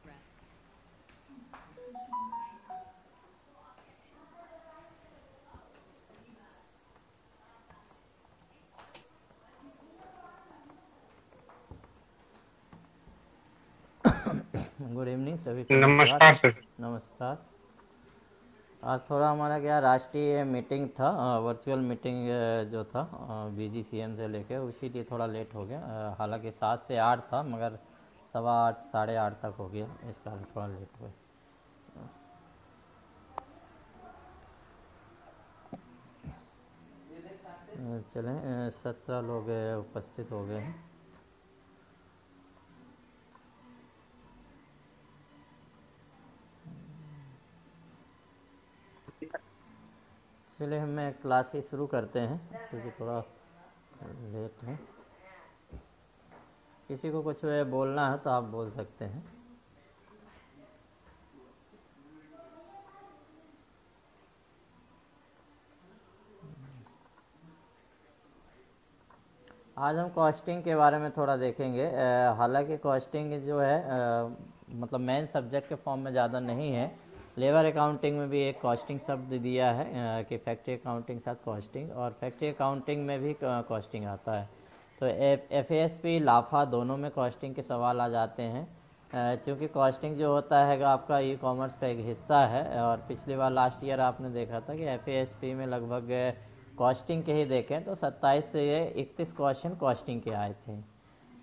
Good evening सभी को। नमस्कार सर। नमस्कार। आज थोड़ा हमारा क्या राष्ट्रीय मीटिंग था, वर्चुअल मीटिंग जो था BGCM से लेके, इसीलिए थोड़ा लेट हो गया। हालांकि 7 से 8 था, मगर 8:15 8:30 तक हो गया, इस कारण थोड़ा लेट हुआ। चलें, 17 लोग उपस्थित हो गए हैं। चलिए हम क्लास ही शुरू करते हैं, क्योंकि थोड़ा लेट है। किसी को कुछ बोलना है तो आप बोल सकते हैं। आज हम कॉस्टिंग के बारे में थोड़ा देखेंगे। हालांकि कॉस्टिंग जो है मतलब मेन सब्जेक्ट के फॉर्म में ज़्यादा नहीं है। लेबर अकाउंटिंग में भी एक कॉस्टिंग शब्द दिया है कि फैक्ट्री अकाउंटिंग साथ कॉस्टिंग, और फैक्ट्री अकाउंटिंग में भी कॉस्टिंग आता है। तो FASP लाफा दोनों में कॉस्टिंग के सवाल आ जाते हैं। चूँकि कॉस्टिंग जो होता है आपका ई-कॉमर्स का एक हिस्सा है, और पिछली बार लास्ट ईयर आपने देखा था कि FASP में लगभग कॉस्टिंग के ही देखें तो 27 से 31 क्वेश्चन कॉस्टिंग के आए थे,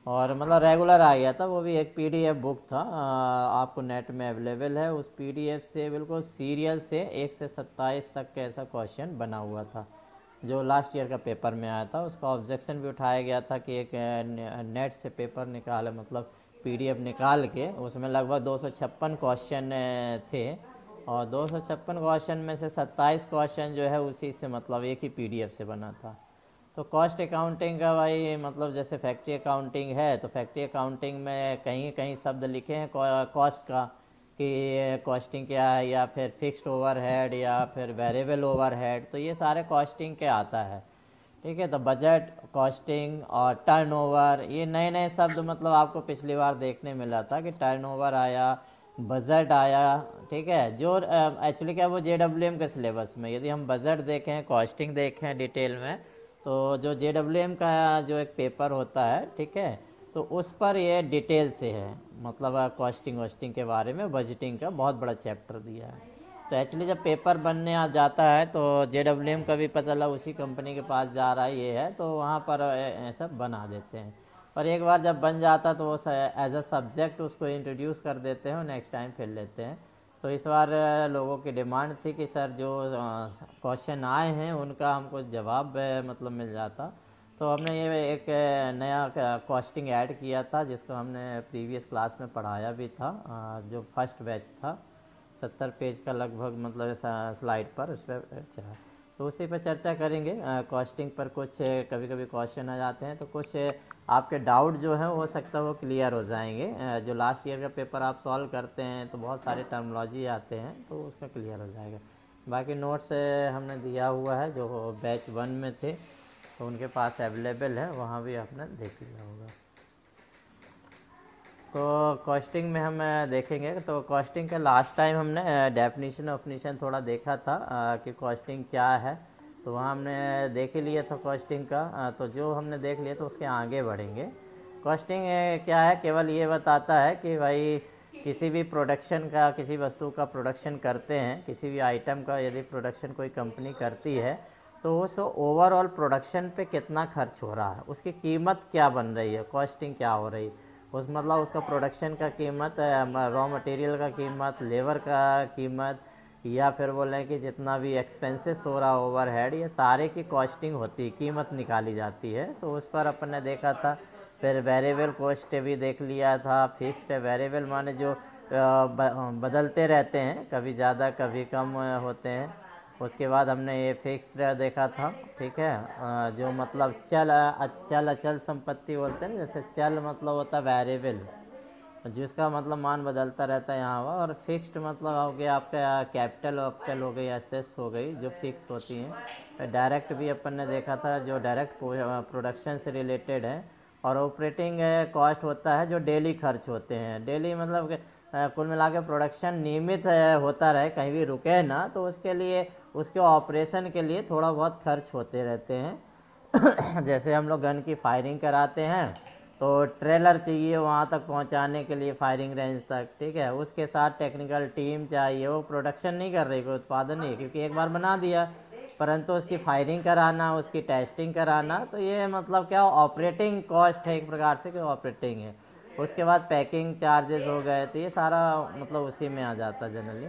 और मतलब रेगुलर आ गया था। वो भी एक PDF बुक था, आपको नेट में अवेलेबल है। उस PDF से बिल्कुल सीरियल से 1 से 27 तक का ऐसा क्वेश्चन बना हुआ था जो लास्ट ईयर का पेपर में आया था। उसका ऑब्जेक्शन भी उठाया गया था कि एक नेट से पेपर निकाले, मतलब PDF निकाल के उसमें लगभग 256 क्वेश्चन थे, और 256 क्वेश्चन में से 27 क्वेश्चन जो है उसी से मतलब एक ही PDF से बना था। तो कॉस्ट अकाउंटिंग का भाई मतलब जैसे फैक्ट्री अकाउंटिंग है, तो फैक्ट्री अकाउंटिंग में कहीं कहीं शब्द लिखे हैं कॉस्ट का, कि कॉस्टिंग क्या है, या फिर फिक्स्ड ओवरहेड या फिर वेरिएबल ओवरहेड, तो ये सारे कॉस्टिंग के आता है। ठीक है, तो बजट, कॉस्टिंग और टर्नओवर, ये नए नए शब्द मतलब आपको पिछली बार देखने मिला था कि टर्नओवर आया, बजट आया। ठीक है, जो एक्चुअली क्या वो JWM के सिलेबस में, यदि हम बजट देखें, कॉस्टिंग देखें डिटेल में, तो जो JWM का जो एक पेपर होता है, ठीक है, तो उस पर ये डिटेल से है, मतलब कॉस्टिंग वॉस्टिंग के बारे में, बजटिंग का बहुत बड़ा चैप्टर दिया है। तो एक्चुअली जब पेपर बनने आ जाता है तो JWM का भी पता चला उसी कंपनी के पास जा रहा है, ये है, तो वहाँ पर ऐसा बना देते हैं। पर एक बार जब बन जाता तो वो एज अ सब्जेक्ट उसको इंट्रोड्यूस कर देते हैं और नेक्स्ट टाइम फिर लेते हैं। तो इस बार लोगों की डिमांड थी कि सर जो क्वेश्चन आए हैं उनका हमको जवाब मतलब मिल जाता। तो हमने ये एक नया कॉस्टिंग ऐड किया था, जिसको हमने प्रीवियस क्लास में पढ़ाया भी था, जो फर्स्ट बैच था, 70 पेज का लगभग, मतलब स्लाइड पर उस पर चला। तो उसी पर चर्चा करेंगे। कॉस्टिंग पर कुछ कभी कभी क्वेश्चन आ जाते हैं, तो कुछ आपके डाउट जो है हो सकता है वो क्लियर हो जाएंगे। जो लास्ट ईयर का पेपर आप सॉल्व करते हैं तो बहुत सारे टर्मोलॉजी आते हैं, तो उसका क्लियर हो जाएगा। बाकी नोट्स हमने दिया हुआ है, जो बैच 1 में थे तो उनके पास अवेलेबल है, वहाँ भी आपने देख लिया होगा। तो कॉस्टिंग में हम देखेंगे, तो कॉस्टिंग का लास्ट टाइम हमने डेफिनेशन ऑफिनेशन थोड़ा देखा था कि कॉस्टिंग क्या है, तो वहाँ हमने देख ही लिया था कॉस्टिंग का। तो जो हमने देख लिया तो उसके आगे बढ़ेंगे। कॉस्टिंग क्या है, केवल ये बताता है कि भाई किसी भी प्रोडक्शन का, किसी वस्तु का प्रोडक्शन करते हैं, किसी भी आइटम का यदि प्रोडक्शन कोई कंपनी करती है, तो उस ओवरऑल प्रोडक्शन पे कितना खर्च हो रहा है, उसकी कीमत क्या बन रही है, कॉस्टिंग क्या हो रही है। उस मतलब उसका प्रोडक्शन का कीमत, रॉ मटेरियल का कीमत, लेबर का कीमत, या फिर बोलें कि जितना भी एक्सपेंसेस हो रहा ओवरहेड, ये सारे की कॉस्टिंग होती है, कीमत निकाली जाती है। तो उस पर अपन ने देखा था। फिर वेरिएबल कॉस्ट भी देख लिया था। फिक्स्ड वेरिएबल माने जो बदलते रहते हैं, कभी ज़्यादा कभी कम होते हैं। उसके बाद हमने ये फिक्स्ड देखा था। ठीक है, जो मतलब चल अचल संपत्ति बोलते हैं ना, जैसे चल मतलब होता है वेरिएबल, जिसका मतलब मान बदलता रहता है यहाँ हुआ। और फिक्स्ड मतलब हो गया आपका कैपिटल वैपिटल हो गई, एसेट्स हो गई, जो फिक्स होती हैं। डायरेक्ट भी अपन ने देखा था, जो डायरेक्ट प्रोडक्शन से रिलेटेड है। और ऑपरेटिंग कॉस्ट होता है जो डेली खर्च होते हैं। डेली मतलब कुल मिला के प्रोडक्शन नियमित होता रहे, कहीं भी रुके ना, तो उसके लिए उसके ऑपरेशन के लिए थोड़ा बहुत खर्च होते रहते हैं। जैसे हम लोग गन की फायरिंग कराते हैं तो ट्रेलर चाहिए वहाँ तक पहुँचाने के लिए, फायरिंग रेंज तक, ठीक है। उसके साथ टेक्निकल टीम चाहिए, वो प्रोडक्शन नहीं कर रही, कोई उत्पादन नहीं, क्योंकि एक बार बना दिया, परंतु उसकी फायरिंग कराना, उसकी टेस्टिंग कराना, तो ये मतलब क्या ऑपरेटिंग कॉस्ट है एक प्रकार से, कि ऑपरेटिंग है। उसके बाद पैकिंग चार्जेस हो गए, तो ये सारा मतलब उसी में आ जाता जनरली।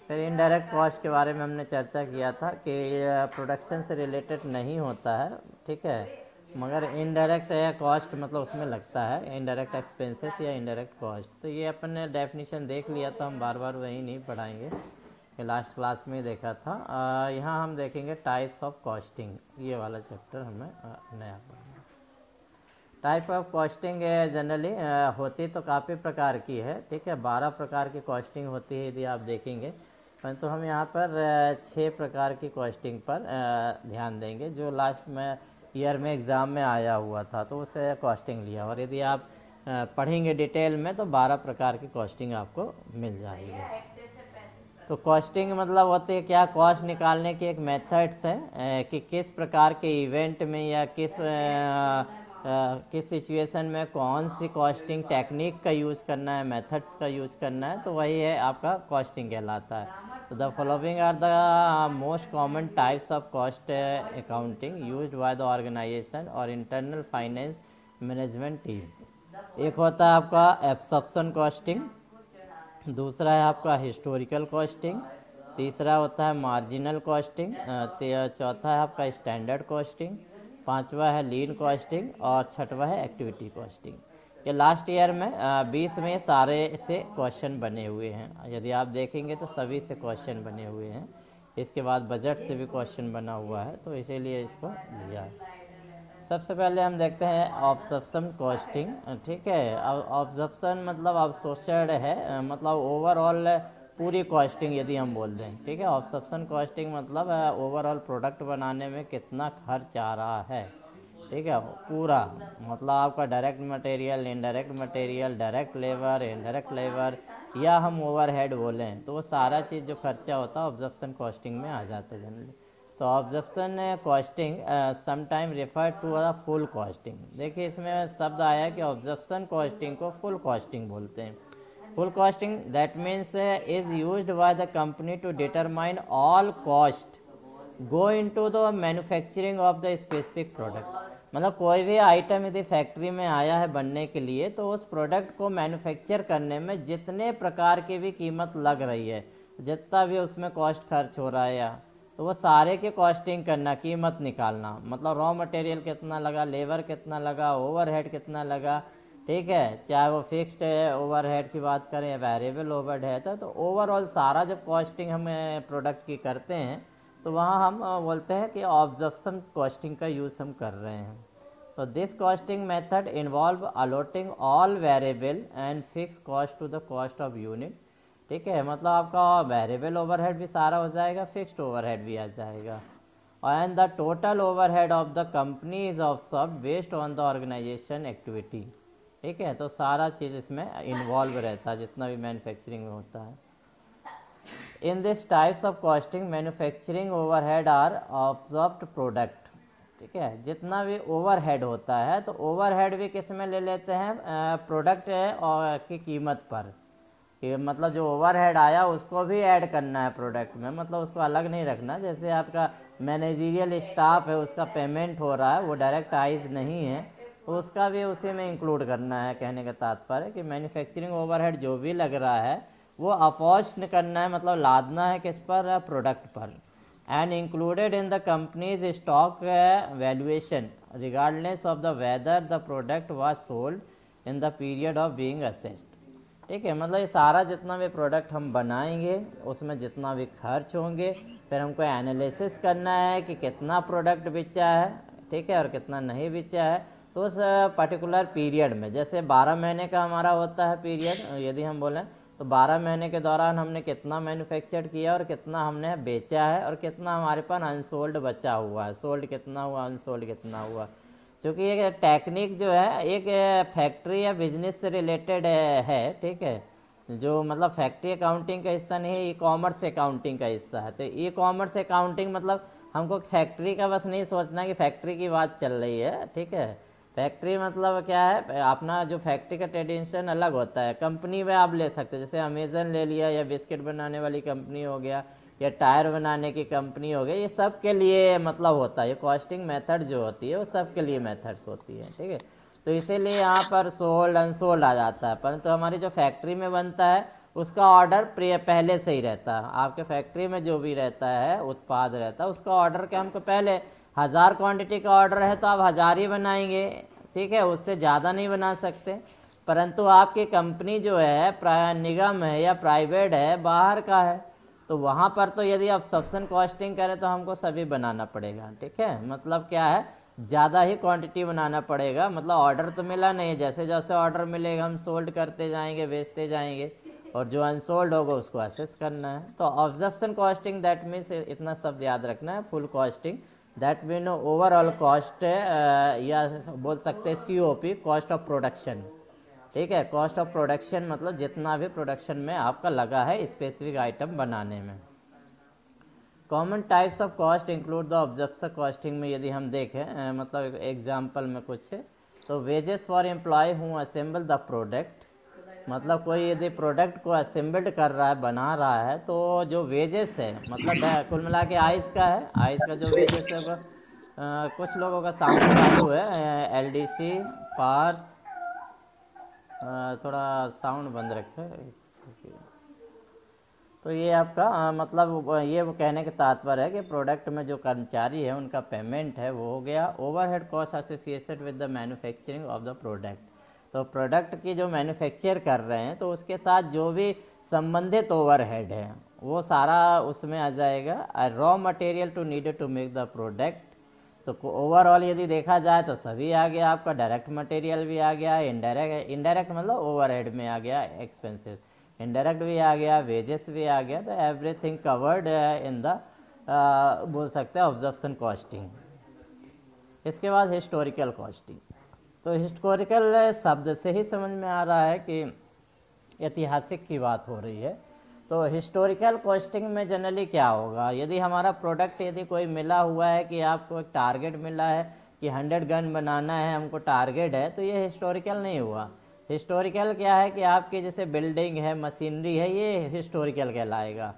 फिर इनडायरेक्ट कॉस्ट के बारे में हमने चर्चा किया था कि प्रोडक्शन से रिलेटेड नहीं होता है, ठीक है, मगर इनडायरेक्ट कॉस्ट मतलब उसमें लगता है, इनडायरेक्ट एक्सपेंसेस या इनडायरेक्ट कॉस्ट। तो ये अपन ने डेफिनेशन देख लिया, तो हम बार बार वही नहीं पढ़ाएंगे, ये लास्ट क्लास में ही देखा था। यहाँ हम देखेंगे टाइप्स ऑफ कॉस्टिंग, ये वाला चैप्टर हमें नया पढ़ना। टाइप ऑफ कॉस्टिंग जनरली होती तो काफ़ी प्रकार की है, ठीक है, 12 प्रकार की कॉस्टिंग होती है यदि आप देखेंगे, परंतु हम यहाँ पर 6 प्रकार की कॉस्टिंग पर ध्यान देंगे, जो लास्ट में ईयर में एग्ज़ाम में आया हुआ था, तो उसे कॉस्टिंग लिया। और यदि आप पढ़ेंगे डिटेल में तो 12 प्रकार की कॉस्टिंग आपको मिल जाएगी। तो कॉस्टिंग मतलब होती है क्या, कॉस्ट निकालने की एक मेथड्स है कि किस प्रकार के इवेंट में या किस सिचुएशन में कौन सी कॉस्टिंग टेक्निक का यूज़ करना है, मेथड्स का यूज़ करना है, तो वही है आपका कॉस्टिंग कहलाता है। तो the following are the most common types of cost accounting used by the organisation और इंटरनल फाइनेंस मैनेजमेंट टीम। एक होता है आपका एब्सॉर्प्शन कॉस्टिंग, दूसरा है आपका हिस्टोरिकल कॉस्टिंग, तीसरा होता है मार्जिनल कॉस्टिंग, चौथा है आपका स्टैंडर्ड कॉस्टिंग, पांचवा है लीन कॉस्टिंग और छठवा है एक्टिविटी कॉस्टिंग। ये लास्ट ईयर में 20 में सारे से क्वेश्चन बने हुए हैं, यदि आप देखेंगे तो सभी से क्वेश्चन बने हुए हैं। इसके बाद बजट से भी क्वेश्चन बना हुआ है, तो इसीलिए इसको लिया है। सबसे पहले हम देखते हैं ऑब्जर्प्शन कॉस्टिंग, ठीक है। ऑब्जर्प्शन मतलब अवशोषण है, मतलब ओवरऑल पूरी कॉस्टिंग यदि हम बोल दें, ठीक है। ऑब्जर्प्शन कॉस्टिंग मतलब ओवरऑल प्रोडक्ट बनाने में कितना खर्च आ रहा है, ठीक है, पूरा, मतलब आपका direct material, indirect material, direct labour, indirect labour, या हम ओवरहेड बोलें, तो वो सारा चीज़ जो खर्चा होता है ऑब्जर्प्शन कॉस्टिंग में आ जाता है जनरली। तो absorption costing sometime refer to a full costing. देखिए इसमें शब्द आया कि ऑब्जर्प्शन कॉस्टिंग को फुल कॉस्टिंग बोलते हैं। Full costing that means is used by the company to determine all cost go into the manufacturing of the specific product. मतलब कोई भी आइटम यदि फैक्ट्री में आया है बनने के लिए, तो उस प्रोडक्ट को मैन्युफैक्चर करने में जितने प्रकार की भी कीमत लग रही है, जितना भी उसमें कॉस्ट खर्च हो रहा है, या तो वो सारे के कॉस्टिंग करना, कीमत निकालना, मतलब रॉ मटेरियल कितना लगा, लेबर कितना लगा, ओवरहेड कितना लगा, ठीक है, चाहे वो फिक्स्ड ओवरहेड की बात करें या वेरिएबल ओवरहेड है, तो ओवरऑल सारा जब कॉस्टिंग हम प्रोडक्ट की करते हैं, तो वहाँ हम बोलते हैं कि ऑब्जर्प्शन कॉस्टिंग का यूज़ हम कर रहे हैं। तो this costing method involve allotting all variable and fix cost to the cost of unit, ठीक है, मतलब आपका वेरिएबल ओवरहेड भी सारा हो जाएगा, फिक्स्ड ओवरहेड भी आ जाएगा, and the total overhead of the company is observed based on the organisation activity, ठीक है। तो सारा चीज़ इसमें इन्वॉल्व रहता है जितना भी मैन्युफैक्चरिंग में होता है। In this types of costing manufacturing overhead are observed product, ठीक है, जितना भी ओवरहेड होता है, तो ओवरहेड भी किस में ले लेते हैं, प्रोडक्ट की कीमत पर, कि मतलब जो ओवरहेड आया उसको भी ऐड करना है प्रोडक्ट में, मतलब उसको अलग नहीं रखना। जैसे आपका मैनेजरियल स्टाफ है, उसका पेमेंट हो रहा है, वो डायरेक्ट आइज नहीं है, तो उसका भी उसी में इंक्लूड करना है। कहने का तात्पर्य कि मैन्युफैक्चरिंग ओवरहेड जो भी लग रहा है वो अपोस्ट करना है, मतलब लादना है किस पर, प्रोडक्ट पर, and included in the companies stock valuation regardless of the whether the product was sold in the period of being assessed, ठीक है। मतलब ये सारा जितना भी प्रोडक्ट हम बनाएंगे उसमें जितना भी खर्च होंगे, फिर हमको एनालिसिस करना है कि कितना प्रोडक्ट बेचा है, ठीक है, और कितना नहीं बेचा है, तो उस पर्टिकुलर पीरियड में, जैसे 12 महीने का हमारा होता है पीरियड, यदि हम बोलें तो 12 महीने के दौरान हमने कितना मैन्युफैक्चर किया और कितना हमने बेचा है, और कितना हमारे पास अनसोल्ड बचा हुआ है, सोल्ड कितना हुआ, अनसोल्ड कितना हुआ। क्योंकि ये टेक्निक जो है एक फैक्ट्री या बिजनेस से रिलेटेड है, ठीक है, जो मतलब फैक्ट्री अकाउंटिंग का हिस्सा नहीं है, ई कॉमर्स अकाउंटिंग का हिस्सा है। तो ई कॉमर्स अकाउंटिंग मतलब हमको फैक्ट्री का बस नहीं सोचना कि फैक्ट्री की बात चल रही है, ठीक है। फैक्ट्री मतलब क्या है, अपना जो फैक्ट्री का ट्रेडिशन अलग होता है। कंपनी में आप ले सकते हो, जैसे अमेजन ले लिया, या बिस्किट बनाने वाली कंपनी हो गया, या टायर बनाने की कंपनी हो गई, ये सब के लिए मतलब होता है। ये कॉस्टिंग मेथड जो होती है वो सब के लिए मेथड्स होती है, ठीक है। तो इसीलिए यहाँ पर सोल्ड अनसोल्ड आ जाता है। परंतु हमारी जो फैक्ट्री में बनता है उसका ऑर्डर पहले से ही रहता है। आपके फैक्ट्री में जो भी रहता है, उत्पाद रहता है, उसका ऑर्डर क्या हमको पहले 1000 क्वांटिटी का ऑर्डर है तो आप 1000 ही बनाएंगे, ठीक है, उससे ज़्यादा नहीं बना सकते। परंतु आपकी कंपनी जो है निगम है या प्राइवेट है, बाहर का है, तो वहाँ पर तो यदि आप सब्सन कॉस्टिंग करें तो हमको सभी बनाना पड़ेगा, ठीक है। मतलब क्या है, ज़्यादा ही क्वांटिटी बनाना पड़ेगा। मतलब ऑर्डर तो मिला नहीं है, जैसे जैसे ऑर्डर मिलेगा हम सोल्ड करते जाएंगे, बेचते जाएंगे, और जो अनसोल्ड होगा उसको असेस करना है। तो ऑब्जर्वेशन कॉस्टिंग दैट मीन्स, इतना शब्द याद रखना है, full costing that mean overall cost, या बोल सकते हैं COP, कॉस्ट ऑफ प्रोडक्शन, ठीक है। कॉस्ट ऑफ प्रोडक्शन मतलब जितना भी प्रोडक्शन में आपका लगा है स्पेसिफिक आइटम बनाने में। Common types of cost include the observation costing में यदि हम देखें, मतलब एग्जांपल में कुछ है, तो wages for employ who assemble the product, मतलब कोई यदि प्रोडक्ट को असेंबल्ड कर रहा है, बना रहा है, तो जो वेजेस है, मतलब कुल मिला के आइस का है, आइस का जो वेजेस है वो, कुछ लोगों का साउंड चालू है, LDC पार्थ, थोड़ा साउंड बंद रखे। तो ये आपका मतलब ये वो कहने के तात्पर्य है कि प्रोडक्ट में जो कर्मचारी है उनका पेमेंट है वो हो गया। Overhead cost associated with the manufacturing of the product, तो प्रोडक्ट की जो मैन्युफैक्चर कर रहे हैं तो उसके साथ जो भी संबंधित ओवरहेड है वो सारा उसमें आ जाएगा। Raw material to needed to make the product, तो ओवरऑल यदि देखा जाए तो सभी आ गया, आपका डायरेक्ट मटेरियल भी आ गया, इनडायरेक्ट मतलब ओवरहेड में आ गया, एक्सपेंसेस इनडायरेक्ट भी आ गया, वेजेस भी आ गया, तो एवरीथिंग कवर्ड इन द बोल सकते हैं ऑब्जर्वेशन कॉस्टिंग। इसके बाद हिस्टोरिकल कॉस्टिंग, तो हिस्टोरिकल शब्द से ही समझ में आ रहा है कि ऐतिहासिक की बात हो रही है। तो हिस्टोरिकल कॉस्टिंग में जनरली क्या होगा, यदि हमारा प्रोडक्ट यदि कोई मिला हुआ है कि आपको एक टारगेट मिला है कि 100 गन बनाना है, हमको टारगेट है, तो ये हिस्टोरिकल नहीं हुआ। हिस्टोरिकल क्या है कि आपकी जैसे बिल्डिंग है, मशीनरी है, ये हिस्टोरिकल कहलाएगा।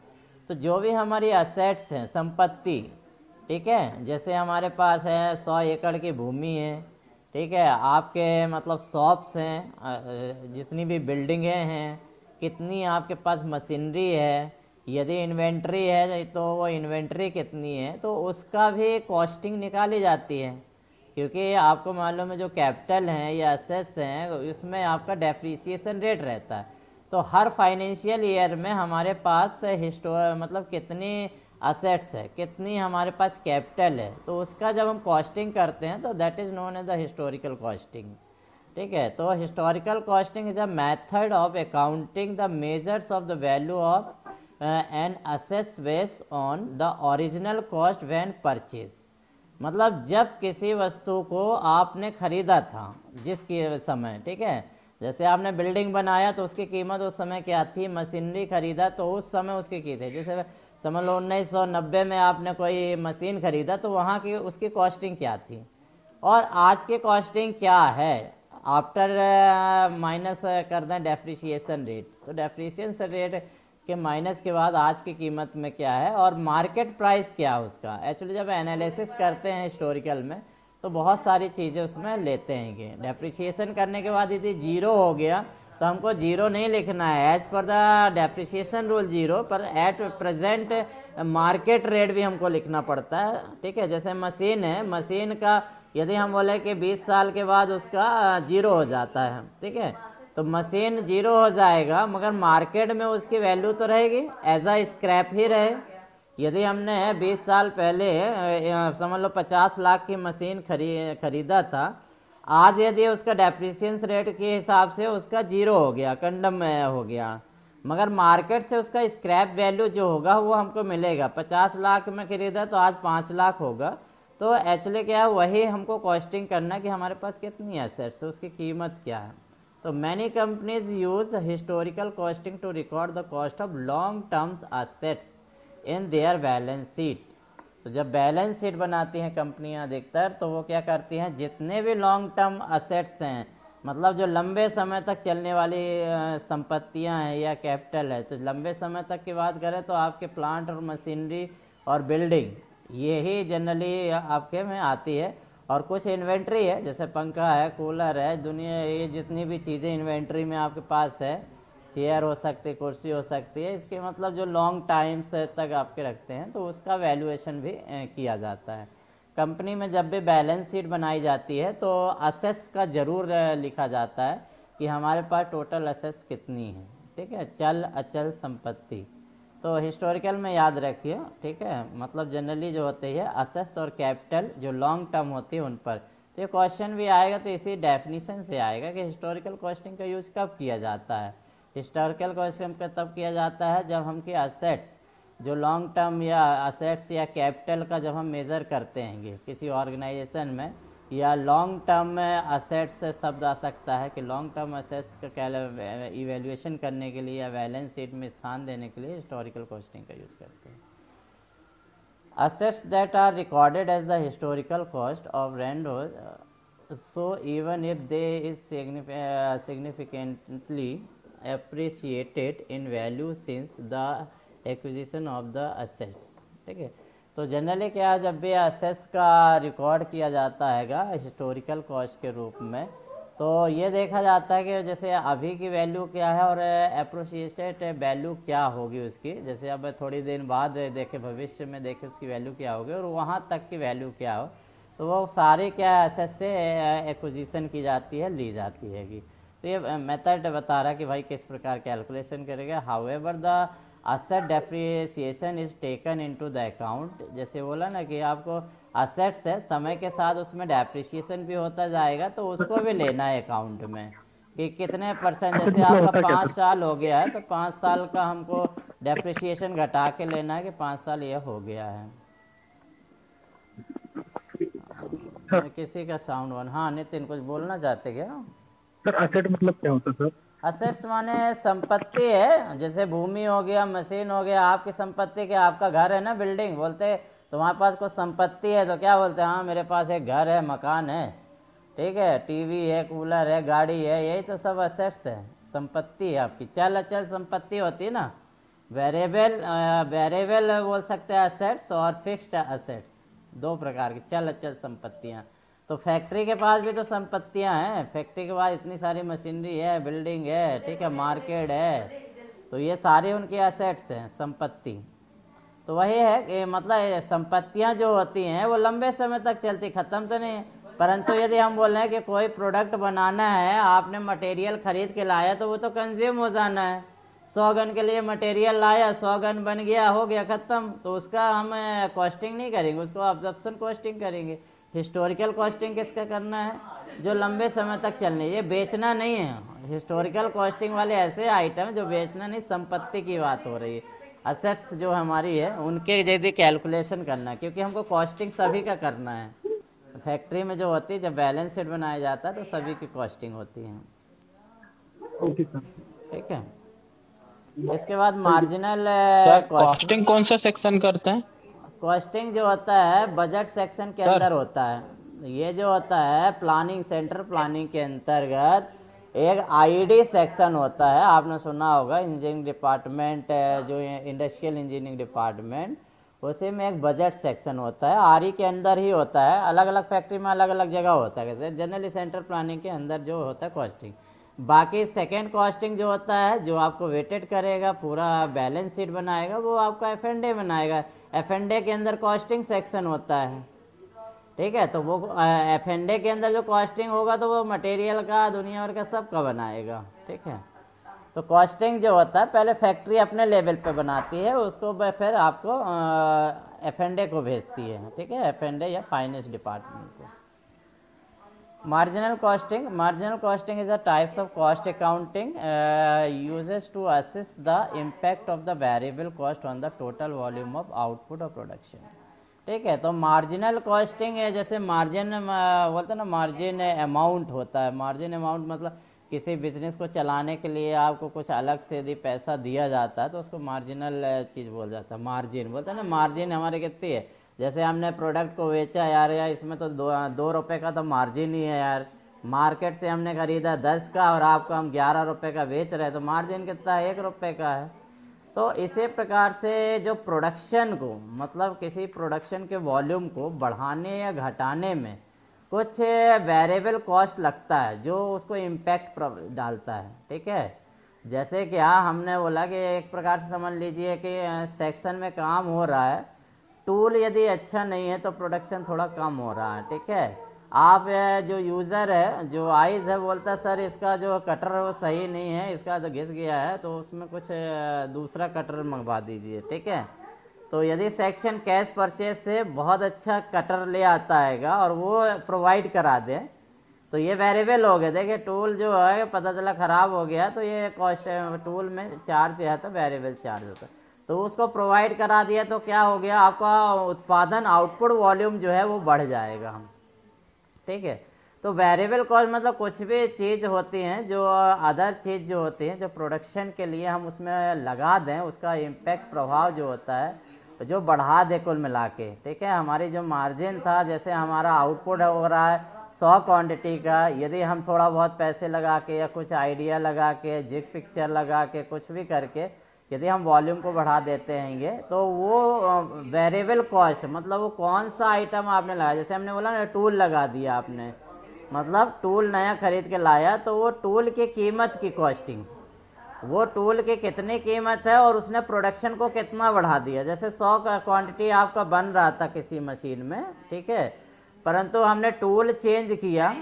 तो जो भी हमारी असेट्स हैं, संपत्ति, ठीक है, जैसे हमारे पास है 100 एकड़ की भूमि है, ठीक है, आपके मतलब शॉप्स हैं, जितनी भी बिल्डिंगें हैं, कितनी आपके पास मशीनरी है, यदि इन्वेंट्री है तो वो इन्वेंट्री कितनी है, तो उसका भी कॉस्टिंग निकाली जाती है। क्योंकि आपको मालूम है जो कैपिटल हैं या एसेट्स हैं उसमें आपका डेप्रिसिएशन रेट रहता है। तो हर फाइनेंशियल ईयर में हमारे पास मतलब कितनी असेट्स है, कितनी हमारे पास कैपिटल है, तो उसका जब हम कॉस्टिंग करते हैं तो that is known as the historical costing, ठीक है। तो historical costing is a method of accounting the measures of the value of an assets based on the original cost when purchase, मतलब जब किसी वस्तु को आपने खरीदा था जिसके समय, ठीक है, जैसे आपने बिल्डिंग बनाया तो उसकी कीमत उस समय क्या थी, मशीनरी खरीदा तो उस समय उसकी की थी, जैसे समझ लो 1990 में आपने कोई मशीन खरीदा तो वहाँ की उसकी कॉस्टिंग क्या थी, और आज की कॉस्टिंग क्या है आफ्टर माइनस कर दें डेप्रिसिएशन रेट, तो डेप्रिसिएशन रेट के माइनस के बाद आज की कीमत में क्या है और मार्केट प्राइस क्या है उसका। एक्चुअली जब एनालिसिस करते हैं हिस्टोरिकल में तो बहुत सारी चीज़ें उसमें लेते हैं कि डेप्रिसिएशन करने के बाद यदि जीरो हो गया तो हमको जीरो नहीं लिखना है, as per the depreciation rule zero, पर एट प्रेजेंट मार्केट रेट भी हमको लिखना पड़ता है, ठीक है। जैसे मशीन है, मशीन का यदि हम बोले कि 20 साल के बाद उसका जीरो हो जाता है, ठीक है, तो मशीन जीरो हो जाएगा मगर मार्केट में उसकी वैल्यू तो रहेगी, एज अ स्क्रैप ही रहे। यदि हमने 20 साल पहले समझ लो 50 लाख की मशीन खरीदा था, आज यदि उसका डेप्रिसिएशन रेट के हिसाब से उसका जीरो हो गया, कंडम हो गया, मगर मार्केट से उसका स्क्रैप वैल्यू जो होगा वो हमको मिलेगा। 50 लाख में खरीदा तो आज 5 लाख होगा। तो एक्चुअली क्या है, वही हमको कॉस्टिंग करना कि हमारे पास कितनी एसेट्स है, उसकी कीमत क्या है, तो many companies use historical costing to record the cost of long terms assets in their balance sheet. तो जब बैलेंस शीट बनाती हैं कंपनियां अधिकतर, तो वो क्या करती हैं, जितने भी लॉन्ग टर्म असेट्स हैं, मतलब जो लंबे समय तक चलने वाली संपत्तियां हैं या कैपिटल है, तो लंबे समय तक की बात करें तो आपके प्लांट और मशीनरी और बिल्डिंग, ये ही जनरली आपके में आती है। और कुछ इन्वेंट्री है, जैसे पंखा है, कूलर है, दुनिया ये जितनी भी चीज़ें इन्वेंट्री में आपके पास है, चेयर हो सकती है, कुर्सी हो सकती है, इसके मतलब जो लॉन्ग टाइम से तक आपके रखते हैं, तो उसका वैल्यूएशन भी किया जाता है। कंपनी में जब भी बैलेंस शीट बनाई जाती है तो असेस का ज़रूर लिखा जाता है कि हमारे पास टोटल असेस कितनी है, ठीक है, चल अचल संपत्ति। तो हिस्टोरिकल में याद रखिए, ठीक है, मतलब जनरली जो होती है असेस और कैपिटल जो लॉन्ग टर्म होती है उन पर। तो ये क्वेश्चन भी आएगा तो इसी डेफिनेशन से आएगा कि हिस्टोरिकल कॉस्टिंग का यूज़ कब किया जाता है। हिस्टोरिकल कॉस्टिंग का तब किया जाता है जब हम के असेट्स जो लॉन्ग टर्म या असेट्स या कैपिटल का जब हम मेज़र करते हैं किसी ऑर्गेनाइजेशन में, या लॉन्ग टर्म में असेट्स से शब्द आ सकता है कि लॉन्ग टर्म असेट्स का इवेल्युएशन करने के लिए या बैलेंस शीट में स्थान देने के लिए हिस्टोरिकल कॉस्टिंग का यूज़ करते हैं। Assets that are recorded as the historical cost of rentals, so even if they is significantly appreciated in value since the acquisition of the assets, ठीक है। तो जनरली क्या, जब भी असेट्स का रिकॉर्ड किया जाता हैगा हिस्टोरिकल कॉस्ट के रूप में, तो ये देखा जाता है कि जैसे अभी की वैल्यू क्या है और अप्रोशिएटेड वैल्यू क्या होगी उसकी, जैसे अब थोड़ी दिन बाद देखे, भविष्य में देखे उसकी वैल्यू क्या होगी और वहाँ तक की वैल्यू क्या हो, तो वो सारे क्या असेट से एक्विजिशन की जाती है, ली जाती हैगी। तो ये मेथड बता रहा है कि भाई किस प्रकार कैलकुलेशन करेगा। However the asset depreciation is taken into the account, जैसे बोला ना कि आपको असेट्स है, समय के साथ उसमें डेप्रिसिएशन भी होता जाएगा, तो उसको भी लेना है अकाउंट में कि कितने परसेंट, जैसे आपका 5 साल हो गया है तो 5 साल का हमको डेप्रिसिएशन घटा के लेना है कि 5 साल ये हो गया है। किसी का साउंड वन, हाँ नितिन कुछ बोलना चाहते क्या? सर असेट मतलब क्या होता है सर? असेट्स माने संपत्ति है, जैसे भूमि हो गया, मशीन हो गया, आपकी संपत्ति क्या, आपका घर है ना, बिल्डिंग बोलते हैं, तुम्हारे पास कोई संपत्ति है तो क्या बोलते हैं, हाँ मेरे पास एक घर है, मकान है, ठीक है, टीवी है, कूलर है, गाड़ी है, यही तो सब असेट्स है, संपत्ति है आपकी। चल अचल संपत्ति होती है ना, वेरिएबल बोल सकते हैं असेट्स और फिक्स्ड असेट्स, दो प्रकार की चल अचल संपत्तियाँ। तो फैक्ट्री के पास भी तो संपत्तियां हैं, फैक्ट्री के पास इतनी सारी मशीनरी है, बिल्डिंग है, ठीक है, मार्केट है, तो ये सारे उनके एसेट्स हैं, संपत्ति। तो वही है कि मतलब संपत्तियां जो होती हैं वो लंबे समय तक चलती, ख़त्म तो नहीं है। परंतु यदि हम बोल रहे हैं कि कोई प्रोडक्ट बनाना है, आपने मटेरियल खरीद के लाया तो वो तो कंज्यूम हो जाना है। 100 गन के लिए मटेरियल लाया, 100 गन बन गया, हो गया ख़त्म, तो उसका हम कॉस्टिंग नहीं करेंगे, उसको ऑब्जर्प्शन कॉस्टिंग करेंगे। हिस्टोरिकल कॉस्टिंग किसका करना है, जो लंबे समय तक चलने, ये बेचना नहीं है। हिस्टोरिकल कॉस्टिंग वाले ऐसे आइटम जो बेचना नहीं, संपत्ति की बात हो रही है, असेट्स जो हमारी है उनके यदि कैलकुलेशन करना है, क्योंकि हमको कॉस्टिंग सभी का करना है। फैक्ट्री में जो होती है, जब बैलेंस शीट बनाया जाता है तो सभी की कॉस्टिंग होती है, ओके सर, ठीक है। इसके बाद मार्जिनल कॉस्टिंग कौन सा सेक्शन करते हैं? कॉस्टिंग जो होता है बजट सेक्शन के अंदर होता है। ये जो होता है प्लानिंग, सेंटर प्लानिंग के अंतर्गत एक आईडी सेक्शन होता है, आपने सुना होगा, इंजीनियरिंग डिपार्टमेंट, जो इंडस्ट्रियल इंजीनियरिंग डिपार्टमेंट, उसी में एक बजट सेक्शन होता है, आरई के अंदर ही होता है। अलग अलग फैक्ट्री में अलग अलग जगह होता है, जैसे जनरली सेंटर प्लानिंग के अंदर जो होता है कॉस्टिंग। बाकी सेकेंड कॉस्टिंग जो होता है, जो आपको वेटेड करेगा, पूरा बैलेंस शीट बनाएगा, वो आपका एफ&ए बनाएगा। एफ&ए के अंदर कॉस्टिंग सेक्शन होता है, ठीक है। तो वो एफ&ए के अंदर जो कॉस्टिंग होगा तो वो मटेरियल का, दुनिया भर का सब का बनाएगा, ठीक है। तो कॉस्टिंग जो होता है पहले फैक्ट्री अपने लेवल पे बनाती है, उसको फिर आपको एफ&ए को भेजती है, ठीक है, एफ&ए या फाइनेंस डिपार्टमेंट को। Marginal costing. Marginal costing is a types of cost accounting uses to assess the impact of the variable cost on the total volume of output of production, ठीक है। तो मार्जिनल कॉस्टिंग है, जैसे margin बोलते हैं ना, margin amount होता है, मार्जिन अमाउंट मतलब किसी बिजनेस को चलाने के लिए आपको कुछ अलग से यदि पैसा दिया जाता है तो उसको मार्जिनल चीज़ बोल जाता है, मार्जिन बोलते हैं ना। मार्जिन हमारे कितनी है, जैसे हमने प्रोडक्ट को बेचा यार, इसमें तो 2 रुपये का तो मार्जिन ही है यार। मार्केट से हमने खरीदा 10 का और आपको हम 11 रुपये का बेच रहे हैं, तो मार्जिन कितना है, 1 रुपये का है। तो इसी प्रकार से जो प्रोडक्शन को, मतलब किसी प्रोडक्शन के वॉल्यूम को बढ़ाने या घटाने में कुछ वेरिएबल कॉस्ट लगता है जो उसको इम्पैक्ट डालता है, ठीक है। जैसे कि हमने बोला कि एक प्रकार से समझ लीजिए कि सेक्शन में काम हो रहा है, टूल यदि अच्छा नहीं है तो प्रोडक्शन थोड़ा कम हो रहा है, ठीक है। आप जो यूज़र है, जो आइज़ है, बोलता है सर इसका जो कटर है वो सही नहीं है, इसका तो घिस गया है, तो उसमें कुछ दूसरा कटर मंगवा दीजिए, ठीक है। तो यदि सेक्शन कैश परचेज से बहुत अच्छा कटर ले आता है और वो प्रोवाइड करा दे तो ये वेरिएबल हो गया। देखिए टूल जो है पता चला ख़राब हो गया तो ये कॉस्ट टूल में चार्ज है तो वेरिएबल चार्ज होता है, तो उसको प्रोवाइड करा दिया तो क्या हो गया, आपका उत्पादन आउटपुट वॉल्यूम जो है वो बढ़ जाएगा, ठीक है। तो वेरिएबल कॉस्ट मतलब कुछ भी चीज़ होती हैं जो अदर चीज़ जो होती हैं जो प्रोडक्शन के लिए हम उसमें लगा दें, उसका इम्पैक्ट प्रभाव जो होता है जो बढ़ा दे कुल मिला के, ठीक है। हमारी जो मार्जिन था, जैसे हमारा आउटपुट हो रहा है 100 क्वांटिटी का, यदि हम थोड़ा बहुत पैसे लगा के या कुछ आइडिया लगा के, जिग पिक्चर लगा के, कुछ भी करके यदि हम वॉल्यूम को बढ़ा देते हैंगे तो वो वेरिएबल कॉस्ट, मतलब वो कौन सा आइटम आपने लगाया, जैसे हमने बोला ना टूल लगा दिया आपने, मतलब टूल नया खरीद के लाया तो वो टूल की कीमत की कॉस्टिंग, वो टूल की कितनी कीमत है और उसने प्रोडक्शन को कितना बढ़ा दिया। जैसे 100 का क्वांटिटी आपका बन रहा था किसी मशीन में, ठीक है, परंतु हमने टूल चेंज किया,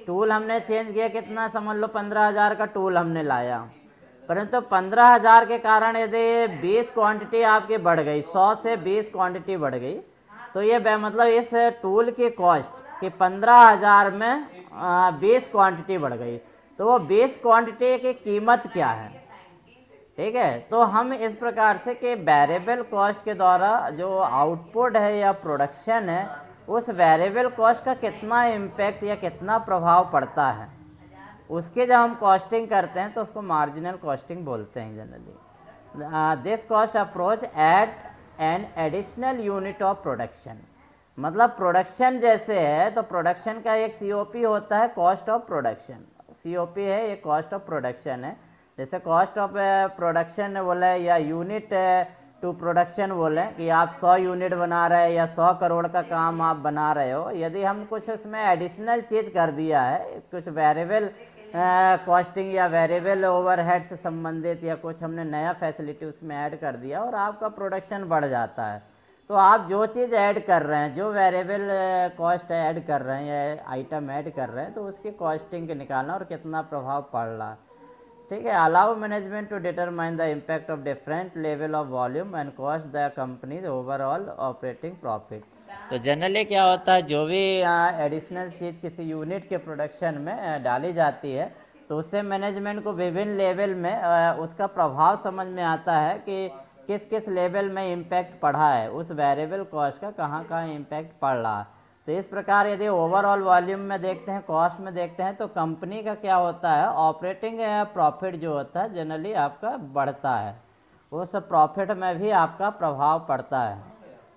टूल हमने चेंज किया कितना, समझ लो 15,000 का टूल हमने लाया, परंतु 15,000 के कारण यदि 20 क्वांटिटी आपकी बढ़ गई, 100 से 20 क्वांटिटी बढ़ गई, तो ये मतलब इस टूल की कॉस्ट कि 15,000 में 20 क्वांटिटी बढ़ गई, तो वो 20 क्वांटिटी की कीमत क्या है, ठीक है। तो हम इस प्रकार से कि वेरिएबल कॉस्ट के द्वारा जो आउटपुट है या प्रोडक्शन है उस वेरिएबल कॉस्ट का कितना इम्पैक्ट या कितना प्रभाव पड़ता है, उसके जब हम कॉस्टिंग करते हैं तो उसको मार्जिनल कॉस्टिंग बोलते हैं generally. This cost approach at an additional unit of production, मतलब प्रोडक्शन जैसे है तो प्रोडक्शन का एक COP होता है, कॉस्ट ऑफ प्रोडक्शन, COP है, ये कॉस्ट ऑफ प्रोडक्शन है। जैसे कॉस्ट ऑफ प्रोडक्शन बोले या यूनिट टू प्रोडक्शन बोले कि आप 100 यूनिट बना रहे हैं या 100 करोड़ का काम आप बना रहे हो, यदि हम कुछ उसमें एडिशनल चीज़ कर दिया है, कुछ वेरिएबल कॉस्टिंग या वेरिएबल ओवरहेड से संबंधित या कुछ हमने नया फैसिलिटी उसमें ऐड कर दिया और आपका प्रोडक्शन बढ़ जाता है, तो आप जो चीज़ ऐड कर रहे हैं, जो वेरिएबल कॉस्ट ऐड कर रहे हैं या आइटम ऐड कर रहे हैं, तो उसकी कॉस्टिंग निकालना और कितना प्रभाव पड़ रहा है, ठीक है। Allow management to determine the impact of different level of volume and cost the company's overall operating profit. तो जनरली क्या होता है, जो भी एडिशनल चीज़ किसी यूनिट के प्रोडक्शन में डाली जाती है तो उससे मैनेजमेंट को विभिन्न लेवल में उसका प्रभाव समझ में आता है कि किस किस लेवल में इम्पैक्ट पड़ा है, उस वेरिएबल कॉस्ट का कहाँ कहाँ इम्पैक्ट पड़ रहा है। तो इस प्रकार यदि ओवरऑल वॉल्यूम में देखते हैं, कॉस्ट में देखते हैं, तो कंपनी का क्या होता है, ऑपरेटिंग प्रॉफिट जो होता है जनरली आपका बढ़ता है, उस प्रॉफिट में भी आपका प्रभाव पड़ता है।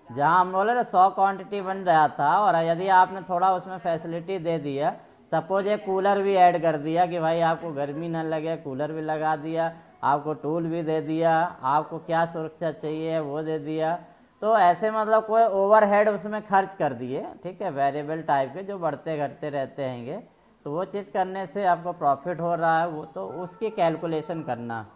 जहाँ हम बोले ना 100 क्वांटिटी बन रहा था और यदि आपने थोड़ा उसमें फैसिलिटी दे दिया, सपोज एक कूलर भी ऐड कर दिया कि भाई आपको गर्मी न लगे, कूलर भी लगा दिया, आपको टूल भी दे दिया, आपको क्या सुरक्षा चाहिए वो दे दिया, तो ऐसे मतलब कोई ओवरहेड उसमें खर्च कर दिए, ठीक है, वेरिएबल टाइप के जो बढ़ते घटते रहते हैंगे, तो वो चीज़ करने से आपको प्रॉफिट हो रहा है, वो तो उसकी कैलकुलेशन करना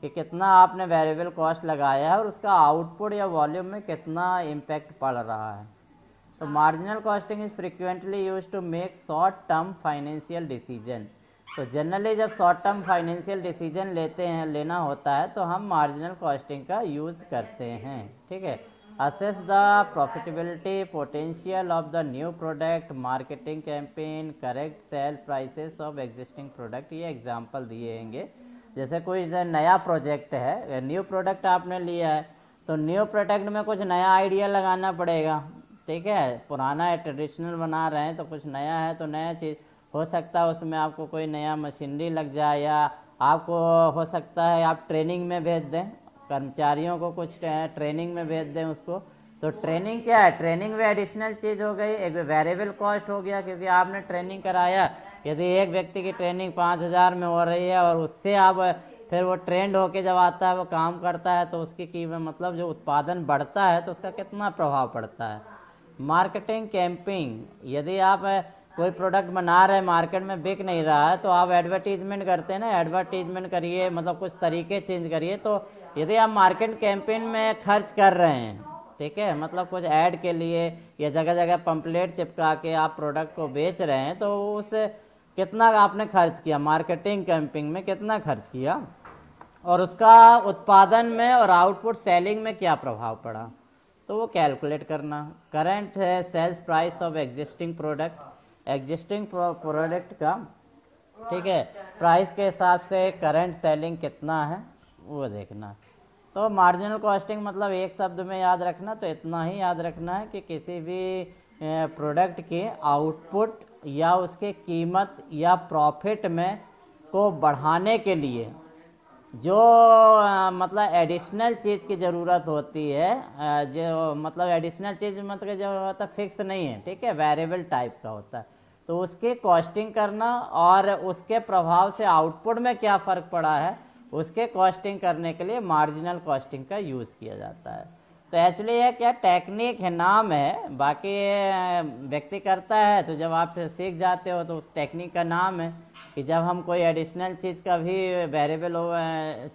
कि कितना आपने वेरिएबल कॉस्ट लगाया है और उसका आउटपुट या वॉल्यूम में कितना इम्पैक्ट पड़ रहा है। तो marginal costing is frequently use to make short term financial decision. तो जनरली जब शॉर्ट टर्म फाइनेंशियल डिसीजन लेना होता है तो हम मार्जिनल कॉस्टिंग का यूज़ करते हैं, ठीक है। Assess the profitability potential of the new product, marketing campaign, correct sale prices of existing product, ये एग्जांपल दिए हैंगे। जैसे कोई नया प्रोजेक्ट है, न्यू प्रोडक्ट आपने लिया है, तो न्यू प्रोडक्ट में कुछ नया आइडिया लगाना पड़ेगा, ठीक है। पुराना है, ट्रेडिशनल बना रहे हैं, तो कुछ नया है तो नया चीज़, हो सकता है उसमें आपको कोई नया मशीनरी लग जाए, या आपको हो सकता है आप ट्रेनिंग में भेज दें, कर्मचारियों को कुछ ट्रेनिंग में भेज दें उसको। तो ट्रेनिंग क्या है, ट्रेनिंग में एडिशनल चीज़ हो गई, एक वेरिएबल कॉस्ट हो गया, क्योंकि आपने ट्रेनिंग कराया। यदि एक व्यक्ति की ट्रेनिंग 5,000 में हो रही है और उससे आप फिर वो ट्रेंड होके जब आता है, वो काम करता है, तो उसकी कीमत मतलब जो उत्पादन बढ़ता है तो उसका कितना प्रभाव पड़ता है। मार्केटिंग कैंपिंग, यदि आप कोई प्रोडक्ट बना रहे हैं, मार्केट में बिक नहीं रहा है, तो आप एडवर्टीजमेंट करते हैं ना, एडवर्टीजमेंट करिए, मतलब कुछ तरीके चेंज करिए। तो यदि आप मार्केट कैंपेन में खर्च कर रहे हैं, ठीक है, मतलब कुछ ऐड के लिए या जगह जगह पंपलेट चिपका के आप प्रोडक्ट को बेच रहे हैं, तो उस कितना आपने खर्च किया, मार्केटिंग कैंपिंग में कितना खर्च किया, और उसका उत्पादन में और आउटपुट सेलिंग में क्या प्रभाव पड़ा, तो वो कैलकुलेट करना। करंट है sales price of existing product, existing product का, ठीक है, प्राइस के हिसाब से करंट सेलिंग कितना है वो देखना। तो मार्जिनल कॉस्टिंग मतलब एक शब्द में याद रखना तो इतना ही याद रखना है कि किसी भी प्रोडक्ट के आउटपुट या उसके कीमत या प्रॉफिट में को बढ़ाने के लिए जो मतलब एडिशनल चीज़ की ज़रूरत होती है, जो मतलब एडिशनल चीज़ मतलब जो होता है फिक्स नहीं है, ठीक है, वेरिएबल टाइप का होता है, तो उसके कॉस्टिंग करना और उसके प्रभाव से आउटपुट में क्या फ़र्क पड़ा है उसके कॉस्टिंग करने के लिए मार्जिनल कॉस्टिंग का यूज़ किया जाता है। तो एक्चुअली यह क्या टेक्निक है, नाम है, बाकी व्यक्ति करता है, तो जब आप सीख जाते हो तो उस टेक्निक का नाम है कि जब हम कोई एडिशनल चीज़ का भी वेरिएबल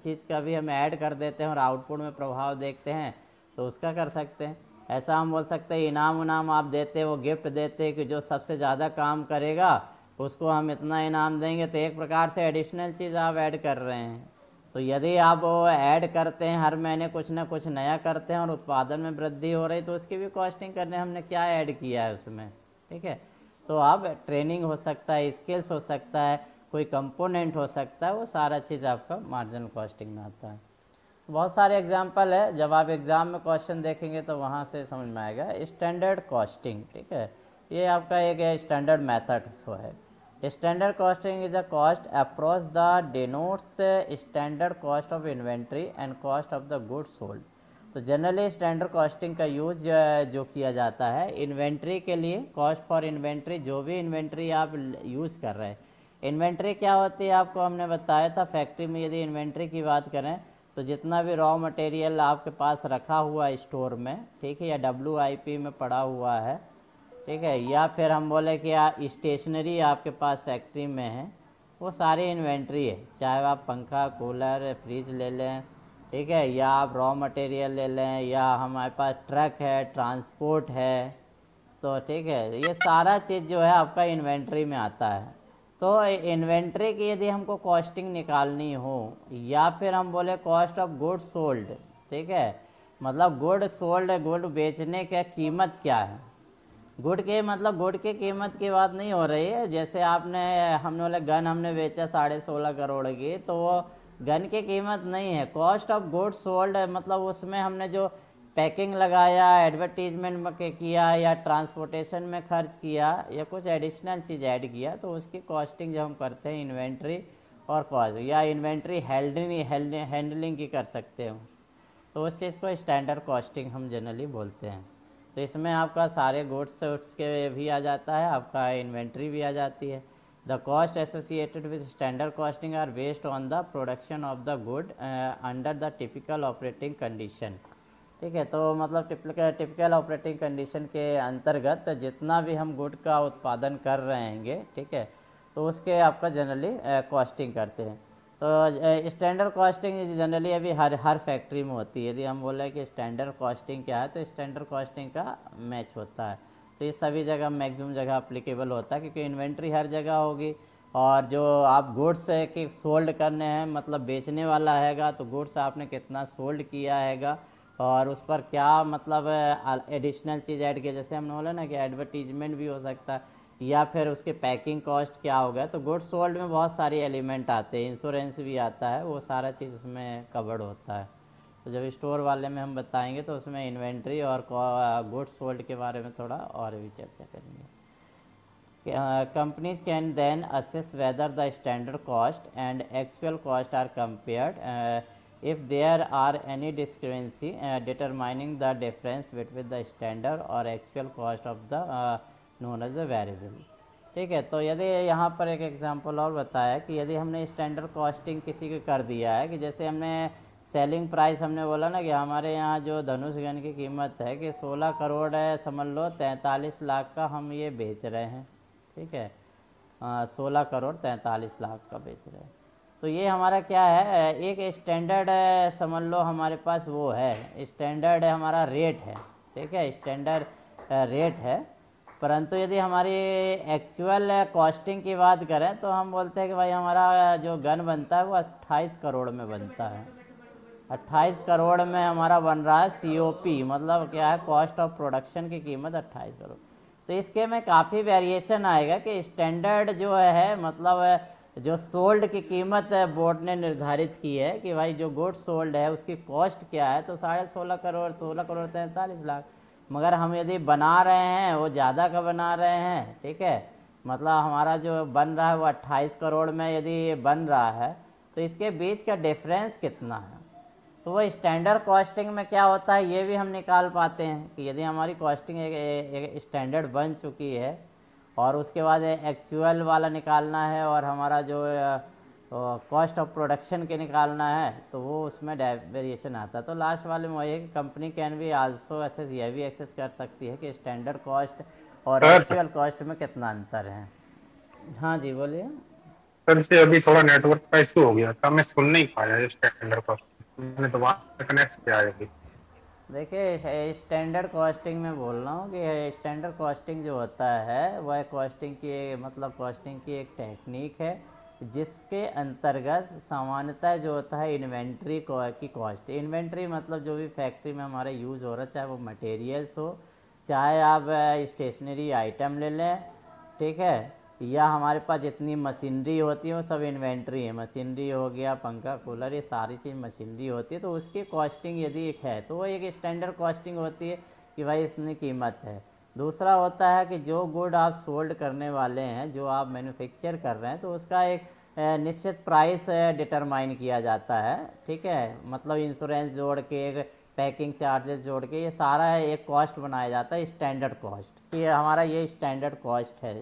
चीज़ का भी हम ऐड कर देते हैं और आउटपुट में प्रभाव देखते हैं तो उसका कर सकते हैं। ऐसा हम बोल सकते हैं इनाम उनाम आप देते हो, गिफ्ट देते हैं कि जो सबसे ज़्यादा काम करेगा उसको हम इतना इनाम देंगे, तो एक प्रकार से एडिशनल चीज़ आप ऐड कर रहे हैं। तो यदि आप वो ऐड करते हैं, हर महीने कुछ ना कुछ नया करते हैं और उत्पादन में वृद्धि हो रही, तो उसकी भी कॉस्टिंग करने हमने क्या ऐड किया है उसमें, ठीक है। तो आप ट्रेनिंग हो सकता है, स्किल्स हो सकता है, कोई कंपोनेंट हो सकता है, वो सारा चीज़ आपका मार्जिनल कॉस्टिंग में आता है। बहुत सारे एग्जाम्पल है, जब आप एग्ज़ाम में क्वेश्चन देखेंगे तो वहाँ से समझ में आएगा। स्टैंडर्ड कॉस्टिंग, ठीक है, ये आपका एक स्टैंडर्ड मेथड सो है। Standard costing is a cost approach the denotes standard cost of inventory and cost of the goods sold. तो जनरली स्टैंडर्ड कॉस्टिंग का यूज जो किया जाता है इन्वेंट्री के लिए, कॉस्ट फॉर इन्वेंट्री, जो भी इन्वेंट्री आप यूज़ कर रहे हैं। इन्वेंट्री क्या होती है आपको हमने बताया था, फैक्ट्री में यदि इन्वेंट्री की बात करें तो जितना भी रॉ मटेरियल आपके पास रखा हुआ है स्टोर में, ठीक है, या WIP में पड़ा हुआ है, ठीक है, या फिर हम बोले कि स्टेशनरी आपके पास फैक्ट्री में है, वो सारी इन्वेंट्री है। चाहे आप पंखा, कूलर, फ्रिज ले लें, ठीक है, या आप रॉ मटेरियल ले लें, या हमारे पास ट्रक है, ट्रांसपोर्ट है, तो ठीक है, ये सारा चीज़ जो है आपका इन्वेंट्री में आता है। तो इन्वेंट्री की यदि हमको कॉस्टिंग निकालनी हो, या फिर हम बोले कॉस्ट ऑफ गुड सोल्ड, ठीक है, मतलब गुड सोल्ड, गुड बेचने का कीमत क्या है। गुड के मतलब गुड की कीमत की बात नहीं हो रही है, जैसे हमने बोला गन हमने बेचा 16.5 करोड़ की, तो वो गन की कीमत नहीं है। कॉस्ट ऑफ गुड सोल्ड मतलब उसमें हमने जो पैकिंग लगाया, एडवर्टीजमेंट में किया, या ट्रांसपोर्टेशन में खर्च किया, या कुछ एडिशनल चीज़ ऐड किया, तो उसकी कॉस्टिंग जब हम करते हैं इन्वेंट्री और कॉस्ट, या इन्वेंट्री हैंडलिंग की कर सकते हो, तो उस चीज़ को स्टैंडर्ड कॉस्टिंग हम जनरली बोलते हैं। तो इसमें आपका सारे गुड्स के भी आ जाता है, आपका इन्वेंट्री भी आ जाती है। The cost associated with standard costing are based on the production of the good under the typical operating condition, ठीक है। तो मतलब टिपिकल ऑपरेटिंग कंडीशन के अंतर्गत जितना भी हम गुड का उत्पादन कर रहे हैंगे, ठीक है, तो उसके आपका जनरली कॉस्टिंग करते हैं। तो स्टैंडर्ड कॉस्टिंग जनरली अभी हर फैक्ट्री में होती है। यदि हम बोले कि स्टैंडर्ड कॉस्टिंग क्या है, तो स्टैंडर्ड कॉस्टिंग का मैच होता है, तो ये सभी जगह मैक्सिमम जगह अप्लीकेबल होता है, क्योंकि इन्वेंट्री हर जगह होगी, और जो आप गुड्स के सोल्ड करने हैं मतलब बेचने वाला हैगा, तो गुड्स आपने कितना सोल्ड किया हैगा और उस पर क्या मतलब एडिशनल चीज़ ऐड किया, जैसे हमने बोला ना कि एडवर्टीजमेंट भी हो सकता है, या फिर उसके पैकिंग कॉस्ट क्या होगा। तो गुड्स सोल्ड में बहुत सारी एलिमेंट आते हैं, इंश्योरेंस भी आता है, वो सारा चीज़ उसमें कवर्ड होता है। तो जब स्टोर वाले में हम बताएंगे तो उसमें इन्वेंट्री और गुड्स सोल्ड के बारे में थोड़ा और भी चर्चा करेंगे। companies can then assess whether the standard cost and actual cost are compared. If there are any discrepancy, determining the difference between the standard or actual cost of the known as the variable. ठीक है, तो यदि यहाँ पर एक example और बताया कि यदि हमने स्टैंडर्ड कॉस्टिंग किसी को कर दिया है कि जैसे हमने सेलिंग प्राइस हमने बोला ना कि हमारे यहाँ जो धनुष गन की कीमत है कि 16 करोड़ है, समझ लो 43 लाख का हम ये बेच रहे हैं, ठीक है, 16 करोड़ 43 लाख का बेच रहे हैं। तो ये हमारा क्या है, एक स्टैंडर्ड समझ लो हमारे पास वो है, स्टैंडर्ड हमारा रेट है, ठीक है, स्टैंडर्ड रेट है। परंतु यदि हमारी एक्चुअल कॉस्टिंग की बात करें तो हम बोलते हैं कि भाई हमारा जो गन बनता है वो 28 करोड़ में बनता है, 28 करोड़ में हमारा बन रहा है COP, मतलब क्या है, कॉस्ट ऑफ प्रोडक्शन की कीमत 28 करोड़। तो इसके में काफ़ी वेरिएशन आएगा कि स्टैंडर्ड जो है मतलब जो सोल्ड की कीमत बोर्ड ने निर्धारित की है कि भाई जो गुड सोल्ड है उसकी कॉस्ट क्या है, तो 16.5 करोड़, 16 करोड़ 43 लाख। मगर हम यदि बना रहे हैं वो ज़्यादा का बना रहे हैं, ठीक है, मतलब हमारा जो बन रहा है वो 28 करोड़ में यदि बन रहा है तो इसके बीच का डिफरेंस कितना है, तो वो स्टैंडर्ड कॉस्टिंग में क्या होता है ये भी हम निकाल पाते हैं कि यदि हमारी कॉस्टिंग एक स्टैंडर्ड बन चुकी है और उसके बाद एक्चुअल वाला निकालना है और हमारा जो कॉस्ट ऑफ प्रोडक्शन के निकालना है तो वो उसमें वेरिएशन आता है। तो लास्ट वाले में वही है कि कंपनी कैन भी आल्सो एसेस, यह भी एक्सेस कर सकती है कि स्टैंडर्ड कॉस्ट और एक्चुअल कॉस्ट में कितना अंतर है। हाँ जी बोलिए सर। से अभी थोड़ा नेटवर्क का इशू हो गया था, मैं सुन नहीं पाया स्टैंडर्ड कॉस्ट, मैंने दोबारा कनेक्ट किया है अभी। देखिए स्टैंडर्ड कॉस्टिंग में बोल रहा हूँ कि स्टैंडर्ड कॉस्टिंग जो होता है वह कॉस्टिंग की मतलब कॉस्टिंग की एक टेक्निक है जिसके अंतर्गत सामान्यतः जो होता है इन्वेंट्री की कॉस्ट, इन्वेंट्री मतलब जो भी फैक्ट्री में हमारा यूज़ हो रहा है, चाहे वो मटेरियल्स हो, चाहे आप स्टेशनरी आइटम ले लें, ठीक है, या हमारे पास जितनी मशीनरी होती है वो सब इन्वेंट्री है, मशीनरी हो गया, पंखा कूलर, ये सारी चीज़ मशीनरी होती है, तो उसकी कॉस्टिंग यदि एक है तो वो एक स्टैंडर्ड कॉस्टिंग होती है कि भाई इतनी कीमत है। दूसरा होता है कि जो गुड आप सोल्ड करने वाले हैं, जो आप मैन्युफैक्चर कर रहे हैं, तो उसका एक निश्चित प्राइस डिटरमाइन किया जाता है, ठीक है, मतलब इंश्योरेंस जोड़ के, एक पैकिंग चार्जेस जोड़ के, ये सारा एक कॉस्ट बनाया जाता है स्टैंडर्ड कॉस्ट, ये हमारा ये स्टैंडर्ड कॉस्ट है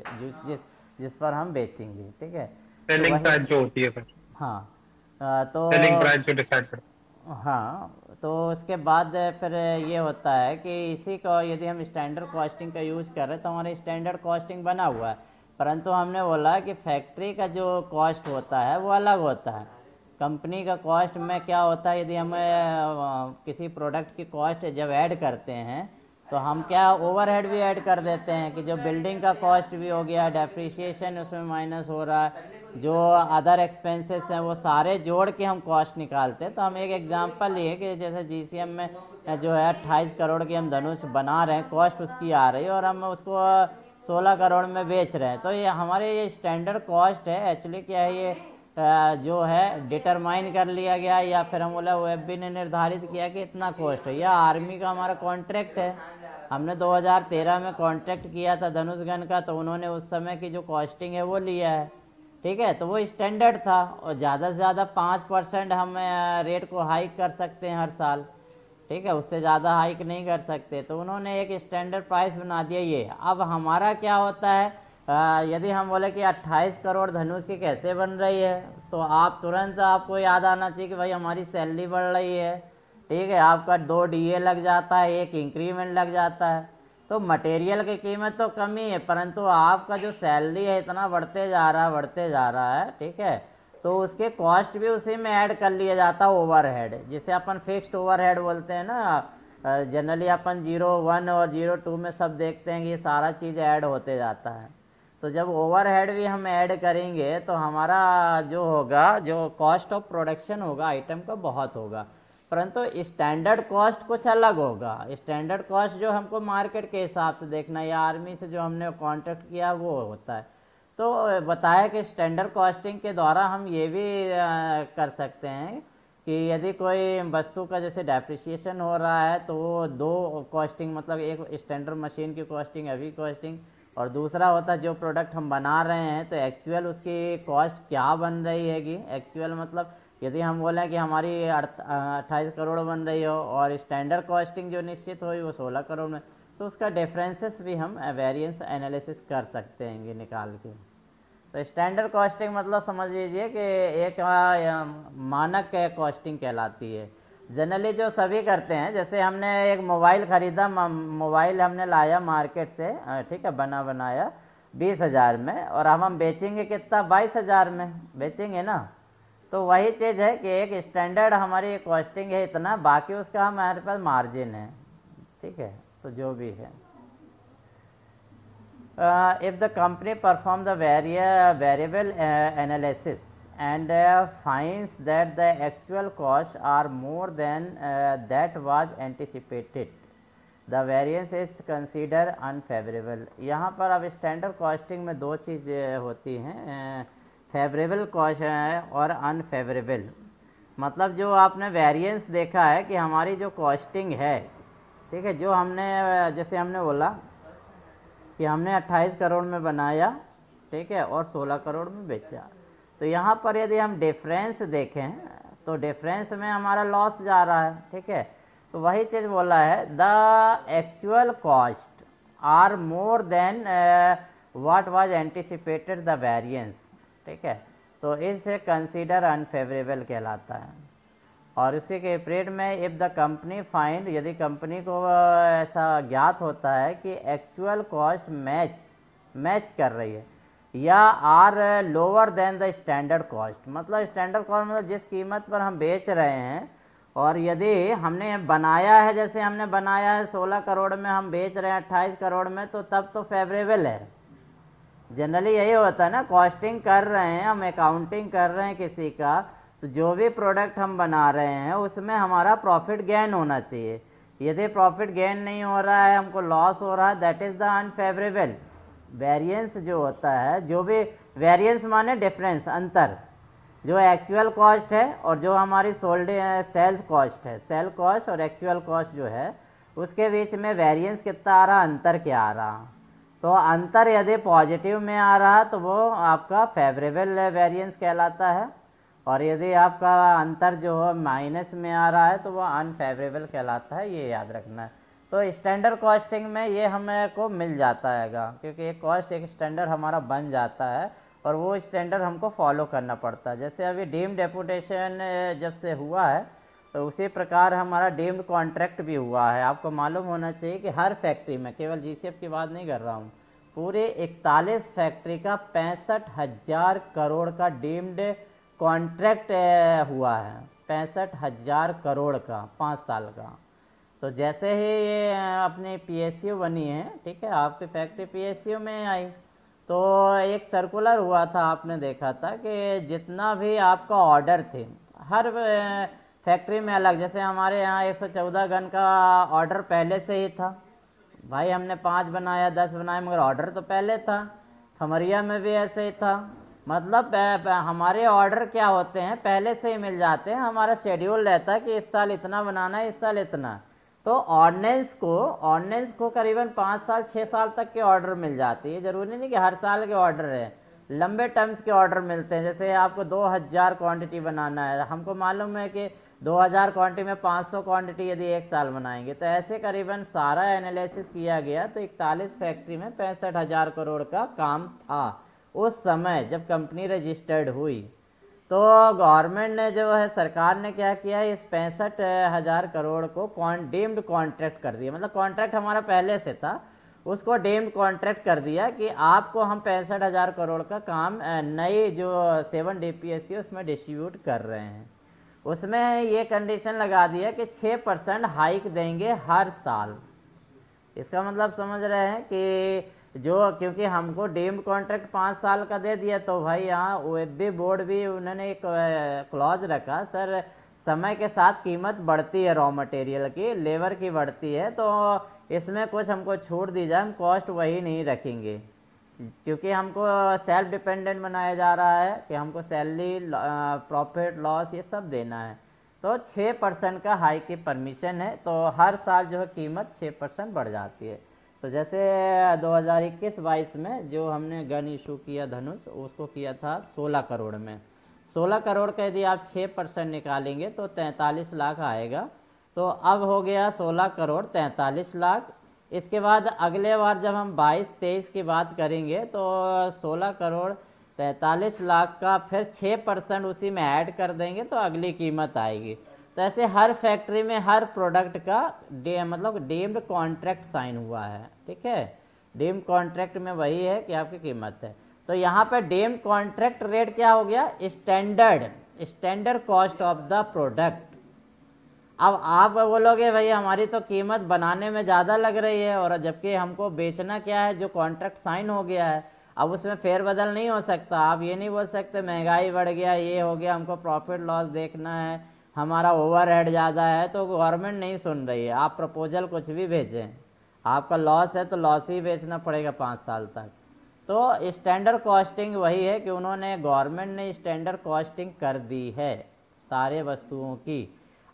जिस पर हम बेचेंगे, ठीक है। सेलिंग प्राइस जो होती है, हाँ तो सेलिंग प्राइस जो डिसाइड करते हैं। हाँ, तो उसके बाद फिर ये होता है कि इसी को यदि हम स्टैंडर्ड कॉस्टिंग का यूज़ कर रहे हैं तो हमारे स्टैंडर्ड कॉस्टिंग बना हुआ है, परंतु हमने बोला कि फैक्ट्री का जो कॉस्ट होता है वो अलग होता है। कंपनी का कॉस्ट में क्या होता है, यदि हम किसी प्रोडक्ट की कॉस्ट जब ऐड करते हैं तो हम क्या ओवरहेड भी ऐड कर देते हैं कि जो बिल्डिंग का कॉस्ट भी हो गया, डेप्रिसिएशन उसमें माइनस हो रहा है, जो अदर एक्सपेंसेस हैं वो सारे जोड़ के हम कॉस्ट निकालते हैं। तो हम एक एग्जांपल लिए कि जैसे GCM में जो है 28 करोड़ की हम धनुष बना रहे हैं, कॉस्ट उसकी आ रही है और हम उसको 16 करोड़ में बेच रहे हैं, तो ये हमारे ये स्टैंडर्ड कॉस्ट है। एक्चुअली क्या है, ये जो है डिटरमाइन कर लिया गया या फिर हम बोला OFB ने निर्धारित किया कि इतना कॉस्ट है, या आर्मी का हमारा कॉन्ट्रैक्ट है, हमने 2013 में कॉन्ट्रैक्ट किया था धनुष गन का, तो उन्होंने उस समय की जो कॉस्टिंग है वो लिया है, ठीक है, तो वो स्टैंडर्ड था और ज़्यादा से ज़्यादा 5% हम रेट को हाइक कर सकते हैं हर साल, ठीक है, उससे ज़्यादा हाइक नहीं कर सकते, तो उन्होंने एक स्टैंडर्ड प्राइस बना दिया ये। अब हमारा क्या होता है, यदि हम बोले कि 28 करोड़ धनुष की कैसे बन रही है, तो आप तुरंत आपको याद आना चाहिए कि भाई हमारी सैलरी बढ़ रही है, ठीक है, आपका 2 DA लग जाता है, 1 इंक्रीमेंट लग जाता है, तो मटेरियल की कीमत तो कम ही है, परंतु आपका जो सैलरी है इतना बढ़ते जा रहा है, ठीक है, तो उसके कॉस्ट भी उसी में ऐड कर लिया जाता है ओवरहेड, जिसे अपन फिक्स्ड ओवरहेड बोलते हैं ना। जनरली अपन 01 और 02 में सब देखते हैं कि ये सारा चीज़ ऐड होते जाता है, तो जब ओवरहेड भी हम ऐड करेंगे तो हमारा जो होगा, जो कॉस्ट ऑफ प्रोडक्शन होगा आइटम का बहुत होगा, परंतु स्टैंडर्ड कॉस्ट कुछ अलग होगा। स्टैंडर्ड कॉस्ट जो हमको मार्केट के हिसाब से देखना है या आर्मी से जो हमने कॉन्ट्रैक्ट किया वो होता है। तो बताया कि स्टैंडर्ड कॉस्टिंग के द्वारा हम ये भी कर सकते हैं कि यदि कोई वस्तु का जैसे डेप्रिसिएशन हो रहा है तो वो 2 कॉस्टिंग, मतलब एक स्टैंडर्ड मशीन की कॉस्टिंग, हैवी कॉस्टिंग और दूसरा होता है जो प्रोडक्ट हम बना रहे हैं तो एक्चुअल उसकी कॉस्ट क्या बन रही हैगी। एक्चुअल मतलब यदि हम बोलें कि हमारी 28 करोड़ बन रही हो और स्टैंडर्ड कॉस्टिंग जो निश्चित हुई वो 16 करोड़ में, तो उसका डिफरेंसेस भी हम वेरिएंस एनालिसिस कर सकते हैं निकाल के। तो स्टैंडर्ड कॉस्टिंग मतलब समझ लीजिए कि एक मानक कॉस्टिंग कहलाती है। जनरली जो सभी करते हैं, जैसे हमने एक मोबाइल ख़रीदा, मोबाइल हमने लाया मार्केट से, ठीक है, बनाया 20,000 में, और अब हम बेचेंगे कितना, 22,000 में बेचेंगे ना। तो वही चीज़ है कि एक स्टैंडर्ड हमारी कॉस्टिंग है इतना, बाकी उसका हमारे पास मार्जिन है, ठीक है। तो जो भी है, if the company perform the variable analysis and finds that the actual costs are more than that was anticipated, the variance is considered unfavorable। यहाँ पर अब स्टैंडर्ड कॉस्टिंग में दो चीज़ होती हैं, फेवरेबल कॉस्ट है और अनफेवरेबल। मतलब जो आपने वेरिएंस देखा है कि हमारी जो कॉस्टिंग है, ठीक है, जो हमने जैसे हमने बोला कि हमने 28 करोड़ में बनाया, ठीक है, और 16 करोड़ में बेचा, तो यहाँ पर यदि हम डिफरेंस देखें तो डिफरेंस में हमारा लॉस जा रहा है, ठीक है। तो वही चीज़ बोला है, the actual cost are more than what was anticipated the variance, ठीक है। तो इसे कंसीडर अनफेवरेबल कहलाता है। और इसी के विपरीत में इफ़ द कंपनी फाइंड, यदि कंपनी को ऐसा ज्ञात होता है कि एक्चुअल कॉस्ट मैच कर रही है या are lower than the standard cost, मतलब स्टैंडर्ड कॉस्ट मतलब जिस कीमत पर हम बेच रहे हैं, और यदि हमने बनाया है, जैसे हमने बनाया है 16 करोड़ में, हम बेच रहे हैं 28 करोड़ में, तो तब तो फेवरेबल है। जनरली यही होता है ना, कॉस्टिंग कर रहे हैं हम, अकाउंटिंग कर रहे हैं किसी का, तो जो भी प्रोडक्ट हम बना रहे हैं उसमें हमारा प्रॉफिट गेन होना चाहिए। यदि प्रॉफिट गेन नहीं हो रहा है, हमको लॉस हो रहा है, that is the unfavourable. Variance जो होता है, जो भी वेरिएंस माने डिफरेंस, अंतर, जो एक्चुअल कॉस्ट है और जो हमारी सोल्ड सेल्स कॉस्ट है, सेल कॉस्ट और एक्चुअल कॉस्ट जो है, उसके बीच में वेरिएंस कितना आ रहा, अंतर क्या आ रहा। तो अंतर यदि पॉजिटिव में आ रहा तो वो आपका फेवरेबल वेरिएंस कहलाता है, और यदि आपका अंतर जो है माइनस में आ रहा है तो वो अनफेवरेबल कहलाता है। ये याद रखना है। तो स्टैंडर्ड कॉस्टिंग में ये हमें को मिल जाता हैगा, क्योंकि एक कॉस्ट एक स्टैंडर्ड हमारा बन जाता है और वो स्टैंडर्ड हमको फॉलो करना पड़ता है। जैसे अभी डीम्ड डेपुटेशन जब से हुआ है तो उसी प्रकार हमारा डीम्ड कॉन्ट्रैक्ट भी हुआ है। आपको मालूम होना चाहिए कि हर फैक्ट्री में, केवल GCF की बात नहीं कर रहा हूँ, पूरे 41 फैक्ट्री का 65,000 करोड़ का डीम्ड कॉन्ट्रैक्ट हुआ है, 65,000 करोड़ का 5 साल का। तो जैसे ही ये अपनी PSU बनी है, ठीक है, आपकी फैक्ट्री PSU में आई, तो एक सर्कुलर हुआ था, आपने देखा था कि जितना भी आपका ऑर्डर थे हर फैक्ट्री में अलग, जैसे हमारे यहाँ 114 गन का ऑर्डर पहले से ही था, भाई हमने 5 बनाया 10 बनाया, मगर ऑर्डर तो पहले था। खमरिया में भी ऐसे ही था, मतलब हमारे ऑर्डर क्या होते हैं पहले से ही मिल जाते हैं, हमारा शेड्यूल रहता है कि इस साल इतना बनाना है, इस साल इतना। तो ऑर्डिनेंस को करीबन 5 साल 6 साल तक के ऑर्डर मिल जाती है। ज़रूरी नहीं कि हर साल के ऑर्डर है, लंबे टर्म्स के ऑर्डर मिलते हैं। जैसे आपको 2000 क्वांटिटी बनाना है, हमको मालूम है कि 2000 क्वांटिटी में 500 क्वांटिटी यदि एक साल बनाएंगे, तो ऐसे करीबन सारा एनालिसिस किया गया तो 41 फैक्ट्री में 65,000 करोड़ का काम था उस समय जब कंपनी रजिस्टर्ड हुई। तो गवर्नमेंट ने जो है, सरकार ने क्या किया, इस 65,000 करोड़ को डीम्ड कॉन्ट्रैक्ट कर दिया। मतलब कॉन्ट्रैक्ट हमारा पहले से था, उसको डीम्ड कॉन्ट्रैक्ट कर दिया कि आपको हम 65,000 करोड़ का काम नई जो 7 DPSU उसमें डिस्ट्रीब्यूट कर रहे हैं। उसमें ये कंडीशन लगा दिया कि 6% हाइक देंगे हर साल। इसका मतलब समझ रहे हैं कि जो, क्योंकि हमको डीम्ड कॉन्ट्रैक्ट 5 साल का दे दिया, तो भाई यहाँ OFB बोर्ड भी उन्होंने एक क्लॉज रखा, सर समय के साथ कीमत बढ़ती है, रॉ मटेरियल की, लेबर की बढ़ती है, तो इसमें कुछ हमको छूट दी जाए, हम कॉस्ट वही नहीं रखेंगे, क्योंकि हमको सेल्फ डिपेंडेंट बनाया जा रहा है कि हमको सैलरी, प्रॉफिट, लॉस ये सब देना है। तो 6% का हाई की परमिशन है, तो हर साल जो है कीमत 6% बढ़ जाती है। तो जैसे 2021-22 में जो हमने गन इशू किया धनुष, उसको किया था 16 करोड़ में। 16 करोड़ का यदि आप 6% निकालेंगे तो 43 लाख आएगा। तो अब हो गया 16 करोड़ 43 लाख। इसके बाद अगले बार जब हम 22-23 की बात करेंगे तो 16 करोड़ 43 लाख का फिर 6% उसी में ऐड कर देंगे तो अगली कीमत आएगी। तो ऐसे हर फैक्ट्री में हर प्रोडक्ट का मतलब डीम्ड कॉन्ट्रैक्ट साइन हुआ है, ठीक है। डीम्ड कॉन्ट्रैक्ट में वही है कि आपकी कीमत है। तो यहाँ पे डीम्ड कॉन्ट्रैक्ट रेट क्या हो गया, standard cost of the product. अब आप बोलोगे भाई हमारी तो कीमत बनाने में ज़्यादा लग रही है और जबकि हमको बेचना क्या है, जो कॉन्ट्रैक्ट साइन हो गया है। अब उसमें फेरबदल नहीं हो सकता। आप ये नहीं बोल सकते महंगाई बढ़ गया, ये हो गया, हमको प्रॉफिट लॉस देखना है, हमारा ओवरहेड ज़्यादा है, तो गवर्नमेंट नहीं सुन रही है। आप प्रपोजल कुछ भी भेजें, आपका लॉस है तो लॉस ही बेचना पड़ेगा 5 साल तक। तो स्टैंडर्ड कॉस्टिंग वही है कि उन्होंने, गवर्नमेंट ने स्टैंडर्ड कॉस्टिंग कर दी है सारे वस्तुओं की।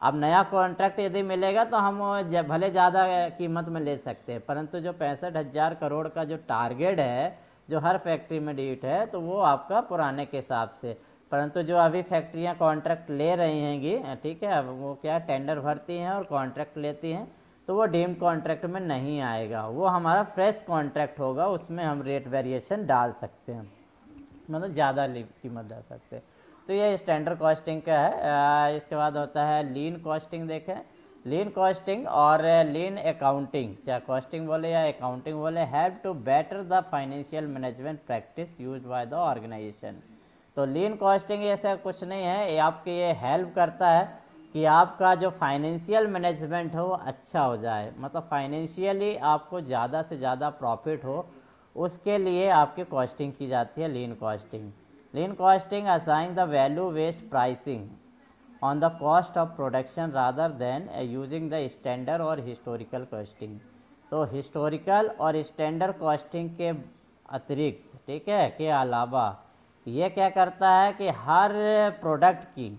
अब नया कॉन्ट्रैक्ट यदि मिलेगा तो हम भले ज़्यादा कीमत में ले सकते हैं, परंतु जो 65,000 करोड़ का जो टारगेट है जो हर फैक्ट्री में डीट है, तो वो आपका पुराने के हिसाब से। परंतु जो अभी फैक्ट्रियां कॉन्ट्रैक्ट ले रही हैंगी, ठीक है, वो क्या टेंडर भरती हैं और कॉन्ट्रैक्ट लेती हैं, तो वो डीम्ड कॉन्ट्रैक्ट में नहीं आएगा। वो हमारा फ्रेश कॉन्ट्रैक्ट होगा, उसमें हम रेट वेरिएशन डाल सकते हैं, मतलब ज़्यादा कीमत डाल सकते हैं। तो ये स्टैंडर्ड कॉस्टिंग का है। इसके बाद होता है लीन कॉस्टिंग। देखें, लीन कॉस्टिंग और लीन अकाउंटिंग, चाहे कॉस्टिंग बोले या अकाउंटिंग बोले, help to better the financial management practice use by the organisation. तो लीन कॉस्टिंग ऐसा कुछ नहीं है, ये आपके ये हेल्प करता है कि आपका जो फाइनेंशियल मैनेजमेंट हो वो अच्छा हो जाए, मतलब फाइनेंशियली आपको ज़्यादा से ज़्यादा प्रॉफिट हो, उसके लिए आपकी कॉस्टिंग की जाती है lean costing. Lean costing assign the value based pricing on the cost of production rather than using the standard और historical costing। तो historical और standard costing के अतिरिक्त, ठीक है, के अलावा ये क्या करता है कि हर प्रोडक्ट की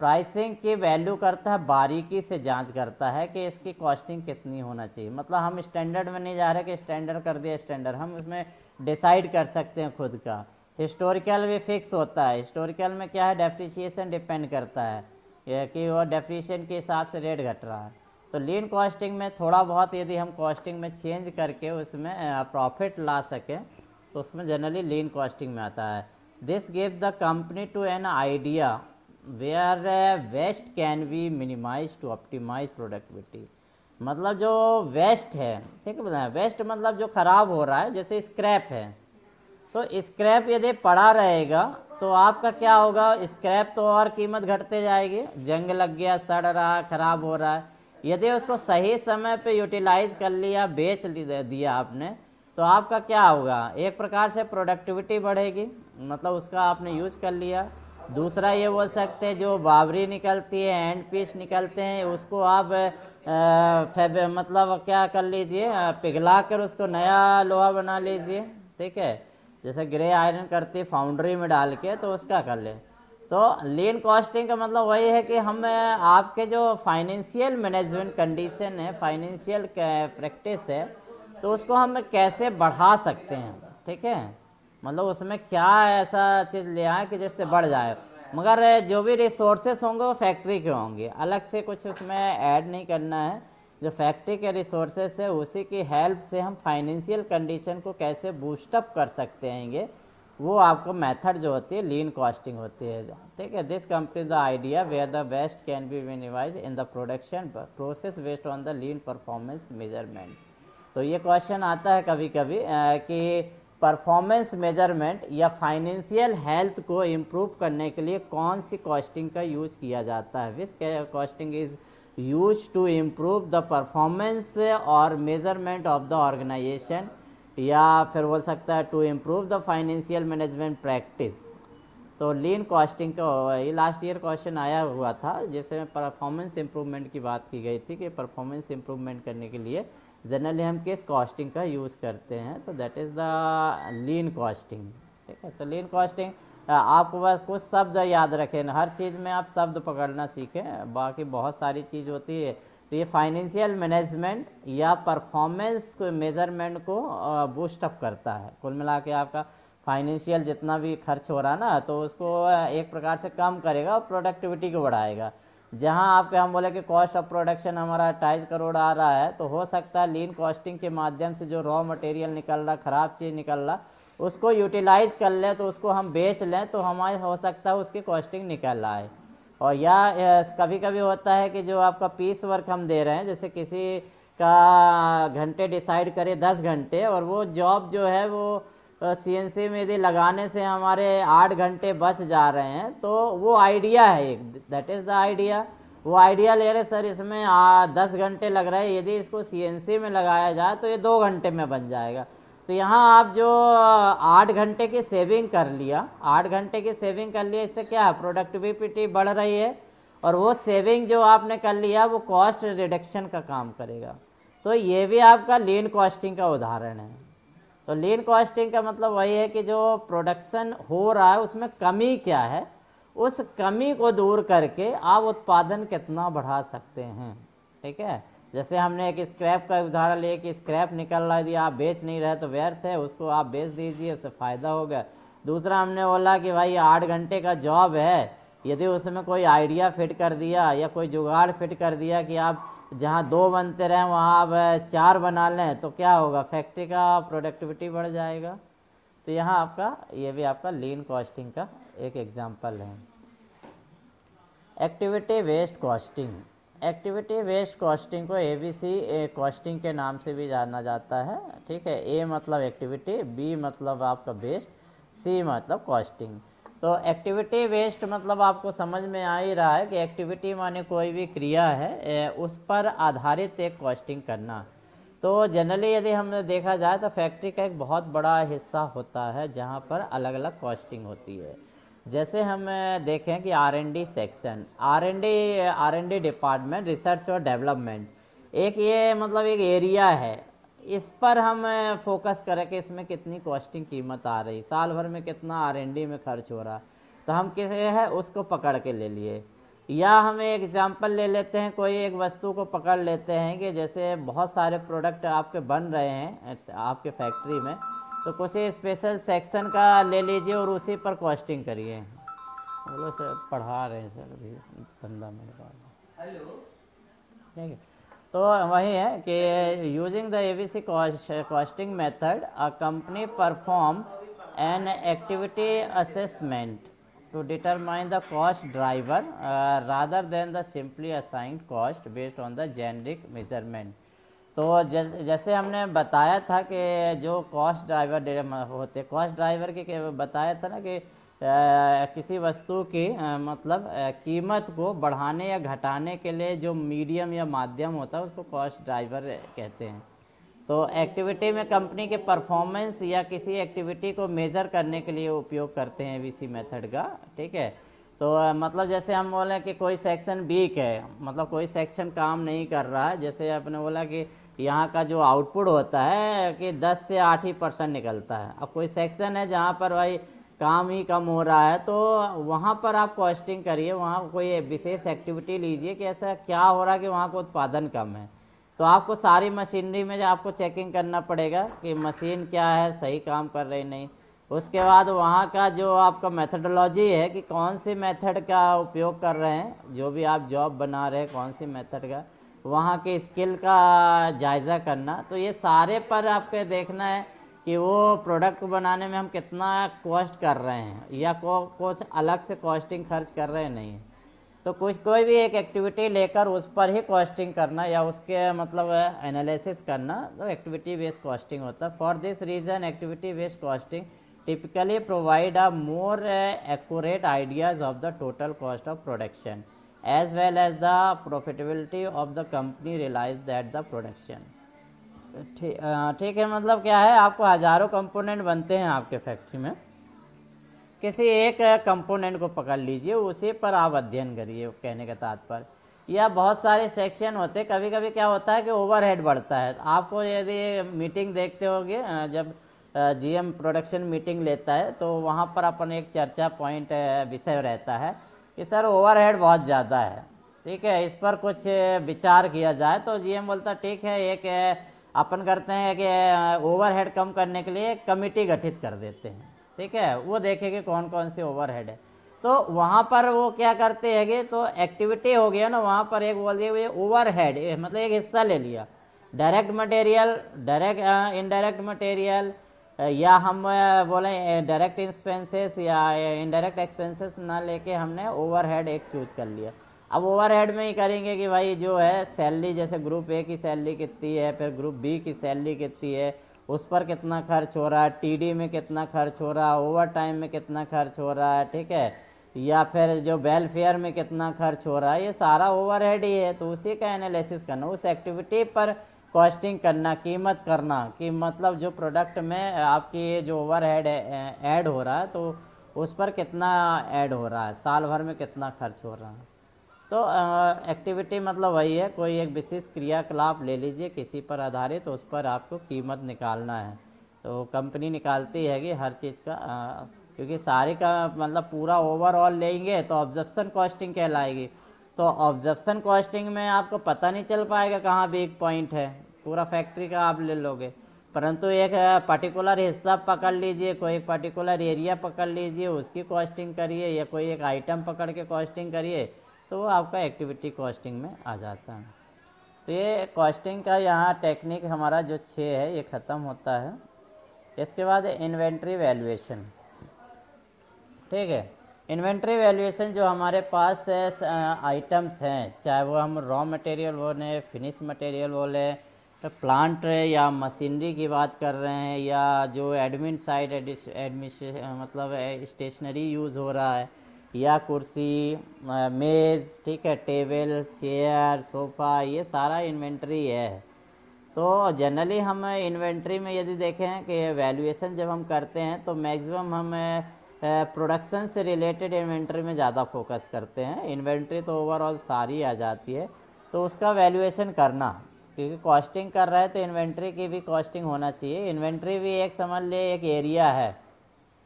प्राइसिंग की वैल्यू करता है, बारीकी से जांच करता है कि इसकी कॉस्टिंग कितनी होना चाहिए। मतलब हम स्टैंडर्ड में नहीं जा रहे कि स्टैंडर्ड कर दिया स्टैंडर्ड, हम उसमें डिसाइड कर सकते हैं खुद का। हिस्टोरिकल भी फिक्स होता है। हिस्टोरिकल में क्या है, डेप्रिसिएशन डिपेंड करता है कि वो डेप्रिसिएशन के हिसाब से रेट घट रहा है। तो लीन कॉस्टिंग में थोड़ा बहुत यदि हम कॉस्टिंग में चेंज करके उसमें प्रॉफिट ला सकें तो उसमें जनरली लीन कॉस्टिंग में आता है। This give the company to an idea where waste can be minimise to optimise productivity. मतलब जो वेस्ट है, ठीक है, बताएं, वेस्ट मतलब जो ख़राब हो रहा है, जैसे स्क्रैप है, तो स्क्रैप यदि पड़ा रहेगा तो आपका क्या होगा, स्क्रैप तो और कीमत घटते जाएगी, जंग लग गया, सड़ रहा, ख़राब हो रहा है। यदि उसको सही समय पे यूटिलाइज कर लिया, बेच दिया आपने, तो आपका क्या होगा, एक प्रकार से प्रोडक्टिविटी बढ़ेगी, मतलब उसका आपने यूज़ कर लिया। दूसरा ये बोल सकते हैं जो बाबरी निकलती है, एंड पीस निकलते हैं, उसको आप मतलब क्या कर लीजिए, पिघला कर उसको नया लोहा बना लीजिए, ठीक है, जैसे ग्रे आयरन करती है फाउंड्री में डाल के, तो उसका कर ले। तो लीन कॉस्टिंग का मतलब वही है कि हम आपके जो फाइनेंशियल मैनेजमेंट कंडीशन है, फाइनेंशियल प्रैक्टिस है, तो उसको हम कैसे बढ़ा सकते हैं, ठीक है, मतलब उसमें क्या ऐसा चीज़ ले आए कि जिससे बढ़ जाए। मगर जो भी रिसोर्सेस होंगे वो फैक्ट्री के होंगे, अलग से कुछ उसमें ऐड नहीं करना है। जो फैक्ट्री के रिसोर्सेस है उसी की हेल्प से हम फाइनेंशियल कंडीशन को कैसे बूस्टअप कर सकते हैंगे, वो आपको मेथड जो होती है लीन कॉस्टिंग होती है, ठीक है। This company the idea where the best can be minimise in the production process based on the lean performance measurement. तो ये क्वेश्चन आता है कभी कभी कि परफॉर्मेंस मेजरमेंट या फाइनेंशियल हेल्थ को इम्प्रूव करने के लिए कौन सी कॉस्टिंग का यूज़ किया जाता है। Which costing is use to improve the performance और मेजरमेंट ऑफ द ऑर्गेनाइजेशन, या फिर बोल सकता है to improve the financial management practice. तो लीन कॉस्टिंग का ये लास्ट ईयर क्वेश्चन आया हुआ था, जिसमें परफॉर्मेंस इम्प्रूवमेंट की बात की गई थी कि परफॉर्मेंस इम्प्रूवमेंट करने के लिए जनरली हम किस कॉस्टिंग का यूज़ करते हैं, तो that is the lean costing, ठीक है। तो लीन कॉस्टिंग आपको बस कुछ शब्द याद रखें, हर चीज़ में आप शब्द पकड़ना सीखें, बाकी बहुत सारी चीज़ होती है तो ये फाइनेंशियल मैनेजमेंट या परफॉर्मेंस को मेज़रमेंट को बूस्ट अप करता है। कुल मिला के आपका फाइनेंशियल जितना भी खर्च हो रहा है ना, तो उसको एक प्रकार से कम करेगा और प्रोडक्टिविटी को बढ़ाएगा। जहां आपके हम बोले कि कॉस्ट ऑफ प्रोडक्शन हमारा 2.5 करोड़ आ रहा है, तो हो सकता है लीन कॉस्टिंग के माध्यम से जो रॉ मटेरियल निकल रहा, ख़राब चीज़ निकल रहा, उसको यूटिलाइज कर लें, तो उसको हम बेच लें, तो हमारे हो सकता है उसकी कॉस्टिंग निकल आए। और या कभी कभी होता है कि जो आपका पीस वर्क हम दे रहे हैं, जैसे किसी का घंटे डिसाइड करें 10 घंटे, और वो जॉब जो है वो CNC में यदि लगाने से हमारे 8 घंटे बच जा रहे हैं, तो वो आइडिया है एक, दैट इज़ द आइडिया। वो आइडिया ले रहे सर इसमें 10 घंटे लग रहे हैं, यदि इसको CNC में लगाया जाए तो ये 2 घंटे में बन जाएगा। तो यहाँ आप जो 8 घंटे की सेविंग कर लिया, 8 घंटे की सेविंग कर लिया, इससे क्या है, प्रोडक्टिविटी बढ़ रही है, और वो सेविंग जो आपने कर लिया वो कॉस्ट रिडक्शन का काम करेगा। तो ये भी आपका लीन कॉस्टिंग का उदाहरण है। तो लीन कॉस्टिंग का मतलब वही है कि जो प्रोडक्शन हो रहा है उसमें कमी क्या है, उस कमी को दूर करके आप उत्पादन कितना बढ़ा सकते हैं। ठीक है, जैसे हमने एक स्क्रैप का उदाहरण लिया कि स्क्रैप निकल रहा है, यदि आप बेच नहीं रहे तो व्यर्थ है, उसको आप बेच दीजिए, उससे फ़ायदा होगा। दूसरा हमने बोला कि भाई 8 घंटे का जॉब है, यदि उसमें कोई आइडिया फिट कर दिया या कोई जुगाड़ फिट कर दिया कि आप जहाँ 2 बनते रहें वहाँ आप 4 बना लें, तो क्या होगा, फैक्ट्री का प्रोडक्टिविटी बढ़ जाएगा। तो यहाँ आपका ये भी आपका लीन कॉस्टिंग का एक एग्जाम्पल है। Activity waste costing. Activity waste costing को ABC कॉस्टिंग के नाम से भी जाना जाता है। ठीक है, A मतलब एक्टिविटी, B मतलब आपका वेस्ट, C मतलब कॉस्टिंग। तो एक्टिविटी वेस्ट मतलब आपको समझ में आ ही रहा है कि एक्टिविटी माने कोई भी क्रिया है, उस पर आधारित एक कॉस्टिंग करना। तो जनरली यदि हमने देखा जाए तो फैक्ट्री का एक बहुत बड़ा हिस्सा होता है जहाँ पर अलग अलग कॉस्टिंग होती है। जैसे हम देखें कि R&D section, R&D department, research और डेवलपमेंट, एक ये मतलब एक एरिया है, इस पर हम फोकस करें कि इसमें कितनी कॉस्टिंग कीमत आ रही, साल भर में कितना R&D में खर्च हो रहा, तो हम किसे है उसको पकड़ के ले लिए। या हम एक एग्जांपल ले लेते हैं, कोई एक वस्तु को पकड़ लेते हैं कि जैसे बहुत सारे प्रोडक्ट आपके बन रहे हैं आपके फैक्ट्री में, तो कुछ स्पेशल सेक्शन का ले लीजिए और उसी पर कॉस्टिंग करिए। बोलो सर पढ़ा रहे हैं सर अभी बंदा मेरे पास। ठीक है, तो वही है कि using the ABC costing method a company perform an activity assessment to determine the cost driver rather than the simply assigned cost based on the generic measurement। तो जैसे हमने बताया था कि जो कॉस्ट ड्राइवर होते, कॉस्ट ड्राइवर के बताया था ना कि किसी वस्तु की मतलब कीमत को बढ़ाने या घटाने के लिए जो मीडियम या माध्यम होता है उसको कॉस्ट ड्राइवर कहते हैं। तो एक्टिविटी में कंपनी के परफॉर्मेंस या किसी एक्टिविटी को मेज़र करने के लिए उपयोग करते हैं ABC मेथड का। ठीक है, तो मतलब जैसे हम बोलें कि कोई सेक्शन वीक है, मतलब कोई सेक्शन काम नहीं कर रहा है, जैसे आपने बोला कि यहाँ का जो आउटपुट होता है कि 10 से 8% निकलता है। अब कोई सेक्शन है जहाँ पर भाई काम ही कम हो रहा है, तो वहाँ पर आप कॉस्टिंग करिए, वहाँ कोई विशेष एक्टिविटी लीजिए कि ऐसा क्या हो रहा है कि वहाँ का उत्पादन कम है। तो आपको सारी मशीनरी में आपको चेकिंग करना पड़ेगा कि मशीन क्या है, सही काम कर रही नहीं। उसके बाद वहाँ का जो आपका मेथडोलॉजी है कि कौन सी मेथड का उपयोग कर रहे हैं, जो भी आप जॉब बना रहे हैं कौन सी मेथड का, वहाँ के स्किल का जायज़ा करना। तो ये सारे पर आपके देखना है कि वो प्रोडक्ट बनाने में हम कितना कॉस्ट कर रहे हैं या कुछ अलग से कॉस्टिंग खर्च कर रहे हैं नहीं। तो कोई भी एक एक्टिविटी लेकर उस पर ही कॉस्टिंग करना या उसके मतलब एनालिसिस करना, तो एक्टिविटी बेस्ड कॉस्टिंग होता है। For this reason activity based costing typically provide a more accurate ideas of the total cost of production as well as the profitability of the company realized that the production। ठीक है, मतलब क्या है, आपको हज़ारों component बनते हैं आपके फैक्ट्री में, किसी एक कंपोनेंट को पकड़ लीजिए, उसी पर आप अध्ययन करिए, कहने का तात्पर्य। या बहुत सारे सेक्शन होते हैं, कभी कभी क्या होता है कि ओवरहेड बढ़ता है। आपको यदि मीटिंग देखते होंगे, जब GM प्रोडक्शन मीटिंग लेता है तो वहाँ पर अपन एक चर्चा पॉइंट विषय रहता है कि सर ओवरहेड बहुत ज़्यादा है। ठीक है, इस पर कुछ विचार किया जाए। तो जीएम बोलता ठीक है, एक अपन करते हैं कि ओवरहेड कम करने के लिए एक कमिटी गठित कर देते हैं। ठीक है, वो देखेंगे कौन कौन से ओवरहेड है। तो वहाँ पर वो क्या करते हैं कि तो एक्टिविटी हो गया ना, वहाँ पर एक बोल दिया ओवरहेड, मतलब एक हिस्सा ले लिया, direct material, direct indirect material, या हम बोले डायरेक्ट एक्सपेंसेस या इनडायरेक्ट एक्सपेंसेस ना लेके हमने ओवरहेड एक चूज कर लिया। अब ओवरहेड में ही करेंगे कि भाई जो है सैलरी, जैसे ग्रुप ए की सैलरी कितनी है, फिर ग्रुप बी की सैलरी कितनी है, उस पर कितना खर्च हो रहा है, टीडी में कितना खर्च हो रहा है, ओवर टाइम में कितना खर्च हो रहा है, ठीक है, या फिर जो वेलफेयर में कितना खर्च हो रहा है, ये सारा ओवरहेड ही है। तो उसी का एनालिसिस करना, उस एक्टिविटी पर कॉस्टिंग करना, कीमत करना कि मतलब जो प्रोडक्ट में आपकी ये जो ओवरहेड ऐड हो रहा है तो उस पर कितना ऐड हो रहा है, साल भर में कितना खर्च हो रहा है। तो एक्टिविटी मतलब वही है, कोई एक विशेष क्रियाकलाप ले लीजिए किसी पर आधारित, तो उस पर आपको कीमत निकालना है। तो कंपनी निकालती है कि हर चीज़ का क्योंकि सारी का मतलब पूरा ओवरऑल लेंगे तो ऑब्जर्प्शन कॉस्टिंग कहलाएगी। तो ऑब्जर्प्शन कॉस्टिंग में आपको पता नहीं चल पाएगा कहाँ वीक पॉइंट है, पूरा फैक्ट्री का आप ले लोगे, परंतु एक पर्टिकुलर हिस्सा पकड़ लीजिए, कोई एक पर्टिकुलर एरिया पकड़ लीजिए, उसकी कॉस्टिंग करिए, या कोई एक आइटम पकड़ के कॉस्टिंग करिए, तो वो आपका एक्टिविटी कॉस्टिंग में आ जाता है। तो ये कॉस्टिंग का यहाँ टेक्निक हमारा जो 6 है ये ख़त्म होता है। इसके बाद इन्वेंट्री वैल्यूएशन। ठीक है, इन्वेंट्री वैल्यूएशन जो हमारे पास आइटम्स हैं, चाहे वो हम रॉ मटेरियल बोले, फिनिश मटेरियल बोले, तो प्लांट या मशीनरी की बात कर रहे हैं, या जो एडमिन साइड एडमिनिस्ट्रेशन मतलब स्टेशनरी यूज़ हो रहा है, या कुर्सी, मेज़, ठीक है, टेबल, चेयर, सोफ़ा, ये सारा इन्वेंट्री है। तो जनरली हम इन्वेंट्री में यदि देखें कि वैल्यूएशन जब हम करते हैं तो मैक्सिमम हम प्रोडक्शन से रिलेटेड इन्वेंट्री में ज़्यादा फोकस करते हैं। इन्वेंट्री तो ओवरऑल सारी आ जाती है, तो उसका वैल्यूएशन करना, क्योंकि कॉस्टिंग कर रहे हैं तो इन्वेंट्री की भी कॉस्टिंग होना चाहिए। इन्वेंट्री भी एक समझ ले एक एरिया है,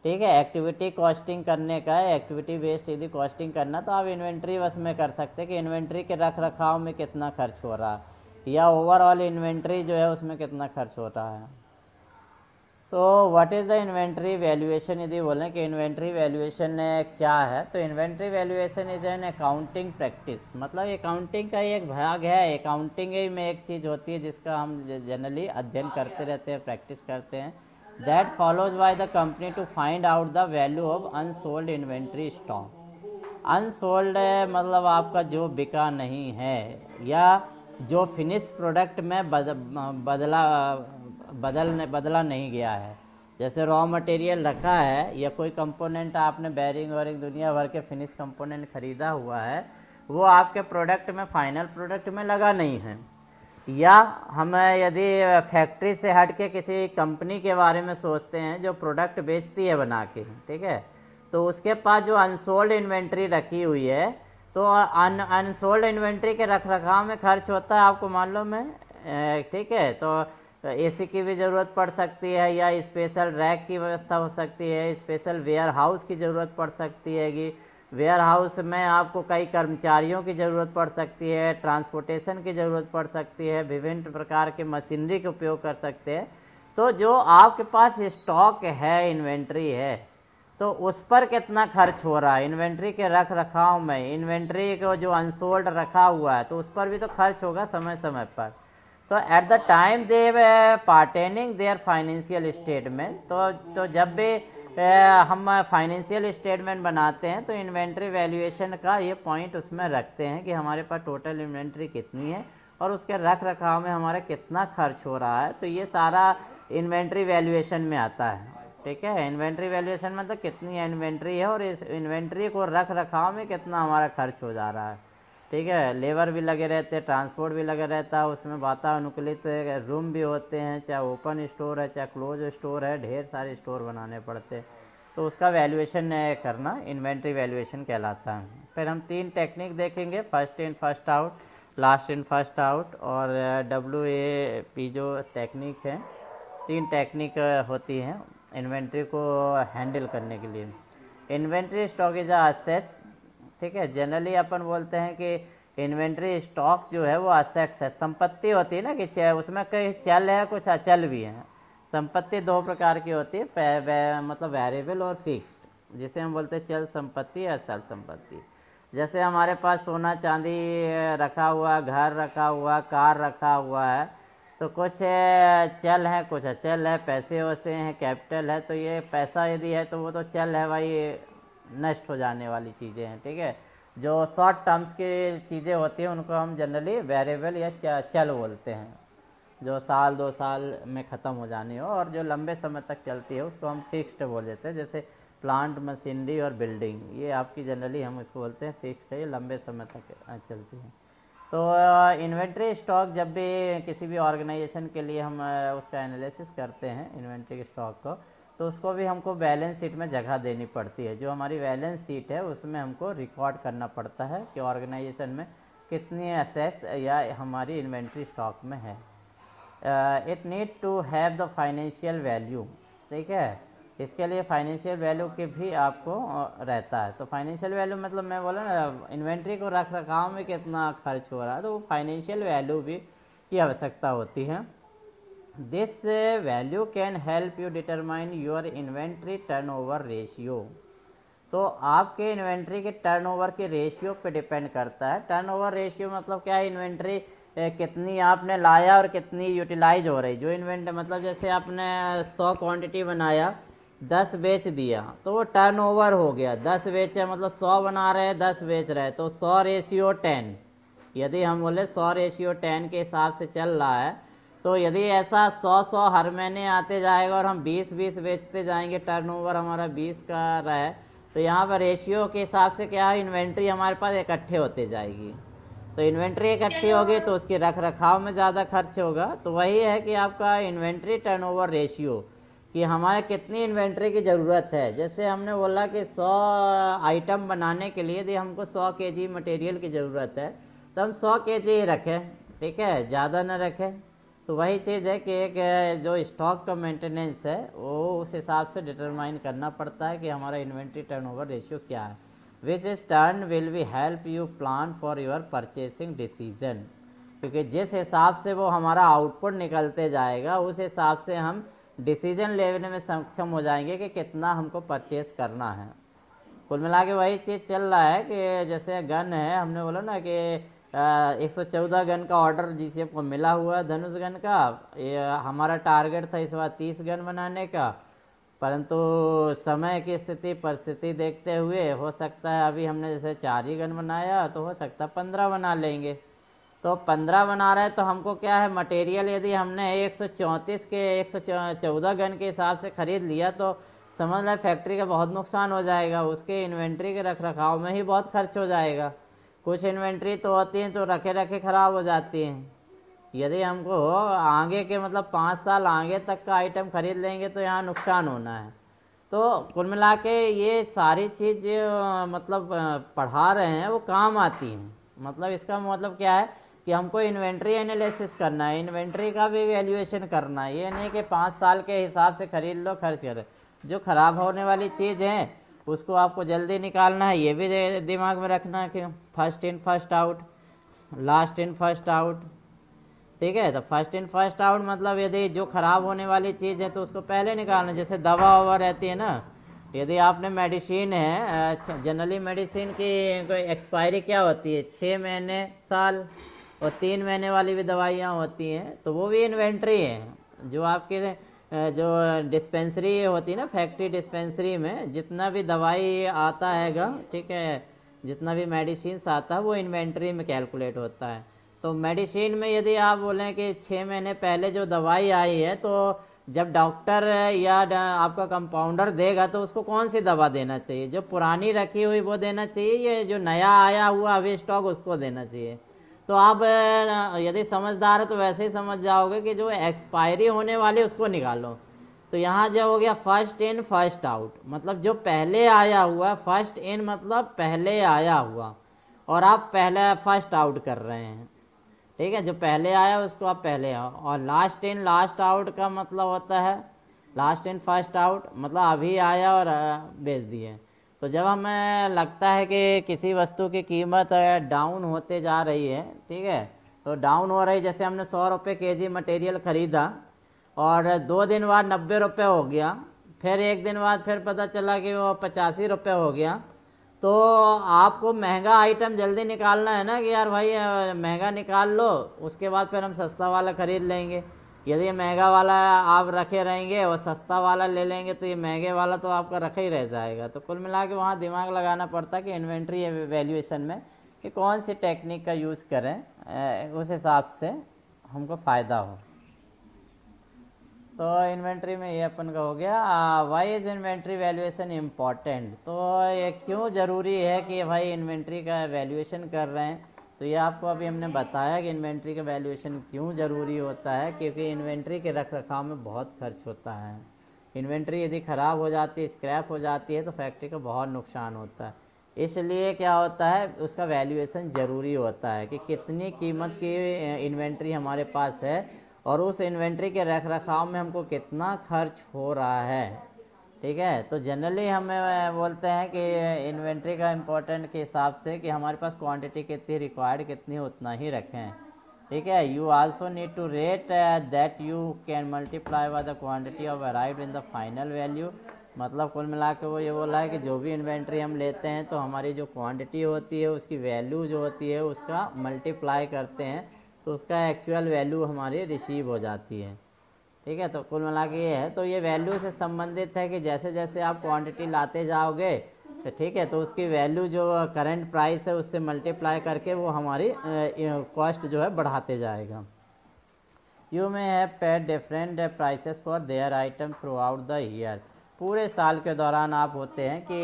ठीक है, एक्टिविटी कॉस्टिंग करने का है, एक्टिविटी बेस्ड यदि कॉस्टिंग करना तो आप इन्वेंट्री बस में कर सकते हैं कि इन्वेंट्री के रख रखाव में कितना खर्च हो रहा है, या ओवरऑल इन्वेंट्री जो है उसमें कितना खर्च हो रहा है। तो what is the inventory valuation, यदि बोलें कि इन्वेंट्री वैल्यूएशन क्या है, तो inventory valuation is an accounting practice, मतलब अकाउंटिंग का एक भाग है। अकाउंटिंग में एक चीज़ होती है जिसका हम जनरली अध्ययन करते रहते हैं, प्रैक्टिस करते हैं, that follows by the company to find out the value of unsold inventory stock. Unsold मतलब आपका जो बिका नहीं है, या जो फिनिश प्रोडक्ट में बदला नहीं गया है। जैसे रॉ मटेरियल रखा है, या कोई कंपोनेंट आपने बैरिंग वैरिंग दुनिया भर के फिनिश कंपोनेंट ख़रीदा हुआ है, वो आपके प्रोडक्ट में, फाइनल प्रोडक्ट में लगा नहीं है, या हम यदि फैक्ट्री से हट के किसी कंपनी के बारे में सोचते हैं जो प्रोडक्ट बेचती है बना के, ठीक है, तो उसके पास जो अनसोल्ड इन्वेंट्री रखी हुई है, तो अनसोल्ड इन्वेंट्री के रख रखाव में खर्च होता है, आपको मालूम है, ठीक है। तो एसी की भी ज़रूरत पड़ सकती है, या स्पेशल रैक की व्यवस्था हो सकती है, स्पेशल वेयर हाउस की ज़रूरत पड़ सकती है कि वेयर हाउस में आपको कई कर्मचारियों की ज़रूरत पड़ सकती है, ट्रांसपोर्टेशन की ज़रूरत पड़ सकती है, विभिन्न प्रकार के मशीनरी का उपयोग कर सकते हैं। तो जो आपके पास स्टॉक है, इन्वेंट्री है, तो उस पर कितना खर्च हो रहा है इन्वेंट्री के रख रखाव में, इन्वेंट्री को जो अनसोल्ड रखा हुआ है तो उस पर भी तो खर्च होगा समय समय पर। तो at the time they partitioning there financial statement, तो जब भी हम फाइनेंशियल स्टेटमेंट बनाते हैं तो इन्वेंट्री वैल्यूएशन का ये पॉइंट उसमें रखते हैं कि हमारे पास टोटल इन्वेंट्री कितनी है और उसके रख रखाव में हमारा कितना खर्च हो रहा है। तो ये सारा इन्वेंट्री वैल्यूएशन में आता है, ठीक है। इन्वेंट्री वैल्यूएशन में तो कितनी इन्वेंट्री है और इस इन्वेंट्री को रख रखाव में कितना हमारा खर्च हो जा रहा है, ठीक है। लेबर भी लगे रहते हैं, ट्रांसपोर्ट भी लगे रहता है, उसमें वातानुकूलित रूम भी होते हैं, चाहे ओपन स्टोर है चाहे क्लोज स्टोर है, ढेर सारे स्टोर बनाने पड़ते हैं। तो उसका वैल्यूएशन करना इन्वेंट्री वैल्यूएशन कहलाता है। फिर हम 3 टेक्निक देखेंगे, first in first out, last in first out और WAP जो टेक्निक है। 3 टेक्निक होती हैं इन्वेंट्री को हैंडल करने के लिए। Inventory stock is a asset, ठीक है। जनरली अपन बोलते हैं कि इन्वेंट्री स्टॉक जो है वो असेट्स है, संपत्ति होती है ना कि उसमें कई चल है कुछ अचल भी है। संपत्ति दो प्रकार की होती है, मतलब वेरिएबल और फिक्स्ड, जिसे हम बोलते हैं चल संपत्ति या अचल संपत्ति। जैसे हमारे पास सोना चांदी रखा हुआ, घर रखा हुआ, कार रखा हुआ है, तो कुछ चल है कुछ अचल है, पैसे वैसे हैं, कैपिटल है। तो ये पैसा यदि है तो वो तो चल है भाई, नष्ट हो जाने वाली चीज़ें हैं, ठीक है। जो शॉर्ट टर्म्स की चीज़ें होती हैं उनको हम जनरली वेरिएबल या चल बोलते हैं, जो साल 2 साल में ख़त्म हो जानी हो, और जो लंबे समय तक चलती है उसको हम फिक्स्ड बोल देते हैं। जैसे प्लांट, मशीनरी और बिल्डिंग, ये आपकी जनरली हम इसको बोलते हैं फिक्स्ड है, ये लंबे समय तक चलती है। तो इन्वेंट्री स्टॉक जब भी किसी भी ऑर्गेनाइजेशन के लिए हम उसका एनालिसिस करते हैं इन्वेंट्री स्टॉक को, तो उसको भी हमको बैलेंस शीट में जगह देनी पड़ती है। जो हमारी बैलेंस शीट है उसमें हमको रिकॉर्ड करना पड़ता है कि ऑर्गेनाइजेशन में कितनी एसेट्स या हमारी इन्वेंट्री स्टॉक में है। It need to have the financial value, ठीक है। इसके लिए फाइनेंशियल वैल्यू के भी आपको रहता है। तो फाइनेंशियल वैल्यू मतलब मैं बोला ना, इन्वेंट्री को रख रखाव में कितना खर्च हो रहा है, तो वो फाइनेंशियल वैल्यू भी की आवश्यकता होती है। This value can help you determine your inventory turnover ratio. तो आपके इन्वेंट्री के टर्नओवर के रेशियो पे डिपेंड करता है। टर्नओवर रेशियो मतलब क्या है, इन्वेंट्री कितनी आपने लाया और कितनी यूटिलाइज हो रही। जो इन्वेंट्री मतलब जैसे आपने 100 क्वांटिटी बनाया, 10 बेच दिया, तो वो टर्नओवर हो गया। 10 बेचे मतलब 100 बना रहे हैं, 10 बेच रहे हैं, तो 100:10। यदि हम बोले 100:10 के हिसाब से चल रहा है, तो यदि ऐसा 100 हर महीने आते जाएगा और हम 20 बेचते जाएंगे, टर्नओवर हमारा 20 का रहा है, तो यहाँ पर रेशियो के हिसाब से क्या है, इन्वेंट्री हमारे पास इकट्ठे होते जाएगी। तो इन्वेंट्री इकट्ठी होगी तो उसके रख रखाव में ज़्यादा खर्च होगा। तो वही है कि आपका इन्वेंट्री टर्नओवर रेशियो, कि हमारे कितनी इन्वेंट्री की ज़रूरत है। जैसे हमने बोला कि 100 आइटम बनाने के लिए यदि हमको 100 kg मटेरियल की ज़रूरत है, तो हम 100 kg ही रखें, ठीक है, ज़्यादा ना रखें। तो वही चीज़ है कि एक जो स्टॉक का मेंटेनेंस है वो उस हिसाब से डिटरमाइन करना पड़ता है कि हमारा इन्वेंट्री टर्नओवर रेशियो क्या है। Which is turn will be help you plan for your purchasing decision, क्योंकि जिस हिसाब से वो हमारा आउटपुट निकलते जाएगा उस हिसाब से हम डिसीजन लेने में सक्षम हो जाएंगे कि कितना हमको परचेस करना है। कुल मिला के वही चीज़ चल रहा है कि जैसे गन है, हमने बोला ना कि 114 गन का ऑर्डर जिसे को मिला हुआ है धनुष गन का। ये हमारा टारगेट था इस बार 30 गन बनाने का, परंतु समय की स्थिति परिस्थिति देखते हुए हो सकता है अभी हमने जैसे 4 ही गन बनाया, तो हो सकता है 15 बना लेंगे। तो 15 बना रहे हैं तो हमको क्या है, मटेरियल यदि हमने 134 के 114 गन के हिसाब से ख़रीद लिया तो समझ लें फैक्ट्री का बहुत नुकसान हो जाएगा, उसके इन्वेंट्री के रख रखाव में ही बहुत खर्च हो जाएगा। कुछ इन्वेंट्री तो होती हैं तो रखे रखे ख़राब हो जाती हैं। यदि हमको आगे के मतलब 5 साल आगे तक का आइटम खरीद लेंगे तो यहाँ नुकसान होना है। तो कुल मिला के ये सारी चीज़ मतलब पढ़ा रहे हैं वो काम आती हैं। मतलब इसका मतलब क्या है कि हमको इन्वेंट्री एनालिसिस करना है, इन्वेंट्री का भी वैल्यूएशन करना है। ये नहीं कि 5 साल के हिसाब से खरीद लो खर्च करो। जो ख़राब होने वाली चीज़ है उसको आपको जल्दी निकालना है, ये भी दिमाग में रखना है कि first in first out, last in first out, ठीक है। तो फर्स्ट इन फर्स्ट आउट मतलब यदि जो ख़राब होने वाली चीज़ है तो उसको पहले निकालना। जैसे दवा ववा रहती है ना, यदि आपने मेडिसिन है, जनरली मेडिसिन की कोई एक्सपायरी क्या होती है, 6 महीने, साल, और 3 महीने वाली भी दवाइयाँ होती हैं, तो वो भी इन्वेंट्री है। जो आपके जो डिस्पेंसरी होती है ना, फैक्ट्री डिस्पेंसरी में जितना भी दवाई आता हैगा, ठीक है, जितना भी मेडिसिन आता है वो इन्वेंट्री में कैलकुलेट होता है। तो मेडिसिन में यदि आप बोलें कि 6 महीने पहले जो दवाई आई है, तो जब डॉक्टर या आपका कंपाउंडर देगा तो उसको कौन सी दवा देना चाहिए, जो पुरानी रखी हुई वो देना चाहिए या जो नया आया हुआ अभी स्टॉक उसको देना चाहिए। तो आप यदि समझदार है तो वैसे ही समझ जाओगे कि जो एक्सपायरी होने वाली उसको निकालो। तो यहाँ जो हो गया फर्स्ट इन फर्स्ट आउट, मतलब जो पहले आया हुआ, फर्स्ट इन मतलब पहले आया हुआ, और आप पहले फर्स्ट आउट कर रहे हैं, ठीक है। जो पहले आया उसको आप पहले आओ। और लास्ट इन लास्ट आउट का मतलब होता है लास्ट इन फर्स्ट आउट, मतलब अभी आया और बेच दिए। तो जब हमें लगता है कि किसी वस्तु की कीमत डाउन होते जा रही है, ठीक है, तो डाउन हो रही, जैसे हमने 100 रुपये केजी मटेरियल ख़रीदा और 2 दिन बाद 90 रुपये हो गया, फिर 1 दिन बाद फिर पता चला कि वो 85 रुपये हो गया, तो आपको महंगा आइटम जल्दी निकालना है ना कि यार भाई महंगा निकाल लो, उसके बाद फिर हम सस्ता वाला ख़रीद लेंगे। यदि महंगा वाला आप रखे रहेंगे और सस्ता वाला ले लेंगे तो ये महंगे वाला तो आपका रखा ही रह जाएगा। तो कुल मिला के वहाँ दिमाग लगाना पड़ता है कि इन्वेंट्री वैल्यूएशन में कि कौन सी टेक्निक का यूज़ करें, उस हिसाब से हमको फ़ायदा हो। तो इन्वेंट्री में ये अपन का हो गया। Why is inventory valuation important, तो ये क्यों ज़रूरी है कि भाई इन्वेंट्री का वैल्यूएशन कर रहे हैं। तो ये आपको अभी हमने बताया कि इन्वेंट्री का वैल्यूएशन क्यों ज़रूरी होता है, क्योंकि इन्वेंट्री के रख रखाव में बहुत खर्च होता है। इन्वेंट्री यदि ख़राब हो जाती है, स्क्रैप हो जाती है, तो फैक्ट्री का बहुत नुकसान होता है। इसलिए क्या होता है, उसका वैल्यूएशन ज़रूरी होता है कि कितनी कीमत की इन्वेंट्री हमारे पास है और उस इन्वेंट्री के रख रखाव में हमको कितना खर्च हो रहा है। ठीक है, तो जनरली हमें बोलते हैं कि इन्वेंट्री का इम्पोर्टेंट के हिसाब से कि हमारे पास क्वांटिटी कितनी रिक्वायर्ड कितनी उतना ही रखें। ठीक है, you also need to rate that you can multiply by the quantity of arrived in the final value. मतलब कुल मिला के वो ये बोला है कि जो भी इन्वेंट्री हम लेते हैं तो हमारी जो क्वांटिटी होती है उसकी वैल्यू जो होती है उसका मल्टीप्लाई करते हैं तो उसका एक्चुअल वैल्यू हमारी रिसीव हो जाती है। ठीक है, तो कुल मिला के ये है। तो ये वैल्यू से संबंधित है कि जैसे जैसे आप क्वांटिटी लाते जाओगे तो ठीक है, तो उसकी वैल्यू जो करंट प्राइस है उससे मल्टीप्लाई करके वो हमारी कॉस्ट जो है बढ़ाते जाएगा। You may have paid different prices for their item through out the year. पूरे साल के दौरान आप होते हैं कि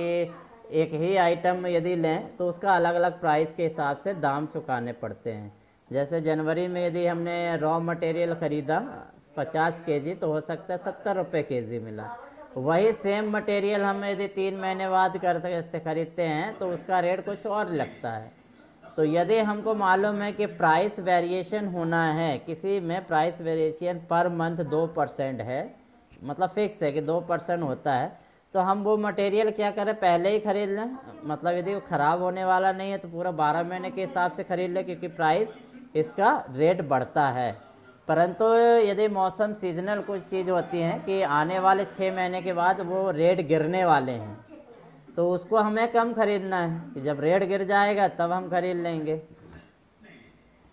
एक ही आइटम यदि लें तो उसका अलग अलग प्राइस के हिसाब से दाम चुकाने पड़ते हैं। जैसे जनवरी में यदि हमने रॉ मटेरियल ख़रीदा 50 केजी तो हो सकता है 70 रुपये केजी मिला। वही सेम मटेरियल हम यदि 3 महीने बाद खरीदते हैं तो उसका रेट कुछ और लगता है। तो यदि हमको मालूम है कि प्राइस वेरिएशन होना है, किसी में प्राइस वेरिएशन पर मंथ 2% है, मतलब फिक्स है कि 2% होता है, तो हम वो मटेरियल क्या करें, पहले ही ख़रीद लें। मतलब यदि वो ख़राब होने वाला नहीं है तो पूरा 12 महीने के हिसाब से ख़रीद लें, क्योंकि प्राइस इसका रेट बढ़ता है। परंतु यदि मौसम सीजनल कुछ चीज़ होती हैं कि आने वाले 6 महीने के बाद वो रेट गिरने वाले हैं, तो उसको हमें कम ख़रीदना है कि जब रेट गिर जाएगा तब हम ख़रीद लेंगे।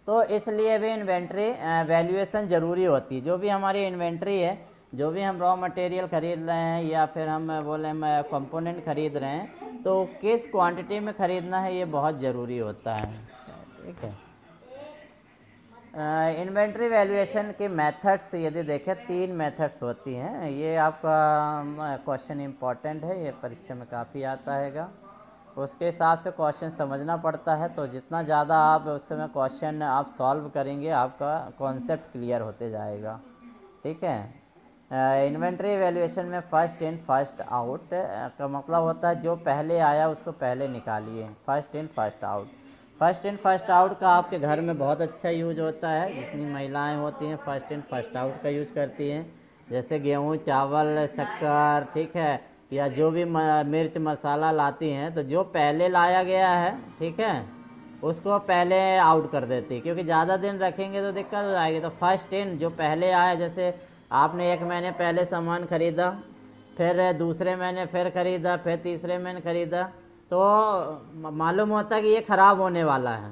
तो इसलिए भी इन्वेंट्री वैल्यूएशन ज़रूरी होती है। जो भी हमारी इन्वेंट्री है, जो भी हम रॉ मटेरियल ख़रीद रहे हैं या फिर हम बोले कंपोनेंट ख़रीद रहे हैं, तो किस क्वांटिटी में ख़रीदना है ये बहुत ज़रूरी होता है। ठीक है, इन्वेंट्री वैल्यूएशन के मेथड्स यदि देखें 3 मेथड्स होती हैं। ये आपका क्वेश्चन इम्पॉर्टेंट है, ये परीक्षा में काफ़ी आता हैगा। उसके हिसाब से क्वेश्चन समझना पड़ता है, तो जितना ज़्यादा आप उसके में क्वेश्चन आप सॉल्व करेंगे आपका कॉन्सेप्ट क्लियर होते जाएगा। ठीक है, इन्वेंट्री वैल्यूएशन में फर्स्ट इन फर्स्ट आउट का मतलब होता है जो पहले आया उसको पहले निकालिए। First in first out, first in first out का आपके घर में बहुत अच्छा यूज होता है। जितनी महिलाएं होती हैं फर्स्ट इन फर्स्ट आउट का यूज़ करती हैं। जैसे गेहूं, चावल, शक्कर, ठीक है, या जो भी मिर्च मसाला लाती हैं, तो जो पहले लाया गया है, ठीक है, उसको पहले आउट कर देती है, क्योंकि ज़्यादा दिन रखेंगे तो दिक्कत हो जाएगी। तो फर्स्ट इन जो पहले आया, जैसे आपने 1 महीने पहले सामान ख़रीदा, फिर दूसरे महीने फिर ख़रीदा, फिर तीसरे महीने ख़रीदा, तो मालूम होता है कि ये ख़राब होने वाला है।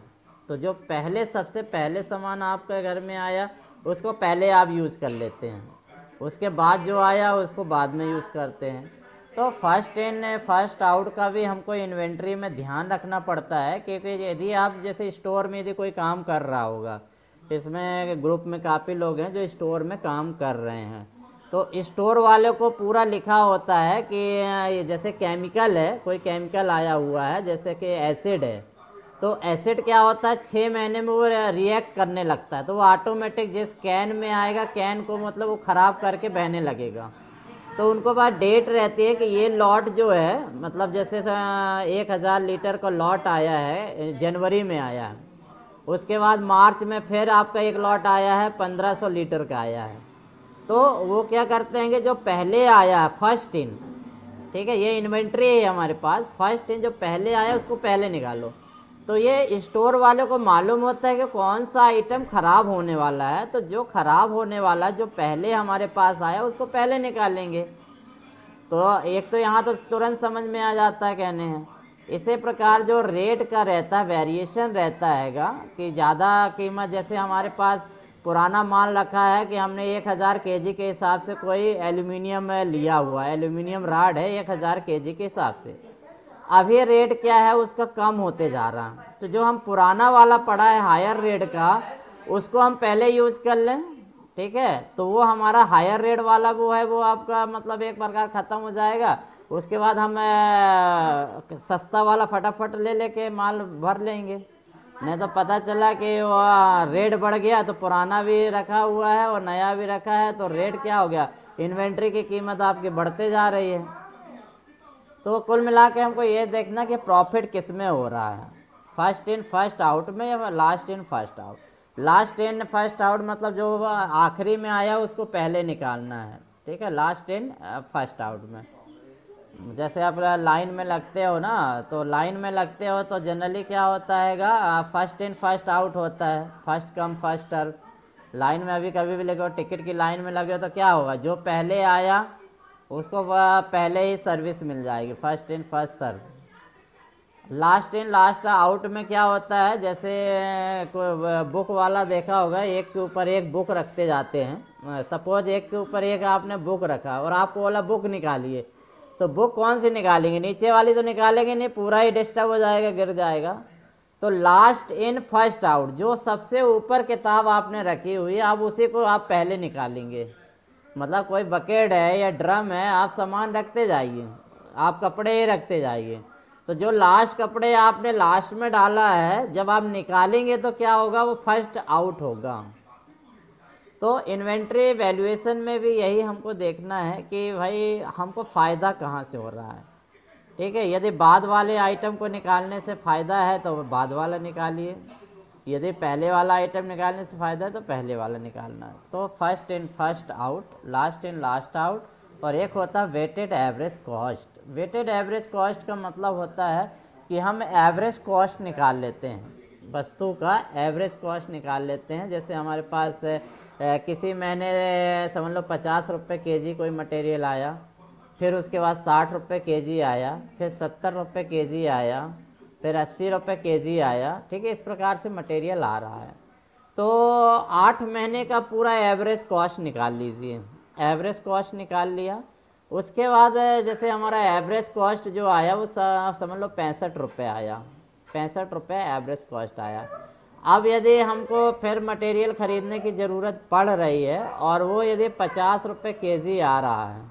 तो जो पहले सबसे पहले सामान आपके घर में आया उसको पहले आप यूज़ कर लेते हैं, उसके बाद जो आया उसको बाद में यूज़ करते हैं। तो फर्स्ट इन फर्स्ट आउट का भी हमको इन्वेंट्री में ध्यान रखना पड़ता है, क्योंकि यदि आप जैसे स्टोर में यदि कोई काम कर रहा होगा, इसमें ग्रुप में काफ़ी लोग हैं जो स्टोर में काम कर रहे हैं, तो स्टोर वाले को पूरा लिखा होता है कि जैसे केमिकल है, कोई केमिकल आया हुआ है जैसे कि एसिड है, तो एसिड क्या होता है 6 महीने में वो रिएक्ट करने लगता है, तो वो ऑटोमेटिक जिस कैन में आएगा, कैन को मतलब वो ख़राब करके बहने लगेगा। तो उनको बाद डेट रहती है कि ये लॉट जो है, मतलब जैसे 1000 लीटर का लॉट आया है, जनवरी में आया है, उसके बाद मार्च में फिर आपका एक लॉट आया है 1500 लीटर का आया है। तो वो क्या करते हैं कि जो पहले आया फर्स्ट इन, ठीक है, ये इन्वेंट्री है हमारे पास। फर्स्ट इन जो पहले आया उसको पहले निकालो। तो ये स्टोर वाले को मालूम होता है कि कौन सा आइटम ख़राब होने वाला है, तो जो ख़राब होने वाला जो पहले हमारे पास आया उसको पहले निकालेंगे। तो एक तो यहाँ तो तुरंत समझ में आ जाता है कहने हैं। इसी प्रकार जो रेट का रहता है, वेरिएशन रहता हैगा कि ज़्यादा कीमत, जैसे हमारे पास पुराना माल रखा है कि हमने 1000 केजी के हिसाब से कोई एल्यूमिनियम लिया हुआ है, एल्यूमिनियम राड है 1000 केजी के हिसाब से। अभी रेट क्या है उसका कम होते जा रहा है, तो जो हम पुराना वाला पड़ा है हायर रेट का उसको हम पहले यूज कर लें, ठीक है, तो वो हमारा हायर रेट वाला वो है, वो आपका मतलब एक प्रकार ख़त्म हो जाएगा। उसके बाद हम सस्ता वाला फटाफट ले लेके माल भर लेंगे। नहीं तो पता चला कि रेट बढ़ गया तो पुराना भी रखा हुआ है और नया भी रखा है, तो रेट क्या हो गया, इन्वेंट्री की कीमत आपकी बढ़ते जा रही है। तो कुल मिला के हमको ये देखना कि प्रॉफिट किस में हो रहा है, फर्स्ट इन फर्स्ट आउट में या last in first out. Last in first out मतलब जो आखिरी में आया उसको पहले निकालना है, ठीक है, लास्ट इन फर्स्ट आउट में। जैसे आप लाइन में लगते हो ना, तो लाइन में लगते हो तो जनरली क्या होता हैगा, फर्स्ट इन फर्स्ट आउट होता है, first come first serve. Line में अभी कभी भी लगे हो, टिकट की लाइन में लगे हो तो क्या होगा, जो पहले आया उसको पहले ही सर्विस मिल जाएगी, first in first serve. Last in last out में क्या होता है, जैसे बुक वाला देखा होगा, एक के ऊपर एक बुक रखते जाते हैं। सपोज एक के ऊपर एक आपने बुक रखा और आपको बोला बुक निकालिए, तो बुक कौन सी निकालेंगे, नीचे वाली तो निकालेंगे नहीं, पूरा ही डिस्टर्ब हो जाएगा, गिर जाएगा। तो लास्ट इन फर्स्ट आउट, जो सबसे ऊपर किताब आपने रखी हुई है आप उसी को आप पहले निकालेंगे। मतलब कोई बकेट है या ड्रम है, आप सामान रखते जाइए, आप कपड़े ही रखते जाइए, तो जो लास्ट कपड़े आपने लास्ट में डाला है जब आप निकालेंगे तो क्या होगा, वो फर्स्ट आउट होगा। तो इन्वेंट्री वैल्यूएशन में भी यही हमको देखना है कि भाई हमको फ़ायदा कहाँ से हो रहा है, ठीक है। यदि बाद वाले आइटम को निकालने से फ़ायदा है तो बाद वाला निकालिए, यदि पहले वाला आइटम निकालने से फ़ायदा है तो पहले वाला निकालना है। तो first in first out, last in last out. और एक होता है weighted average cost. Weighted average cost का मतलब होता है कि हम एवरेज कॉस्ट निकाल लेते हैं, वस्तु का एवरेज कॉस्ट निकाल लेते हैं। जैसे हमारे पास किसी महीने समझ लो 50 रुपये केजी कोई मटेरियल आया, फिर उसके बाद 60 रुपये केजी आया, फिर 70 रुपये केजी आया, फिर 80 रुपये केजी आया, ठीक है, इस प्रकार से मटेरियल आ रहा है। तो 8 महीने का पूरा एवरेज कॉस्ट निकाल लीजिए, एवरेज कॉस्ट निकाल लिया। उसके बाद जैसे हमारा एवरेज कॉस्ट जो आया वो समझ लो 65 रुपये आया, 65 रुपये एवरेज कॉस्ट आया। अब यदि हमको फिर मटेरियल ख़रीदने की ज़रूरत पड़ रही है और वो यदि 50 रुपये केजी आ रहा है,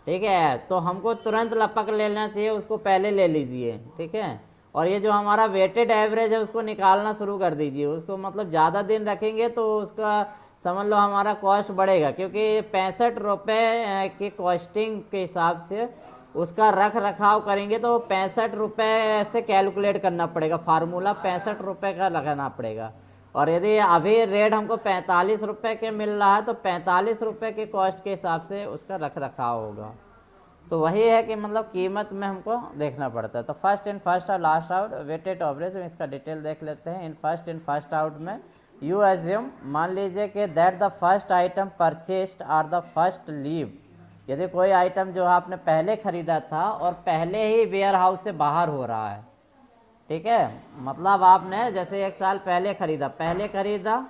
ठीक है, तो हमको तुरंत लपक लेना चाहिए, उसको पहले ले लीजिए, ठीक है। और ये जो हमारा वेटेड एवरेज है उसको निकालना शुरू कर दीजिए, उसको मतलब ज़्यादा दिन रखेंगे तो उसका समझ लो हमारा कॉस्ट बढ़ेगा, क्योंकि 65 रुपये की कॉस्टिंग के हिसाब से उसका रख रखाव करेंगे तो 65 रुपये से कैलकुलेट करना पड़ेगा, फार्मूला 65 रुपये का लगाना पड़ेगा। और यदि अभी रेट हमको 45 रुपये के मिल रहा है तो 45 रुपये के कॉस्ट के हिसाब से उसका रख रखाव होगा। तो वही है कि मतलब कीमत में हमको देखना पड़ता है। तो first in first out last out weighted average में इसका डिटेल देख लेते हैं। इन फर्स्ट आउट में यू एज्यूम, मान लीजिए कि that the first item purchased are the first leave. यदि कोई आइटम जो आपने पहले खरीदा था और पहले ही वेयर हाउस से बाहर हो रहा है, ठीक है, मतलब आपने जैसे 1 साल पहले खरीदा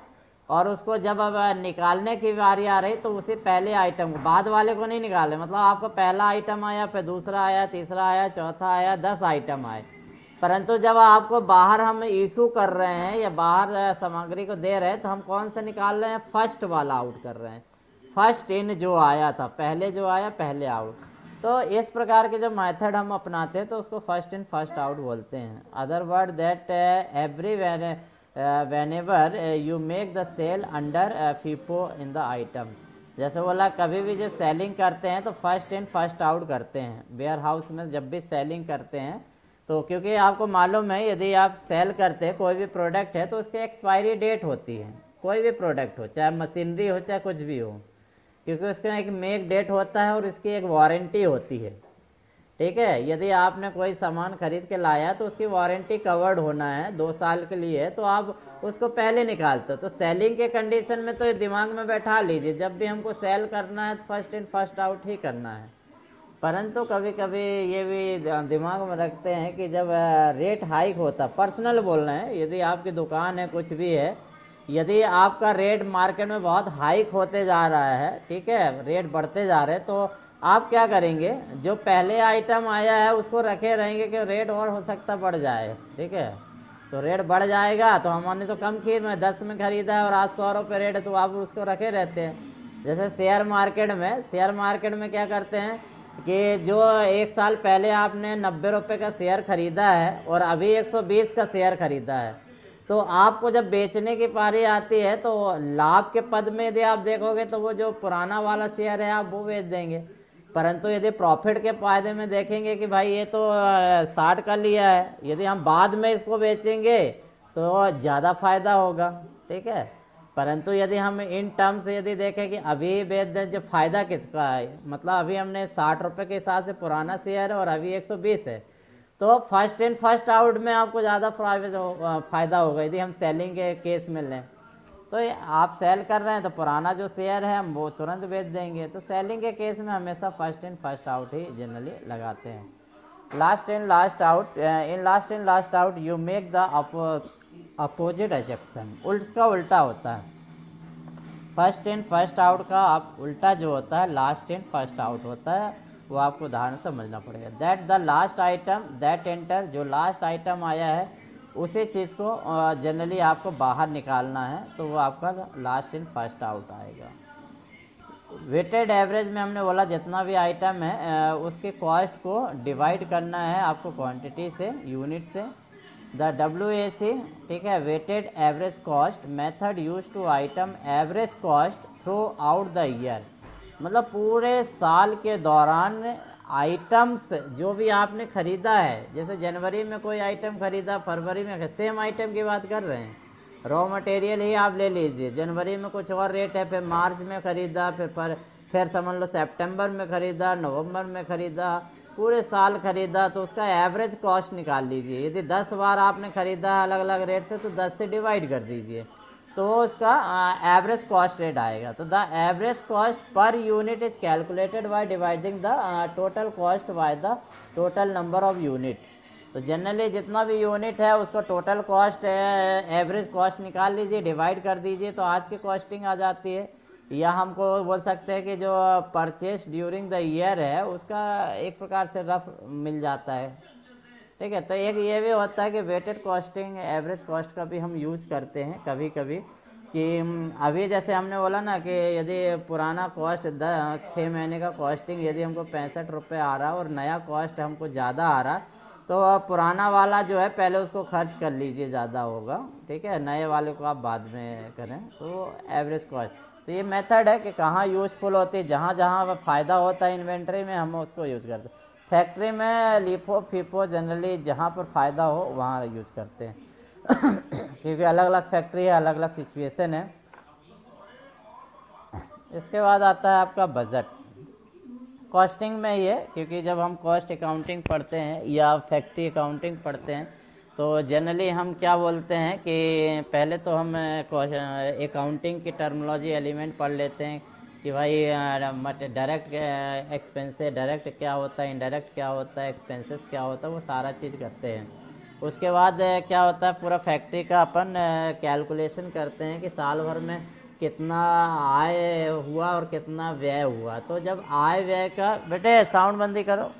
और उसको जब अब निकालने की बारी आ रही तो उसी पहले आइटम को, बाद वाले को नहीं निकाले, मतलब आपका पहला आइटम आया, फिर दूसरा आया, तीसरा आया, चौथा आया, 10 आइटम आए, परंतु जब आपको बाहर हम इशू कर रहे हैं या बाहर सामग्री को दे रहे हैं तो हम कौन सा निकाल रहे हैं, फर्स्ट वाला आउट कर रहे हैं, फर्स्ट इन जो आया था, पहले जो आया पहले आउट। तो इस प्रकार के जब मेथड हम अपनाते हैं तो उसको फर्स्ट इन फर्स्ट आउट बोलते हैं। Other word that every whenever you make the sale under FIFO in the item, जैसे बोला कभी भी जो सेलिंग करते हैं तो फर्स्ट इन फर्स्ट आउट करते हैं। वेयर हाउस में जब भी सेलिंग करते हैं तो क्योंकि आपको मालूम है यदि आप सेल करते हैं कोई भी प्रोडक्ट है तो उसकी एक्सपायरी डेट होती है, कोई भी प्रोडक्ट हो, चाहे मशीनरी हो चाहे कुछ भी हो, क्योंकि उसका एक मेक डेट होता है और इसकी एक वारंटी होती है। ठीक है। यदि आपने कोई सामान खरीद के लाया तो उसकी वारंटी कवर्ड होना है, 2 साल के लिए, तो आप उसको पहले निकालते हो। तो सेलिंग के कंडीशन में तो ये दिमाग में बैठा लीजिए, जब भी हमको सेल करना है तो फर्स्ट इन फर्स्ट आउट ही करना है। परंतु कभी कभी ये भी दिमाग में रखते हैं कि जब रेट हाइक होता, पर्सनल बोल रहे हैं, यदि आपकी दुकान है कुछ भी है, यदि आपका रेट मार्केट में बहुत हाइक होते जा रहा है, ठीक है, रेट बढ़ते जा रहे हैं, तो आप क्या करेंगे, जो पहले आइटम आया है उसको रखे रहेंगे कि रेट और हो सकता बढ़ जाए, ठीक है। तो रेट बढ़ जाएगा तो हमने तो कम कीमत में 10 में ख़रीदा है और आज 100 रुपये रेट है, तो आप उसको रखे रहते हैं। जैसे शेयर मार्केट में क्या करते हैं कि जो 1 साल पहले आपने 90 रुपये का शेयर ख़रीदा है और अभी 120 का शेयर ख़रीदा है, तो आपको जब बेचने की पारी आती है तो लाभ के पद में यदि आप देखोगे तो वो जो पुराना वाला शेयर है आप वो बेच देंगे। परंतु यदि प्रॉफिट के फायदे में देखेंगे कि भाई ये तो 60 का लिया है, यदि हम बाद में इसको बेचेंगे तो ज़्यादा फायदा होगा, ठीक है। परंतु यदि हम इन टर्म से यदि देखें कि अभी बेच दें, जो फ़ायदा किसका है, मतलब अभी हमने 60 रुपये के हिसाब से पुराना शेयर है और अभी 120 है, तो फर्स्ट इन फर्स्ट आउट में आपको ज़्यादा फ़ायदा होगा। यदि हम सेलिंग के केस में लें तो आप सेल कर रहे हैं तो पुराना जो शेयर है हम वो तुरंत बेच देंगे। तो सेलिंग के केस में हमेशा first in first out he generally लगाते हैं। Last in last out you make the opposite assumption, इसका उल्टा होता है। फर्स्ट इन फर्स्ट आउट का आप उल्टा जो होता है लास्ट इन फर्स्ट आउट होता है, वो आपको उदाहरण समझना पड़ेगा। That the last item that enter, जो लास्ट आइटम आया है उसी चीज़ को जनरली आपको बाहर निकालना है, तो वो आपका लास्ट इन फर्स्ट आउट आएगा। वेटेड एवरेज में हमने बोला जितना भी आइटम है उसके कॉस्ट को डिवाइड करना है आपको क्वांटिटी से, यूनिट से। द WAC, ठीक है, weighted average cost method use to item average cost throughout the year, मतलब पूरे साल के दौरान आइटम्स जो भी आपने ख़रीदा है, जैसे जनवरी में कोई आइटम ख़रीदा, फरवरी में, सेम आइटम की बात कर रहे हैं, रॉ मटेरियल ही आप ले लीजिए, जनवरी में कुछ और रेट है, फिर मार्च में ख़रीदा, फिर समझ लो सितंबर में ख़रीदा, नवंबर में ख़रीदा, पूरे साल ख़रीदा, तो उसका एवरेज कॉस्ट निकाल लीजिए। यदि 10 बार आपने ख़रीदा अलग अलग रेट से तो 10 से डिवाइड कर दीजिए, तो उसका एवरेज कॉस्ट रेट आएगा। तो the average cost per unit is calculated by dividing the total cost by the total number of unit. तो जनरली जितना भी यूनिट है उसको टोटल कॉस्ट एवरेज कॉस्ट निकाल लीजिए, डिवाइड कर दीजिए, तो आज की कॉस्टिंग आ जाती है। या हमको बोल सकते हैं कि जो परचेस ड्यूरिंग द ईयर है उसका एक प्रकार से रफ मिल जाता है, ठीक है। तो एक ये भी होता है कि वेटेड कॉस्टिंग एवरेज कॉस्ट का भी हम यूज़ करते हैं कभी कभी, कि अभी जैसे हमने बोला ना कि यदि पुराना कॉस्ट 6 महीने का कॉस्टिंग यदि हमको 65 रुपये आ रहा और नया कॉस्ट हमको ज़्यादा आ रहा, तो पुराना वाला जो है पहले उसको खर्च कर लीजिए, ज़्यादा होगा, ठीक है, नए वाले को आप बाद में करें। तो एवरेज कॉस्ट, तो ये मेथड है कि कहाँ यूज़फुल होती है, जहाँ जहाँ फ़ायदा होता है इन्वेंट्री में हम उसको यूज़ करते हैं। फैक्ट्री में लिफो फीफो जनरली जहाँ पर फ़ायदा हो वहाँ यूज़ करते हैं क्योंकि अलग अलग फैक्ट्री है, अलग अलग सिचुएशन है। इसके बाद आता है आपका बजट। कॉस्टिंग में ये, क्योंकि जब हम कॉस्ट अकाउंटिंग पढ़ते हैं या फैक्ट्री अकाउंटिंग पढ़ते हैं तो जनरली हम क्या बोलते हैं कि पहले तो हम अकाउंटिंग की टर्मिनोलॉजी एलिमेंट पढ़ लेते हैं कि भाई डायरेक्ट एक्सपेंसेस, डायरेक्ट क्या होता है, इनडायरेक्ट क्या होता है, एक्सपेंसेस क्या होता है, वो सारा चीज़ करते हैं। उसके बाद क्या होता है, पूरा फैक्ट्री का अपन कैलकुलेशन करते हैं कि साल भर में कितना आय हुआ और कितना व्यय हुआ। तो जब आय व्यय का, बेटे साउंड बंदी करो,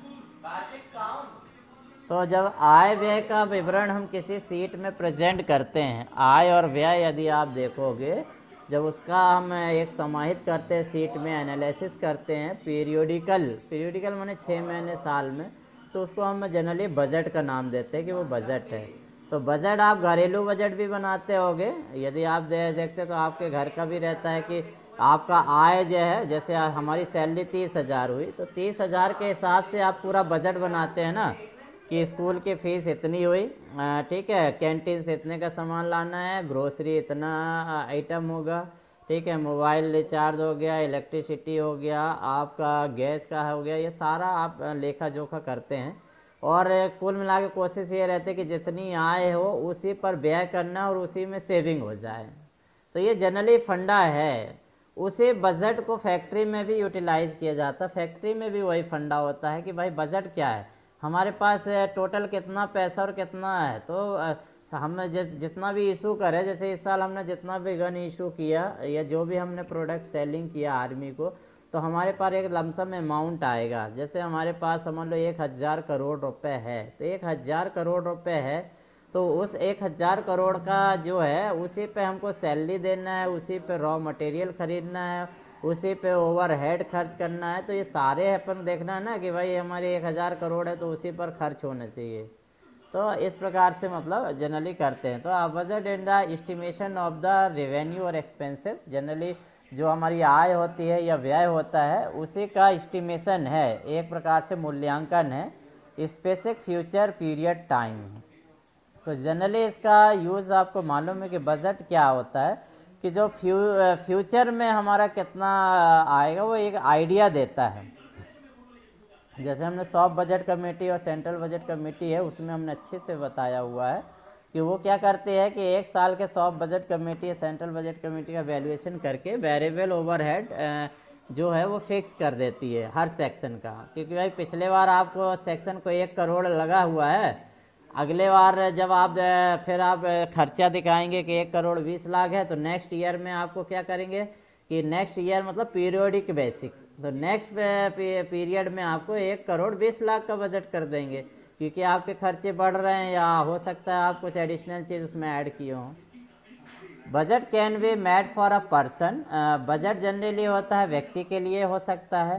तो जब आय व्यय का विवरण हम किसी सीट में प्रेजेंट करते हैं, आय और व्यय यदि आप देखोगे, जब उसका हम एक समाहित करते हैं सीट में, एनालिसिस करते हैं पीरियोडिकल माने 6 महीने साल में, तो उसको हम जनरली बजट का नाम देते हैं कि वो बजट है। तो बजट आप घरेलू बजट भी बनाते होगे, यदि आप देखते तो आपके घर का भी रहता है कि आपका आय जो है, जैसे हमारी सैलरी 30,000 हुई तो 30,000 के हिसाब से आप पूरा बजट बनाते हैं ना, कि स्कूल की फ़ीस इतनी हुई, ठीक है, कैंटीन से इतने का सामान लाना है, ग्रोसरी इतना आइटम होगा, ठीक है, मोबाइल रिचार्ज हो गया, इलेक्ट्रिसिटी हो गया, आपका गैस का हो गया, ये सारा आप लेखा जोखा करते हैं। और कुल मिला के कोशिश ये रहती है कि जितनी आय हो उसी पर व्यय करना और उसी में सेविंग हो जाए। तो ये जनरली फंडा है। उसी बजट को फैक्ट्री में भी यूटिलाइज किया जाता है। फैक्ट्री में भी वही फंडा होता है कि भाई बजट क्या है, हमारे पास टोटल कितना पैसा और कितना है। तो हम जितना भी इशू करें, जैसे इस साल हमने जितना भी गन इशू किया या जो भी हमने प्रोडक्ट सेलिंग किया आर्मी को, तो हमारे पास एक लमसम अमाउंट आएगा। जैसे हमारे पास समझ लो 1000 करोड़ रुपए है, तो 1000 करोड़ रुपए है, तो उस 1000 करोड़ का जो है उसी पे हमको सैलरी देना है, उसी पे रॉ मटेरियल खरीदना है, उसी पे ओवरहेड खर्च करना है। तो ये सारे अपन देखना है ना कि भाई हमारे 1000 करोड़ है तो उसी पर खर्च होना चाहिए। तो इस प्रकार से मतलब जनरली करते हैं। तो budget in the estimation of the revenue और एक्सपेंसेस, जनरली जो हमारी आय होती है या व्यय होता है उसी का एस्टिमेशन है, एक प्रकार से मूल्यांकन है स्पेसिफिक फ्यूचर पीरियड टाइम। तो जनरली इसका यूज़ आपको मालूम है कि बजट क्या होता है कि जो फ्यूचर में हमारा कितना आएगा वो एक आइडिया देता है। जैसे हमने सॉफ्ट बजट कमेटी और सेंट्रल बजट कमेटी है उसमें हमने अच्छे से बताया हुआ है कि वो क्या करते हैं कि एक साल के सॉफ्ट बजट कमेटी या सेंट्रल बजट कमेटी का वैल्यूएशन करके वेरिएबल ओवरहेड जो है वो फिक्स कर देती है हर सेक्शन का। क्योंकि भाई पिछले बार आपको सेक्शन को 1 करोड़ लगा हुआ है, अगले बार जब आप फिर आप खर्चा दिखाएंगे कि 1 करोड़ 20 लाख है, तो नेक्स्ट ईयर में आपको क्या करेंगे कि नेक्स्ट ईयर मतलब पीरियोडिक बेसिक, तो नेक्स्ट पीरियड में आपको 1 करोड़ 20 लाख का बजट कर देंगे, क्योंकि आपके खर्चे बढ़ रहे हैं या हो सकता है आप कुछ एडिशनल चीज़ उसमें ऐड किए हों। Budget can be made for a person, budget generally होता है व्यक्ति के लिए हो सकता है,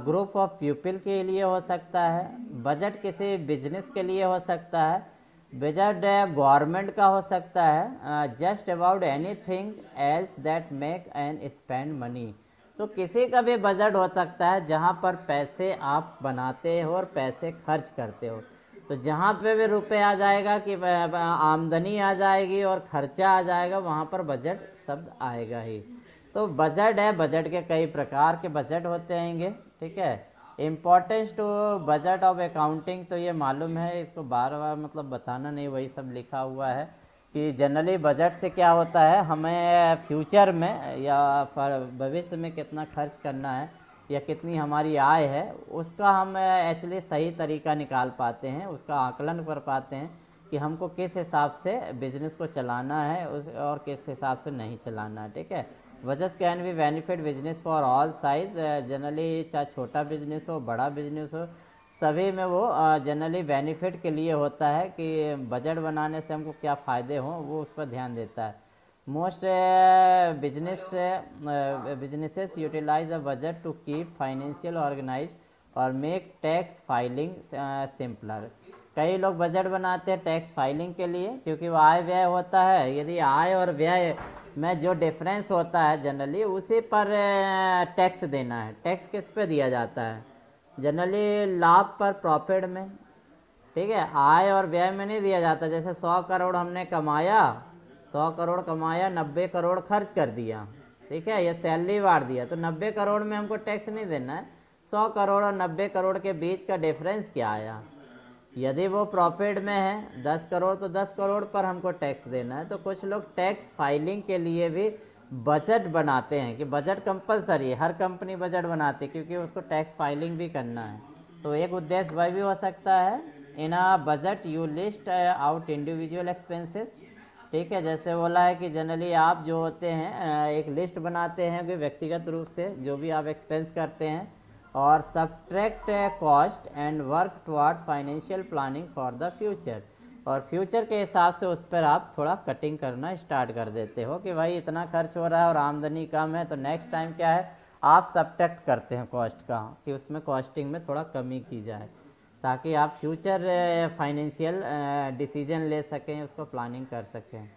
ग्रुप ऑफ पीपल के लिए हो सकता है, बजट किसी बिजनेस के लिए हो सकता है, बजट गवर्नमेंट का हो सकता है, just about anything else that make and spend money. तो किसी का भी बजट हो सकता है जहाँ पर पैसे आप बनाते हो और पैसे खर्च करते हो। तो जहाँ पे भी रुपए आ जाएगा कि आमदनी आ जाएगी और खर्चा आ जाएगा, वहाँ पर बजट शब्द आएगा ही। तो बजट है, बजट के कई प्रकार के बजट होते हैंगे, ठीक है। Importance to budget of accounting, तो ये मालूम है, इसको बार बार मतलब बताना नहीं, वही सब लिखा हुआ है कि जनरली बजट से क्या होता है, हमें फ्यूचर में या भविष्य में कितना खर्च करना है या कितनी हमारी आय है उसका हम एक्चुअली सही तरीका निकाल पाते हैं, उसका आकलन कर पाते हैं कि हमको किस हिसाब से बिजनेस को चलाना है उस और किस हिसाब से नहीं चलाना है, ठीक है। Budget can B benefit business for all size, generally चाहे छोटा बिजनेस हो बड़ा बिजनेस हो सभी में वो जनरली बेनिफिट के लिए होता है कि बजट बनाने से हमको क्या फ़ायदे हों वो उस पर ध्यान देता है। Most businesses utilise a budget to keep financial organise और मेक टैक्स फाइलिंग सिंपलर। कई लोग बजट बनाते हैं टैक्स फाइलिंग के लिए, क्योंकि वो आय व्यय होता है, यदि आय और व्यय में जो डिफरेंस होता है जनरली उसी पर टैक्स देना है। टैक्स किस पे दिया जाता है, जनरली लाभ पर, प्रॉफिट में, ठीक है, आय और व्यय में नहीं दिया जाता। जैसे 100 करोड़ हमने कमाया, 100 करोड़ कमाया, 90 करोड़ खर्च कर दिया, ठीक है, ये सैलरी बांट दिया, तो 90 करोड़ में हमको टैक्स नहीं देना है। 100 करोड़ और 90 करोड़ के बीच का डिफरेंस क्या आया, यदि वो प्रॉफिट में है 10 करोड़ तो 10 करोड़ पर हमको टैक्स देना है। तो कुछ लोग टैक्स फाइलिंग के लिए भी बजट बनाते हैं कि बजट कंपलसरी है, हर कंपनी बजट बनाती है क्योंकि उसको टैक्स फाइलिंग भी करना है। तो एक उद्देश्य वह भी हो सकता है। In a budget you list out individual expenses, ठीक है, जैसे बोला है कि जनरली आप जो होते हैं एक लिस्ट बनाते हैं कि व्यक्तिगत रूप से जो भी आप एक्सपेंस करते हैं, और subtract cost and work towards financial planning for the future, और फ्यूचर के हिसाब से उस पर आप थोड़ा कटिंग करना स्टार्ट कर देते हो कि भाई इतना खर्च हो रहा है और आमदनी कम है, तो नेक्स्ट टाइम क्या है आप सब्ट्रैक्ट करते हैं कॉस्ट का कि उसमें कॉस्टिंग में थोड़ा कमी की जाए ताकि आप फ्यूचर फाइनेंशियल डिसीजन ले सकें, उसको प्लानिंग कर सकें।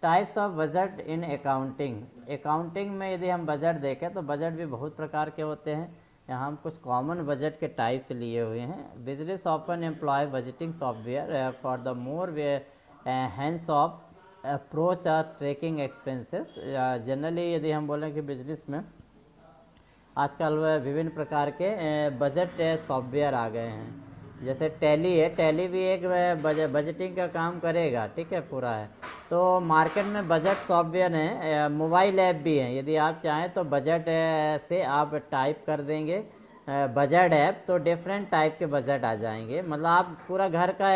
Types of budget in accounting, accounting में यदि हम बजट देखें तो बजट भी बहुत प्रकार के होते हैं। यहाँ हम कुछ कॉमन बजट के टाइप्स लिए हुए हैं। Business often employ budgeting software for the more hands off approach are tracking expenses. Generally यदि हम बोलें कि बिजनेस में आजकल विभिन्न प्रकार के बजट सॉफ्टवेयर आ गए हैं। जैसे टैली है, टैली भी एक बजटिंग का काम करेगा, ठीक है, पूरा है। तो मार्केट में बजट सॉफ्टवेयर हैं, मोबाइल ऐप भी हैं। यदि आप चाहें तो बजट से आप टाइप कर देंगे बजट ऐप, तो डिफरेंट टाइप के बजट आ जाएंगे। मतलब आप पूरा घर का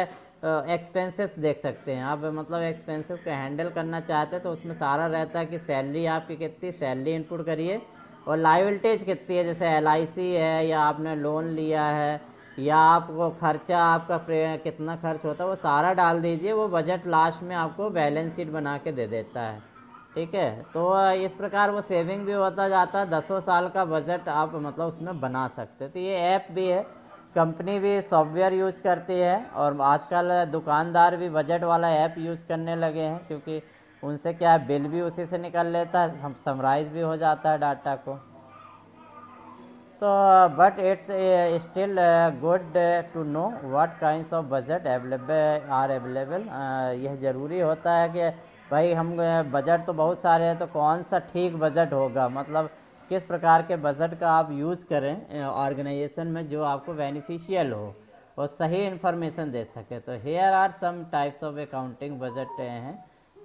एक्सपेंसेस देख सकते हैं। आप मतलब एक्सपेंसेस का हैंडल करना चाहते हैं तो उसमें सारा रहता है कि सैलरी आपकी कितनी, सैलरी इनपुट करिए, और लायबिलिटीज कितनी है, जैसे LIC है या आपने लोन लिया है या आपको खर्चा आपका कितना खर्च होता है, वो सारा डाल दीजिए। वो बजट लास्ट में आपको बैलेंस शीट बना के दे देता है, ठीक है। तो इस प्रकार वो सेविंग भी होता जाता है। 10 साल का बजट आप मतलब उसमें बना सकते हैं। तो ये ऐप भी है, कंपनी भी सॉफ्टवेयर यूज़ करती है, और आजकल दुकानदार भी बजट वाला ऐप यूज़ करने लगे हैं, क्योंकि उनसे क्या है, बिल भी उसी से निकल लेता है, समराइज भी हो जाता है डाटा को। तो but it's still good to know what kinds of budget are available. यह ज़रूरी होता है कि भाई हम बजट तो बहुत सारे हैं, तो कौन सा ठीक बजट होगा, मतलब किस प्रकार के बजट का आप यूज़ करें ऑर्गेनाइजेशन में जो आपको बेनिफिशियल हो और सही इन्फॉर्मेशन दे सके। तो here are some types of accounting budget हैं।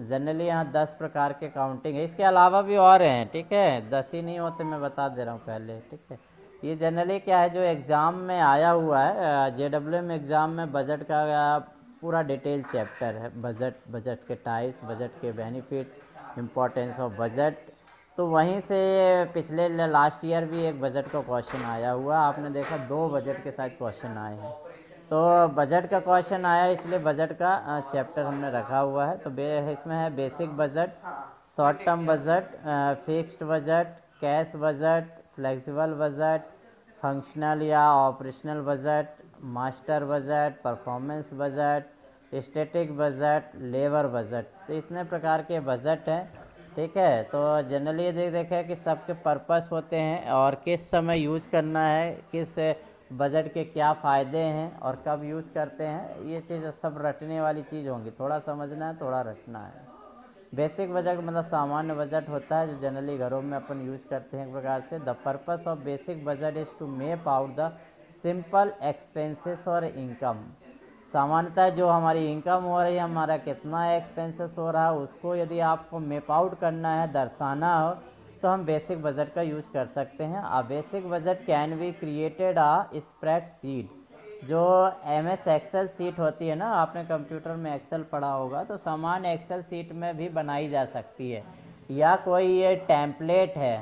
जनरली यहाँ 10 प्रकार के अकाउंटिंग है, इसके अलावा भी और हैं, ठीक है, 10 ही नहीं होते, मैं बता दे रहा हूँ पहले, ठीक है। ये जनरली क्या है, जो एग्ज़ाम में आया हुआ है, JWM एग्ज़ाम में बजट का पूरा डिटेल चैप्टर है। बजट के टाइप्स, बजट के बेनिफिट्स, इम्पोर्टेंस ऑफ बजट। तो वहीं से पिछले लास्ट ईयर भी एक बजट का क्वेश्चन आया हुआ, आपने देखा 2 बजट के साथ क्वेश्चन आए हैं। तो बजट का क्वेश्चन आया, इसलिए बजट का चैप्टर हमने रखा हुआ है। तो इसमें है basic budget, short term budget, fixed budget, cash budget, flexible budget, functional या operational budget, master budget, performance budget, static budget, labour budget. तो इतने प्रकार के बजट हैं, ठीक है। तो जनरली देखें कि सबके पर्पस होते हैं और किस समय यूज करना है, किस बजट के क्या फ़ायदे हैं और कब यूज़ करते हैं, ये चीज़ सब रटने वाली चीज़ होंगी। थोड़ा समझना है, थोड़ा रटना है। बेसिक बजट मतलब सामान्य बजट होता है जो जनरली घरों में अपन यूज़ करते हैं एक प्रकार से। The purpose of basic budget is to map out the simple expenses और इनकम। सामान्यतः जो हमारी इनकम हो रही है, हमारा कितना एक्सपेंसेस हो रहा है, उसको यदि आपको मैप आउट करना है, दर्शाना हो, तो हम बेसिक बजट का यूज़ कर सकते हैं। Uh basic budget can be created spreadsheet, जो MS एक्सेल सीट होती है ना, आपने कंप्यूटर में एक्सेल पढ़ा होगा, तो सामान्य एक्सेल सीट में भी बनाई जा सकती है। या कोई ये टेम्पलेट है,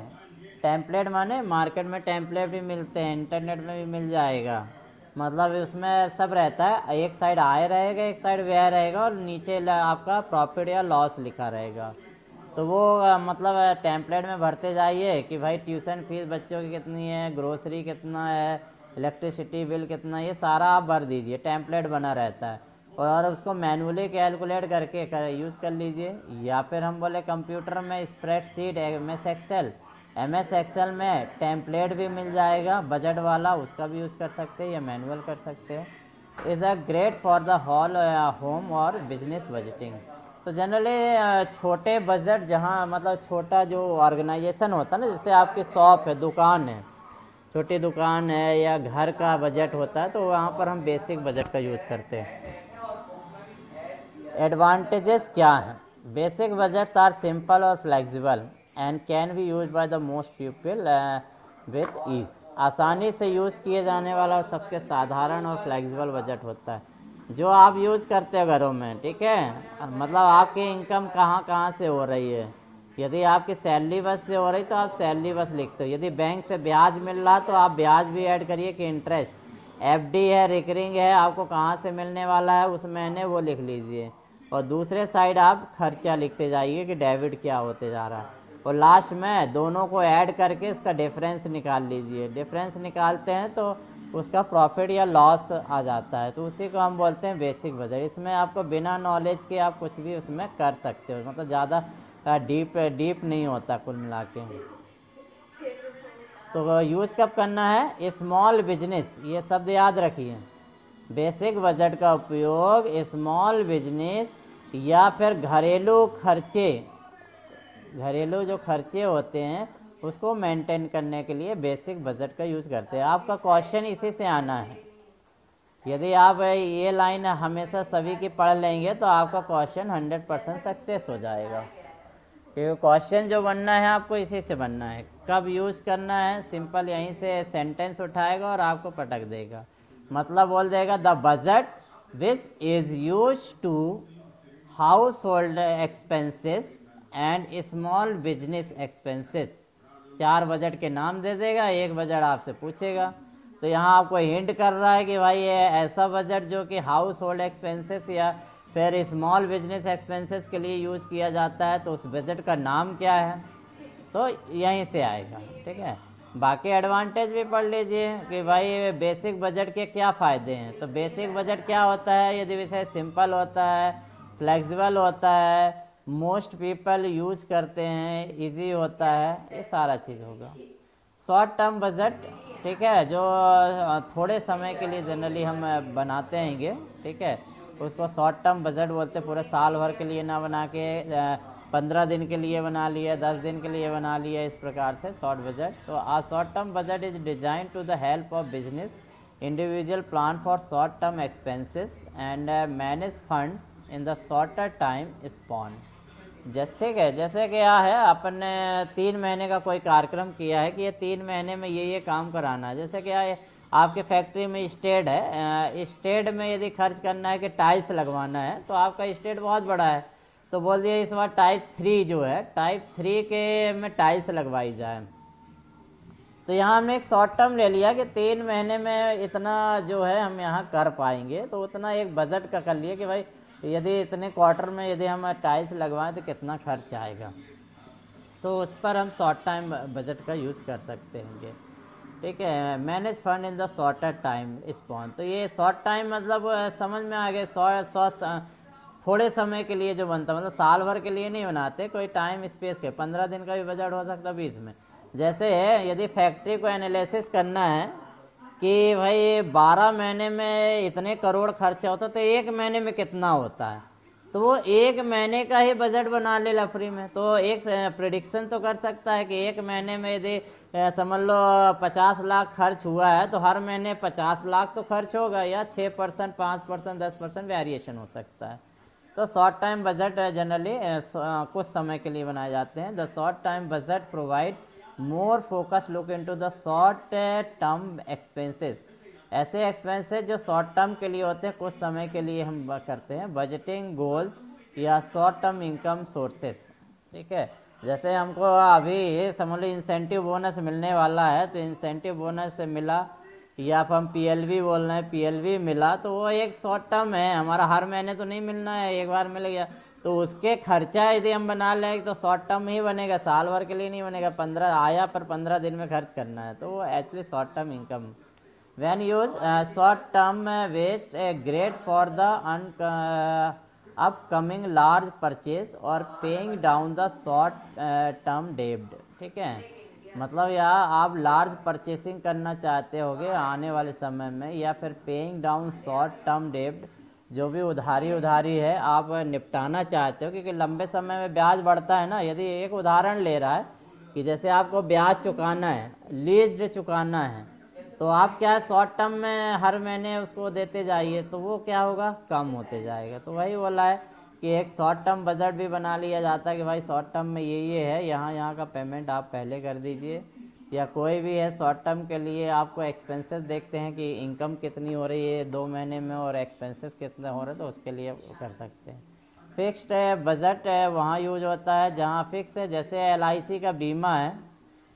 टेम्पलेट माने मार्केट में टेम्पलेट भी मिलते हैं, इंटरनेट में भी मिल जाएगा। मतलब उसमें सब रहता है, एक साइड आय रहेगा, एक साइड व्यय रहेगा, और नीचे आपका प्रॉफिट या लॉस लिखा रहेगा। तो वो मतलब टेम्पलेट में भरते जाइए कि भाई ट्यूशन फीस बच्चों की कितनी है, ग्रोसरी कितना है, इलेक्ट्रिसिटी बिल कितना है, ये सारा आप भर दीजिए, टेम्पलेट बना रहता है। और उसको मैनुअली कैलकुलेट करके यूज़ कर लीजिए। या फिर हम बोले कंप्यूटर में स्प्रेडशीट, MS एक्सेल में टेम्पलेट भी मिल जाएगा बजट वाला, उसका भी यूज़ कर सकते हैं या मैनुअल कर सकते हैं। Is a great for the whole home और बिजनेस बजटिंग। तो जनरली छोटे बजट, जहाँ मतलब छोटा जो ऑर्गेनाइजेशन होता है ना, जैसे आपकी शॉप है, दुकान है, छोटी दुकान है या घर का बजट होता है, तो वहाँ पर हम बेसिक बजट का यूज़ करते हैं। एडवांटेजेस क्या हैं? बेसिक बजट्स आर सिंपल और flexible and can be use by the most people with ease. आसानी से यूज़ किए जाने वाला सबसे साधारण और फ्लेक्सिबल बजट होता है जो आप यूज़ करते हो घरों में, ठीक है। मतलब आपकी इनकम कहाँ कहाँ से हो रही है। यदि आपकी सैलरी बस से हो रही तो आप सैलरी बस लिखते हो। यदि बैंक से ब्याज मिल रहा तो आप ब्याज भी ऐड करिए कि इंटरेस्ट, FD है, रिकरिंग है, आपको कहाँ से मिलने वाला है उस महीने, वो लिख लीजिए। और दूसरे साइड आप खर्चा लिखते जाइए कि डेबिट क्या होते जा रहा है। और लास्ट में दोनों को ऐड करके इसका डिफरेंस निकाल लीजिए। डिफरेंस निकालते हैं तो उसका प्रॉफिट या लॉस आ जाता है, तो उसी को हम बोलते हैं बेसिक बजट। इसमें आपको बिना नॉलेज के आप कुछ भी उसमें कर सकते हो, मतलब ज़्यादा डीप नहीं होता कुल मिला के। तो यूज़ कब करना है? स्मॉल बिजनेस, ये शब्द याद रखिए। बेसिक बजट का उपयोग स्मॉल बिजनेस या फिर घरेलू खर्चे, घरेलू जो खर्चे होते हैं उसको मेंटेन करने के लिए बेसिक बजट का यूज़ करते हैं। आपका क्वेश्चन इसी से आना है। यदि आप ये लाइन हमेशा सभी की पढ़ लेंगे तो आपका क्वेश्चन 100% सक्सेस हो जाएगा, क्योंकि क्वेश्चन जो बनना है आपको इसी से बनना है। कब यूज़ करना है, सिंपल यहीं से सेंटेंस उठाएगा और आपको पटक देगा, मतलब बोल देगा the budget which is use to household expenses and small business expenses. 4 budget के नाम दे देगा, एक बजट आपसे पूछेगा। तो यहाँ आपको हिंट कर रहा है कि भाई ये ऐसा बजट जो कि हाउस होल्ड एक्सपेंसेस या फिर स्मॉल बिजनेस एक्सपेंसेस के लिए यूज़ किया जाता है, तो उस बजट का नाम क्या है, तो यहीं से आएगा। ठीक है, बाकी एडवांटेज भी पढ़ लीजिए कि भाई बेसिक बजट के क्या फ़ायदे हैं। तो बेसिक बजट क्या होता है, यदि विषय सिंपल होता है, फ्लेक्सिबल होता है, मोस्ट पीपल यूज करते हैं, इजी होता है, ये सारा चीज़ होगा। शॉर्ट टर्म बजट, ठीक है, जो थोड़े समय के लिए जनरली हम बनाते हैंगे, ठीक है, उसको शॉर्ट टर्म बजट बोलते हैं। पूरे साल भर के लिए ना बना के 15 दिन के लिए बना लिया, 10 दिन के लिए बना लिया, इस प्रकार से शॉर्ट बजट। तो uh short term budget is design to the help of business individual plan for short term expenses and manage funds in the shorter time span. ठीक है, जैसे कि क्या है, अपन ने 3 महीने का कोई कार्यक्रम किया है कि ये 3 महीने में ये काम कराना है। जैसे क्या है, आपके फैक्ट्री में स्टेड है, स्टेड में यदि खर्च करना है कि टाइल्स लगवाना है, तो आपका स्टेड बहुत बड़ा है, तो बोल दिया इस बार टाइप 3 जो है, टाइप 3 के में टाइल्स लगवाई जाए। तो यहाँ हमने एक शॉर्ट टर्म ले लिया कि 3 महीने में इतना जो है हम यहाँ कर पाएंगे, तो उतना एक बजट का कर लिया कि भाई यदि इतने क्वार्टर में यदि हम टाइल्स लगवाएं तो कितना खर्च आएगा, तो उस पर हम शॉर्ट टाइम बजट का यूज़ कर सकते हैं। ठीक है, manage fund in the shorter time spawn. तो ये शॉर्ट टाइम मतलब समझ में आ गया, थोड़े समय के लिए जो बनता, मतलब साल भर के लिए नहीं बनाते, कोई टाइम स्पेस के 15 दिन का भी बजट हो सकता है 20 में। जैसे है, यदि फैक्ट्री को एनालिसिस करना है कि भाई 12 महीने में इतने करोड़ खर्चा होता, तो 1 महीने में कितना होता है, तो वो 1 महीने का ही बजट बना ले लफरी में। तो एक प्रिडिक्शन तो कर सकता है कि 1 महीने में यदि समझ लो 50 लाख खर्च हुआ है, तो हर महीने 50 लाख तो खर्च होगा, या 6%, 5%, 10% वेरिएशन हो सकता है। तो शॉर्ट टाइम बजट जनरली कुछ समय के लिए बनाए जाते हैं। The short time budget provide more focus look into the short term expenses. ऐसे एक्सपेंसेस जो शॉर्ट टर्म के लिए होते हैं, कुछ समय के लिए हम करते हैं। बजटिंग गोल्स या शॉर्ट टर्म इनकम सोर्सेस। ठीक है, जैसे हमको अभी समझ लो इंसेंटिव बोनस मिलने वाला है, तो इंसेंटिव बोनस मिला, या फिर हम PLV बोल रहे हैं, PLV मिला, तो वो एक शॉर्ट टर्म है, हमारा हर महीने तो नहीं मिलना है, एक बार मिल गया, तो उसके खर्चा यदि हम बना लें तो शॉर्ट टर्म ही बनेगा, साल भर के लिए नहीं बनेगा। 15 आया पर 15 दिन में खर्च करना है, तो वो actually short term income. When use short term waste a great for the upcoming large purchase और paying down the short term डेब्ट। ठीक है, मतलब यहाँ आप लार्ज परचेसिंग करना चाहते होगे आने वाले समय में, या फिर पेइंग डाउन शॉर्ट टर्म डेब्ट, जो भी उधारी है आप निपटाना चाहते हो, क्योंकि लंबे समय में ब्याज बढ़ता है ना। यदि एक उदाहरण ले रहा है कि जैसे आपको ब्याज चुकाना है, लीज्ड चुकाना है, तो आप क्या शॉर्ट टर्म में हर महीने उसको देते जाइए, तो वो क्या होगा, कम होते जाएगा। तो वही बोला है कि एक शॉर्ट टर्म बजट भी बना लिया जाता है कि भाई शॉर्ट टर्म में ये है, यहाँ का पेमेंट आप पहले कर दीजिए, या कोई भी है शॉर्ट टर्म के लिए आपको एक्सपेंसेस देखते हैं कि इनकम कितनी हो रही है 2 महीने में और एक्सपेंसेस कितने हो रहे हैं, तो उसके लिए कर सकते हैं। फिक्स्ड है बजट है, वहाँ यूज होता है जहाँ फिक्स है। जैसे LIC का बीमा है,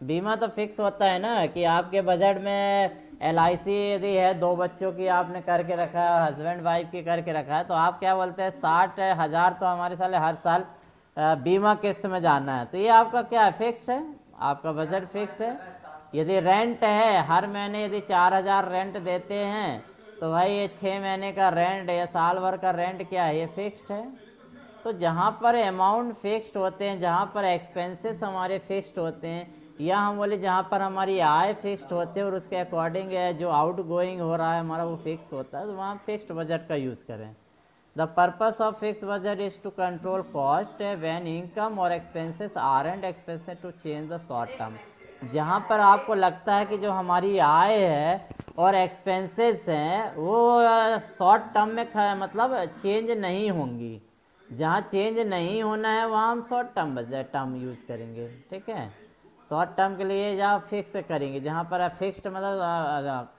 बीमा तो फिक्स होता है ना कि आपके बजट में LIC यदि है, 2 बच्चों की आपने करके रखा है, हस्बैंड वाइफ की करके रखा है, तो आप क्या बोलते हैं 60,000 तो हमारे साल हर साल बीमा किस्त में जाना है, तो ये आपका क्या है, फिक्स है, आपका बजट फिक्स है। यदि रेंट है, हर महीने यदि 4,000 रेंट देते हैं, तो भाई ये 6 महीने का रेंट या साल भर का रेंट क्या है, ये फिक्स्ड है। तो जहाँ पर अमाउंट फिक्स्ड होते हैं, जहाँ पर एक्सपेंसेस हमारे फिक्स्ड होते हैं, या हम बोले जहाँ पर हमारी आय फिक्स्ड होते हैं और उसके अकॉर्डिंग जो आउट गोइंग हो रहा है हमारा वो फिक्स होता है, तो वहाँ फिक्स्ड बजट का यूज़ करें। The purpose of fix budget is to control cost when income और expenses are and expenses to change the short term. जहाँ पर आपको लगता है कि जो हमारी आय है और एक्सपेंसेस हैं वो शॉर्ट टर्म में मतलब चेंज नहीं होंगी, जहाँ चेंज नहीं होना है वहाँ हम short term budget term use करेंगे। ठीक है, शॉर्ट टर्म के लिए जहाँ फिक्स करेंगे, जहाँ पर फिक्स्ड मतलब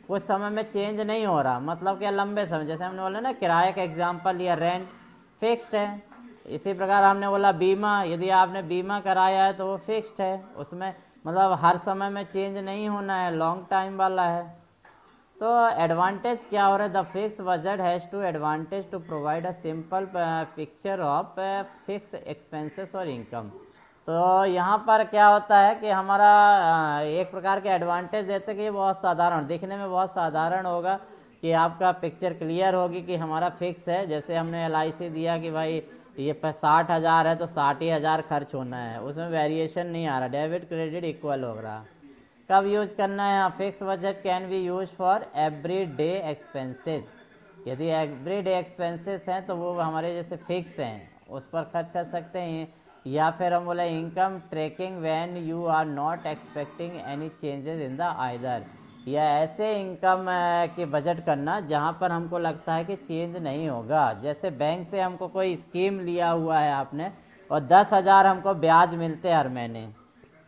कुछ समय में चेंज नहीं हो रहा, मतलब क्या लंबे समय, जैसे हमने बोला ना किराए का एग्जांपल या रेंट फिक्स्ड है। इसी प्रकार हमने बोला बीमा, यदि आपने बीमा कराया है तो वो फिक्स्ड है, उसमें मतलब हर समय में चेंज नहीं होना है, लॉन्ग टाइम वाला है। तो एडवांटेज क्या हो रहा है, the fix budget has to advantage to provide a simple picture of fix expenses और इनकम। तो यहाँ पर क्या होता है कि हमारा एक प्रकार के एडवांटेज देते हैं कि ये बहुत साधारण, दिखने में बहुत साधारण होगा कि आपका पिक्चर क्लियर होगी कि हमारा फिक्स है। जैसे हमने LIC दिया कि भाई ये 60,000 है तो 60,000 खर्च होना है, उसमें वेरिएशन नहीं आ रहा, डेबिट क्रेडिट इक्वल हो रहा। कब यूज करना है, fix budget can be use for every day expenses. यदि एवरी डे एक्सपेंसेस हैं तो वो हमारे जैसे फिक्स हैं, उस पर खर्च कर सकते हैं। या फिर हम बोले income tracking when you are not expecting any changes in the either, या ऐसे इनकम के बजट करना जहाँ पर हमको लगता है कि चेंज नहीं होगा। जैसे बैंक से हमको कोई स्कीम लिया हुआ है आपने और 10,000 हमको ब्याज मिलते हैं हर महीने,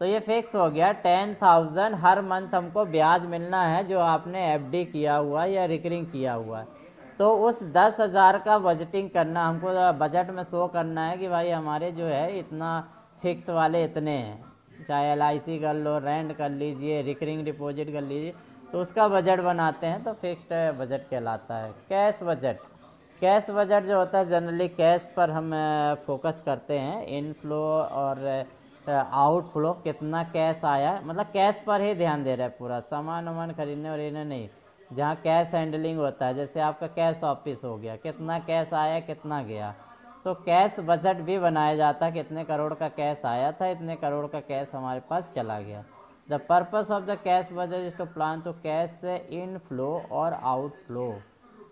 तो ये फिक्स हो गया 10,000 हर मंथ हमको ब्याज मिलना है जो आपने FD किया हुआ है या रिकरिंग किया हुआ है। तो उस 10,000 का बजटिंग करना, हमको बजट में शो करना है कि भाई हमारे जो है इतना फिक्स वाले इतने हैं, चाहे LIC कर लो, रेंट कर लीजिए, रिकरिंग डिपॉजिट कर लीजिए, तो उसका बजट बनाते हैं तो फिक्स्ड बजट कहलाता है। कैश बजट, कैश बजट जो होता है जनरली कैश पर हम फोकस करते हैं, इनफ्लो और आउटफ्लो, कितना कैश आया, मतलब कैश पर ही ध्यान दे रहा है पूरा, सामान वामान खरीदने और इन्हें नहीं। जहाँ कैश हैंडलिंग होता है, जैसे आपका कैश ऑफिस हो गया, कितना कैश आया कितना गया, तो कैश बजट भी बनाया जाता है, कितने करोड़ का कैश आया था, इतने करोड़ का कैश हमारे पास चला गया। The purpose of the cash budget is to plan to cash inflow और आउट फ्लो।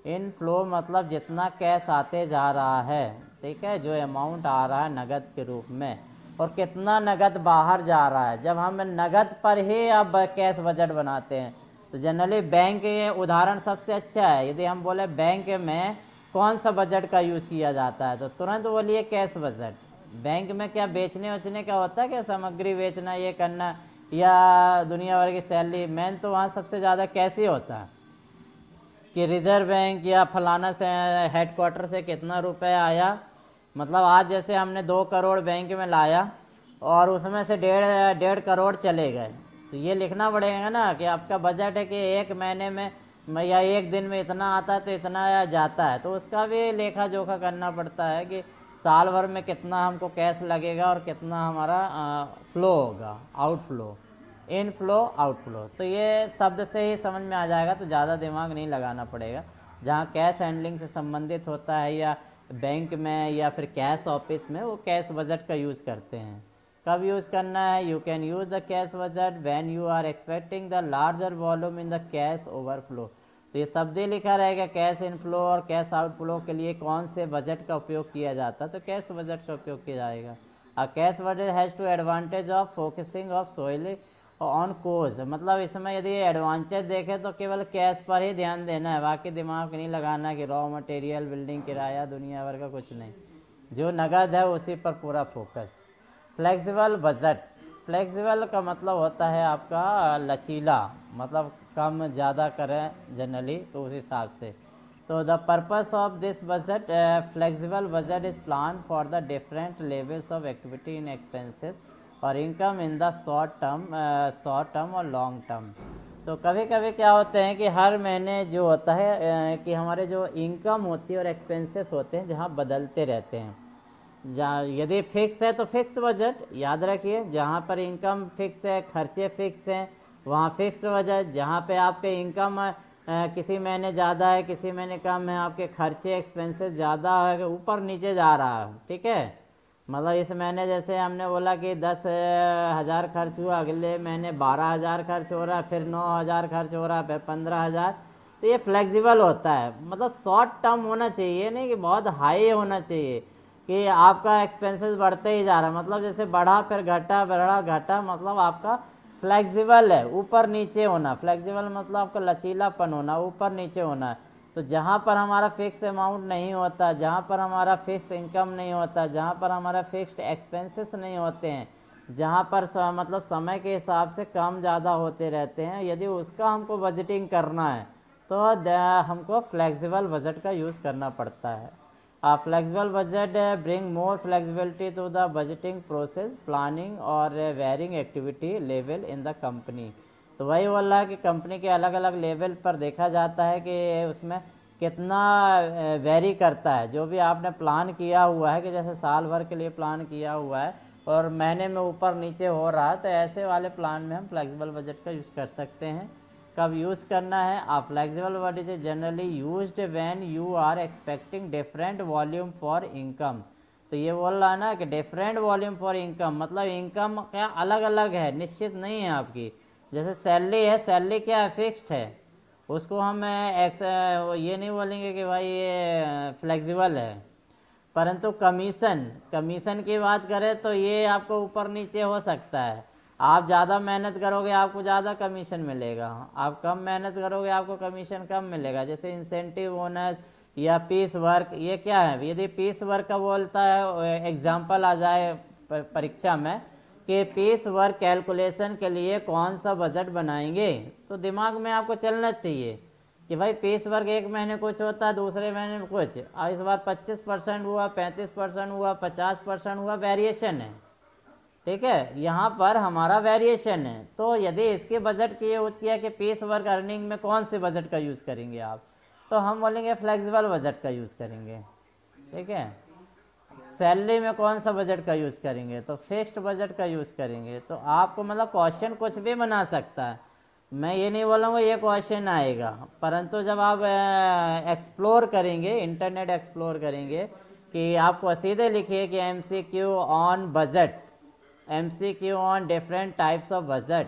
इन फ्लो मतलब जितना कैश आते जा रहा है, ठीक है, जो अमाउंट आ रहा है नगद के रूप में, और कितना नगद बाहर जा रहा है। जब हम नगद पर ही अब कैश बजट बनाते हैं तो जनरली बैंक ये उदाहरण सबसे अच्छा है। यदि हम बोले बैंक में कौन सा बजट का यूज़ किया जाता है तो तुरंत बोलिए कैश बजट। बैंक में क्या बेचने वचने का होता है, क्या सामग्री बेचना, ये करना, या दुनिया भर की सैलरी, मेन तो वहाँ सबसे ज़्यादा कैश ही होता है कि रिजर्व बैंक या फलाना से हेडक्वार्टर से कितना रुपए आया। मतलब आज जैसे हमने 2 करोड़ बैंक में लाया और उसमें से 1.5 करोड़ चले गए, तो ये लिखना पड़ेगा ना कि आपका बजट है कि एक महीने में या एक दिन में इतना आता है तो इतना जाता है, तो उसका भी लेखा जोखा करना पड़ता है कि साल भर में कितना हमको कैश लगेगा और कितना हमारा फ्लो होगा, आउटफ्लो, इनफ्लो आउटफ्लो। तो ये शब्द से ही समझ में आ जाएगा, तो ज़्यादा दिमाग नहीं लगाना पड़ेगा। जहाँ कैश हैंडलिंग से संबंधित होता है या बैंक में या फिर कैश ऑफिस में, वो कैश बजट का यूज़ करते हैं। कब यूज़ करना है, you can use the cash budget when you are expecting the larger volume in the cash overflow. तो ये शब्द ही लिखा रहेगा कैश इनफ्लो और कैश आउटफ्लो के लिए कौन से बजट का उपयोग किया जाता है, तो कैश बजट का उपयोग किया जाएगा। A cash budget has to advantage of focusing of solely on cause, मतलब इसमें यदि एडवांटेज देखें तो केवल कैश पर ही ध्यान देना है, बाकी दिमाग नहीं लगाना कि रॉ मटेरियल, बिल्डिंग किराया, दुनिया भर का कुछ नहीं, जो नगद है उसी पर पूरा फोकस। फ्लेक्सिबल बजट, फ्लेक्सिबल का मतलब होता है आपका लचीला, मतलब कम ज़्यादा करें जनरली तो उस हिसाब से। तो the purpose of this budget, flexible budget is plan for the different levels of activity in expenses और income in the short term और लॉन्ग टर्म। तो कभी कभी क्या होते हैं कि हर महीने जो होता है कि हमारे जो इनकम होती है और एक्सपेंसेस होते हैं जहाँ बदलते रहते हैं। जहाँ यदि फिक्स है तो फिक्स बजट, याद रखिए, जहाँ पर इनकम फिक्स है, खर्चे फिक्स हैं, वहाँ फिक्स बजट। जहाँ पे आपके इनकम किसी महीने ज़्यादा है, किसी महीने कम है, आपके खर्चे एक्सपेंसेस ज़्यादा है, ऊपर नीचे जा रहा है, ठीक है। मतलब इस महीने जैसे हमने बोला कि 10,000 खर्च हुआ, अगले महीने 12,000 खर्च हो रहा है, फिर 9,000 खर्च हो रहा है, फिर 15,000, तो ये फ्लेक्सिबल होता है, मतलब शॉर्ट टर्म होना चाहिए, नहीं कि बहुत हाई होना चाहिए कि आपका एक्सपेंसेस बढ़ते ही जा रहा है, मतलब जैसे बढ़ा फिर घटा बढ़ा घटा, मतलब आपका फ्लेक्सिबल है, ऊपर नीचे होना। फ्लेक्सिबल मतलब आपका लचीलापन होना, ऊपर नीचे होना है। तो जहाँ पर हमारा फिक्स अमाउंट नहीं होता, जहाँ पर हमारा फिक्स इनकम नहीं होता, जहाँ पर हमारा फिक्स्ड एक्सपेंसेस नहीं होते हैं, जहाँ पर मतलब समय के हिसाब से कम ज़्यादा होते रहते हैं, यदि उसका हमको बजटिंग करना है तो हमको फ्लेक्सिबल बजट का यूज़ करना पड़ता है। Flexible budget bring more flexibility to the budgeting process, planning और varying activity level in the company. तो वही बोल रहा है कि कंपनी के अलग अलग लेवल पर देखा जाता है कि उसमें कितना वेरी करता है। जो भी आपने प्लान किया हुआ है कि जैसे साल भर के लिए प्लान किया हुआ है और महीने में ऊपर नीचे हो रहा है, तो ऐसे वाले प्लान में हम फ्लेक्सिबल बजट का यूज़ कर सकते हैं। कब यूज़ करना है? Flexible budget is generally used when you are expecting different volume for income. तो ये बोल रहा है ना कि डिफरेंट वॉल्यूम फॉर इनकम, मतलब इनकम क्या अलग अलग है, निश्चित नहीं है आपकी। जैसे सैलरी है, सैलरी क्या है? फिक्स्ड है, उसको हम ये नहीं बोलेंगे कि भाई ये फ्लेक्सिबल है। परंतु कमीशन की बात करें तो ये आपको ऊपर नीचे हो सकता है। आप ज़्यादा मेहनत करोगे आपको ज़्यादा कमीशन मिलेगा, आप कम मेहनत करोगे आपको कमीशन कम मिलेगा। जैसे इंसेंटिव बोनस या पीस वर्क, ये क्या है? यदि पीस वर्क का बोलता है एग्जाम्पल आ जाए परीक्षा में कि पीस वर्क कैलकुलेशन के लिए कौन सा बजट बनाएंगे, तो दिमाग में आपको चलना चाहिए कि भाई पीस वर्क एक महीने कुछ होता है, दूसरे महीने में कुछ। इस बार 25% हुआ, 35% हुआ, 50% हुआ, वेरिएशन है। ठीक है, यहाँ पर हमारा वेरिएशन है। तो यदि इसके बजट की यूज किया कि पीस वर्क अर्निंग में कौन से बजट का यूज़ करेंगे आप, तो हम बोलेंगे फ्लेक्सिबल बजट का यूज़ करेंगे। ठीक है, सैलरी में कौन सा बजट का यूज़ करेंगे, तो फिक्स्ड बजट का यूज़ करेंगे। तो आपको मतलब क्वेश्चन कुछ भी बना सकता है, मैं ये नहीं बोलूँगा ये क्वेश्चन आएगा, परंतु जब आप एक्सप्लोर करेंगे, इंटरनेट एक्सप्लोर करेंगे कि आपको सीधे लिखिए कि MCQ on budget, MCQ on different types of budget,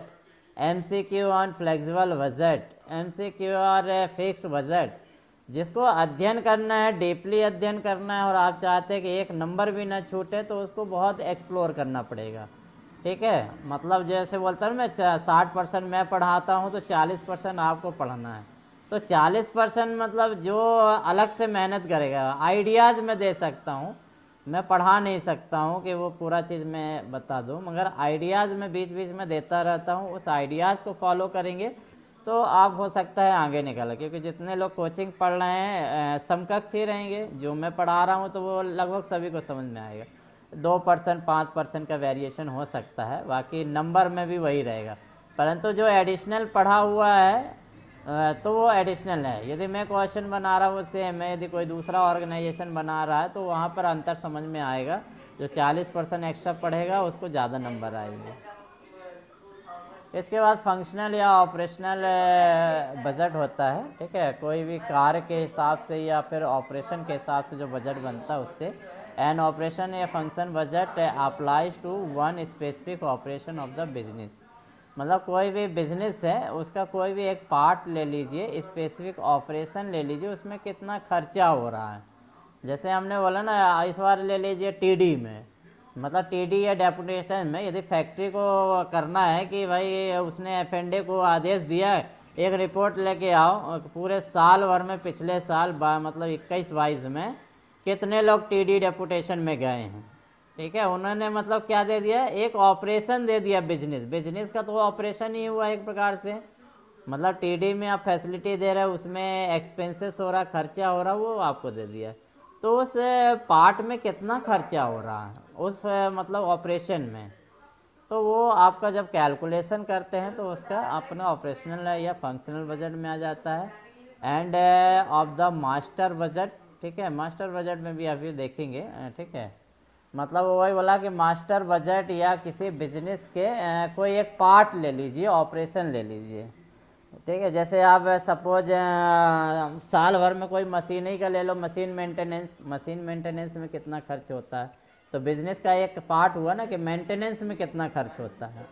MCQ on flexible budget, MCQ और फिक्स्ड बजट। जिसको अध्ययन करना है, डीपली अध्ययन करना है और आप चाहते हैं कि एक नंबर भी ना छूटे, तो उसको बहुत एक्सप्लोर करना पड़ेगा। ठीक है, मतलब जैसे बोलता हूँ मैं 60% मैं पढ़ाता हूँ तो 40% आपको पढ़ना है। तो 40% मतलब जो अलग से मेहनत करेगा, आइडियाज़ मैं दे सकता हूँ, मैं पढ़ा नहीं सकता हूँ कि वो पूरा चीज़ मैं बता दूँ, मगर आइडियाज़ मैं बीच बीच में देता रहता हूँ। उस आइडियाज़ को फॉलो करेंगे तो आप हो सकता है आगे निकल, क्योंकि जितने लोग कोचिंग पढ़ रहे हैं समकक्ष ही रहेंगे। जो मैं पढ़ा रहा हूँ तो वो लगभग सभी को समझ में आएगा। 2% 5% का वेरिएशन हो सकता है, बाकी नंबर में भी वही रहेगा। परंतु जो एडिशनल पढ़ा हुआ है तो वो एडिशनल है। यदि मैं क्वेश्चन बना रहा हूँ सेम है, यदि कोई दूसरा ऑर्गेनाइजेशन बना रहा है, तो वहाँ पर अंतर समझ में आएगा। जो 40% एक्स्ट्रा पढ़ेगा उसको ज़्यादा नंबर आएंगे। इसके बाद फंक्शनल या ऑपरेशनल बजट होता है। ठीक है, कोई भी कार्य के हिसाब से या फिर ऑपरेशन के हिसाब से जो बजट बनता है उससे। एन ऑपरेशन या function budget applies to one specific operation of the business. मतलब कोई भी बिजनेस है उसका कोई भी एक पार्ट ले लीजिए, स्पेसिफिक ऑपरेशन ले लीजिए, उसमें कितना खर्चा हो रहा है। जैसे हमने बोला ना, इस बार ले लीजिए टीडी में, मतलब टीडी या डेपुटेशन में यदि फैक्ट्री को करना है कि भाई उसने एफएनडे को आदेश दिया है एक रिपोर्ट लेके आओ पूरे साल भर में, पिछले साल मतलब 21-22 में कितने लोग टीडी डेपुटेशन में गए हैं। ठीक है, उन्होंने मतलब क्या दे दिया, एक ऑपरेशन दे दिया। बिजनेस का तो ऑपरेशन ही हुआ एक प्रकार से। मतलब टीडी में आप फैसिलिटी दे रहे हो, उसमें एक्सपेंसेस हो रहा, खर्चा हो रहा, वो आपको दे दिया। तो उस पार्ट में कितना खर्चा हो रहा है उस मतलब ऑपरेशन में, तो वो आपका जब कैलकुलेशन करते हैं तो उसका अपना ऑपरेशनल या फंक्शनल बजट में आ जाता है। End of the master budget. ठीक है, मास्टर बजट में भी अभी देखेंगे। ठीक है, मतलब वही बोला कि मास्टर बजट या किसी बिजनेस के कोई एक पार्ट ले लीजिए, ऑपरेशन ले लीजिए। ठीक है, जैसे आप सपोज साल भर में कोई मशीन ही का ले लो, मशीन मेंटेनेंस में कितना खर्च होता है, तो बिजनेस का एक पार्ट हुआ ना कि मेंटेनेंस में कितना खर्च होता है।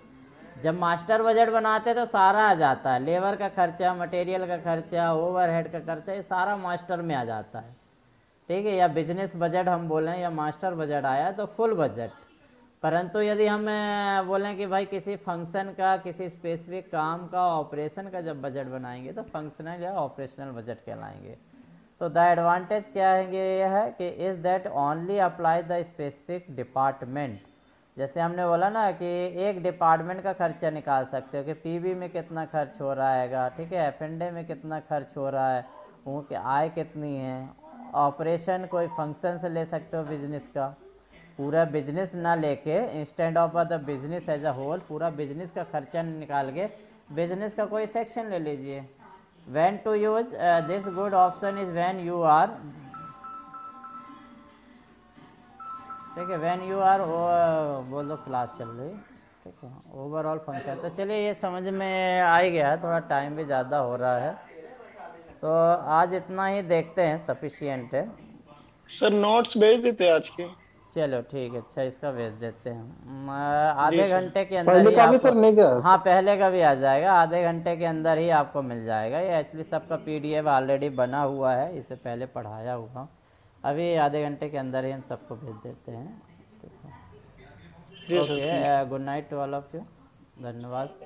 जब मास्टर बजट बनाते तो सारा आ जाता है, लेबर का खर्चा, मटेरियल का खर्चा, ओवरहेड का खर्चा, ये सारा मास्टर में आ जाता है, ठीक है। या बिजनेस बजट हम बोलें या मास्टर बजट आया तो फुल बजट। परंतु यदि हम बोलें कि भाई किसी फंक्शन का, किसी स्पेसिफिक काम का, ऑपरेशन का जब बजट बनाएंगे तो फंक्शनल या ऑपरेशनल बजट कहलाएंगे। तो द एडवांटेज क्या है, ये है कि is that only apply the specific department. जैसे हमने बोला ना कि एक डिपार्टमेंट का खर्चा निकाल सकते हो कि पीबी में कितना खर्च हो रहा हैगा, ठीक है, एफ&ए में कितना खर्च हो रहा है, उनकी आय कितनी है। ऑपरेशन कोई फंक्शन से ले सकते हो बिजनेस का, पूरा बिजनेस ना लेके, instead of the business as a whole, पूरा बिजनेस का खर्चा निकाल के बिजनेस का कोई सेक्शन ले लीजिए। When to use this good option is when you are, ठीक है, व्हेन यू आर बोल दो क्लास चल रही, ठीक है, ओवरऑल फंक्शन। तो चलिए ये समझ में आ ही गया है, थोड़ा टाइम भी ज़्यादा हो रहा है, तो आज इतना ही देखते हैं, सफिशिएंट है। सर नोट्स भेज देते आज के। चलो ठीक है, अच्छा इसका भेज देते हैं। आधे घंटे के अंदर पहले ही का भी आपको, सर नहीं गया? हाँ पहले का भी आ जाएगा, आधे घंटे के अंदर ही आपको मिल जाएगा। ये एक्चुअली सबका पीडीएफ ऑलरेडी बना हुआ है, इसे पहले पढ़ाया हुआ, अभी आधे घंटे के अंदर ही हम सबको भेज देते हैं। Okay, good night to all of you, धन्यवाद।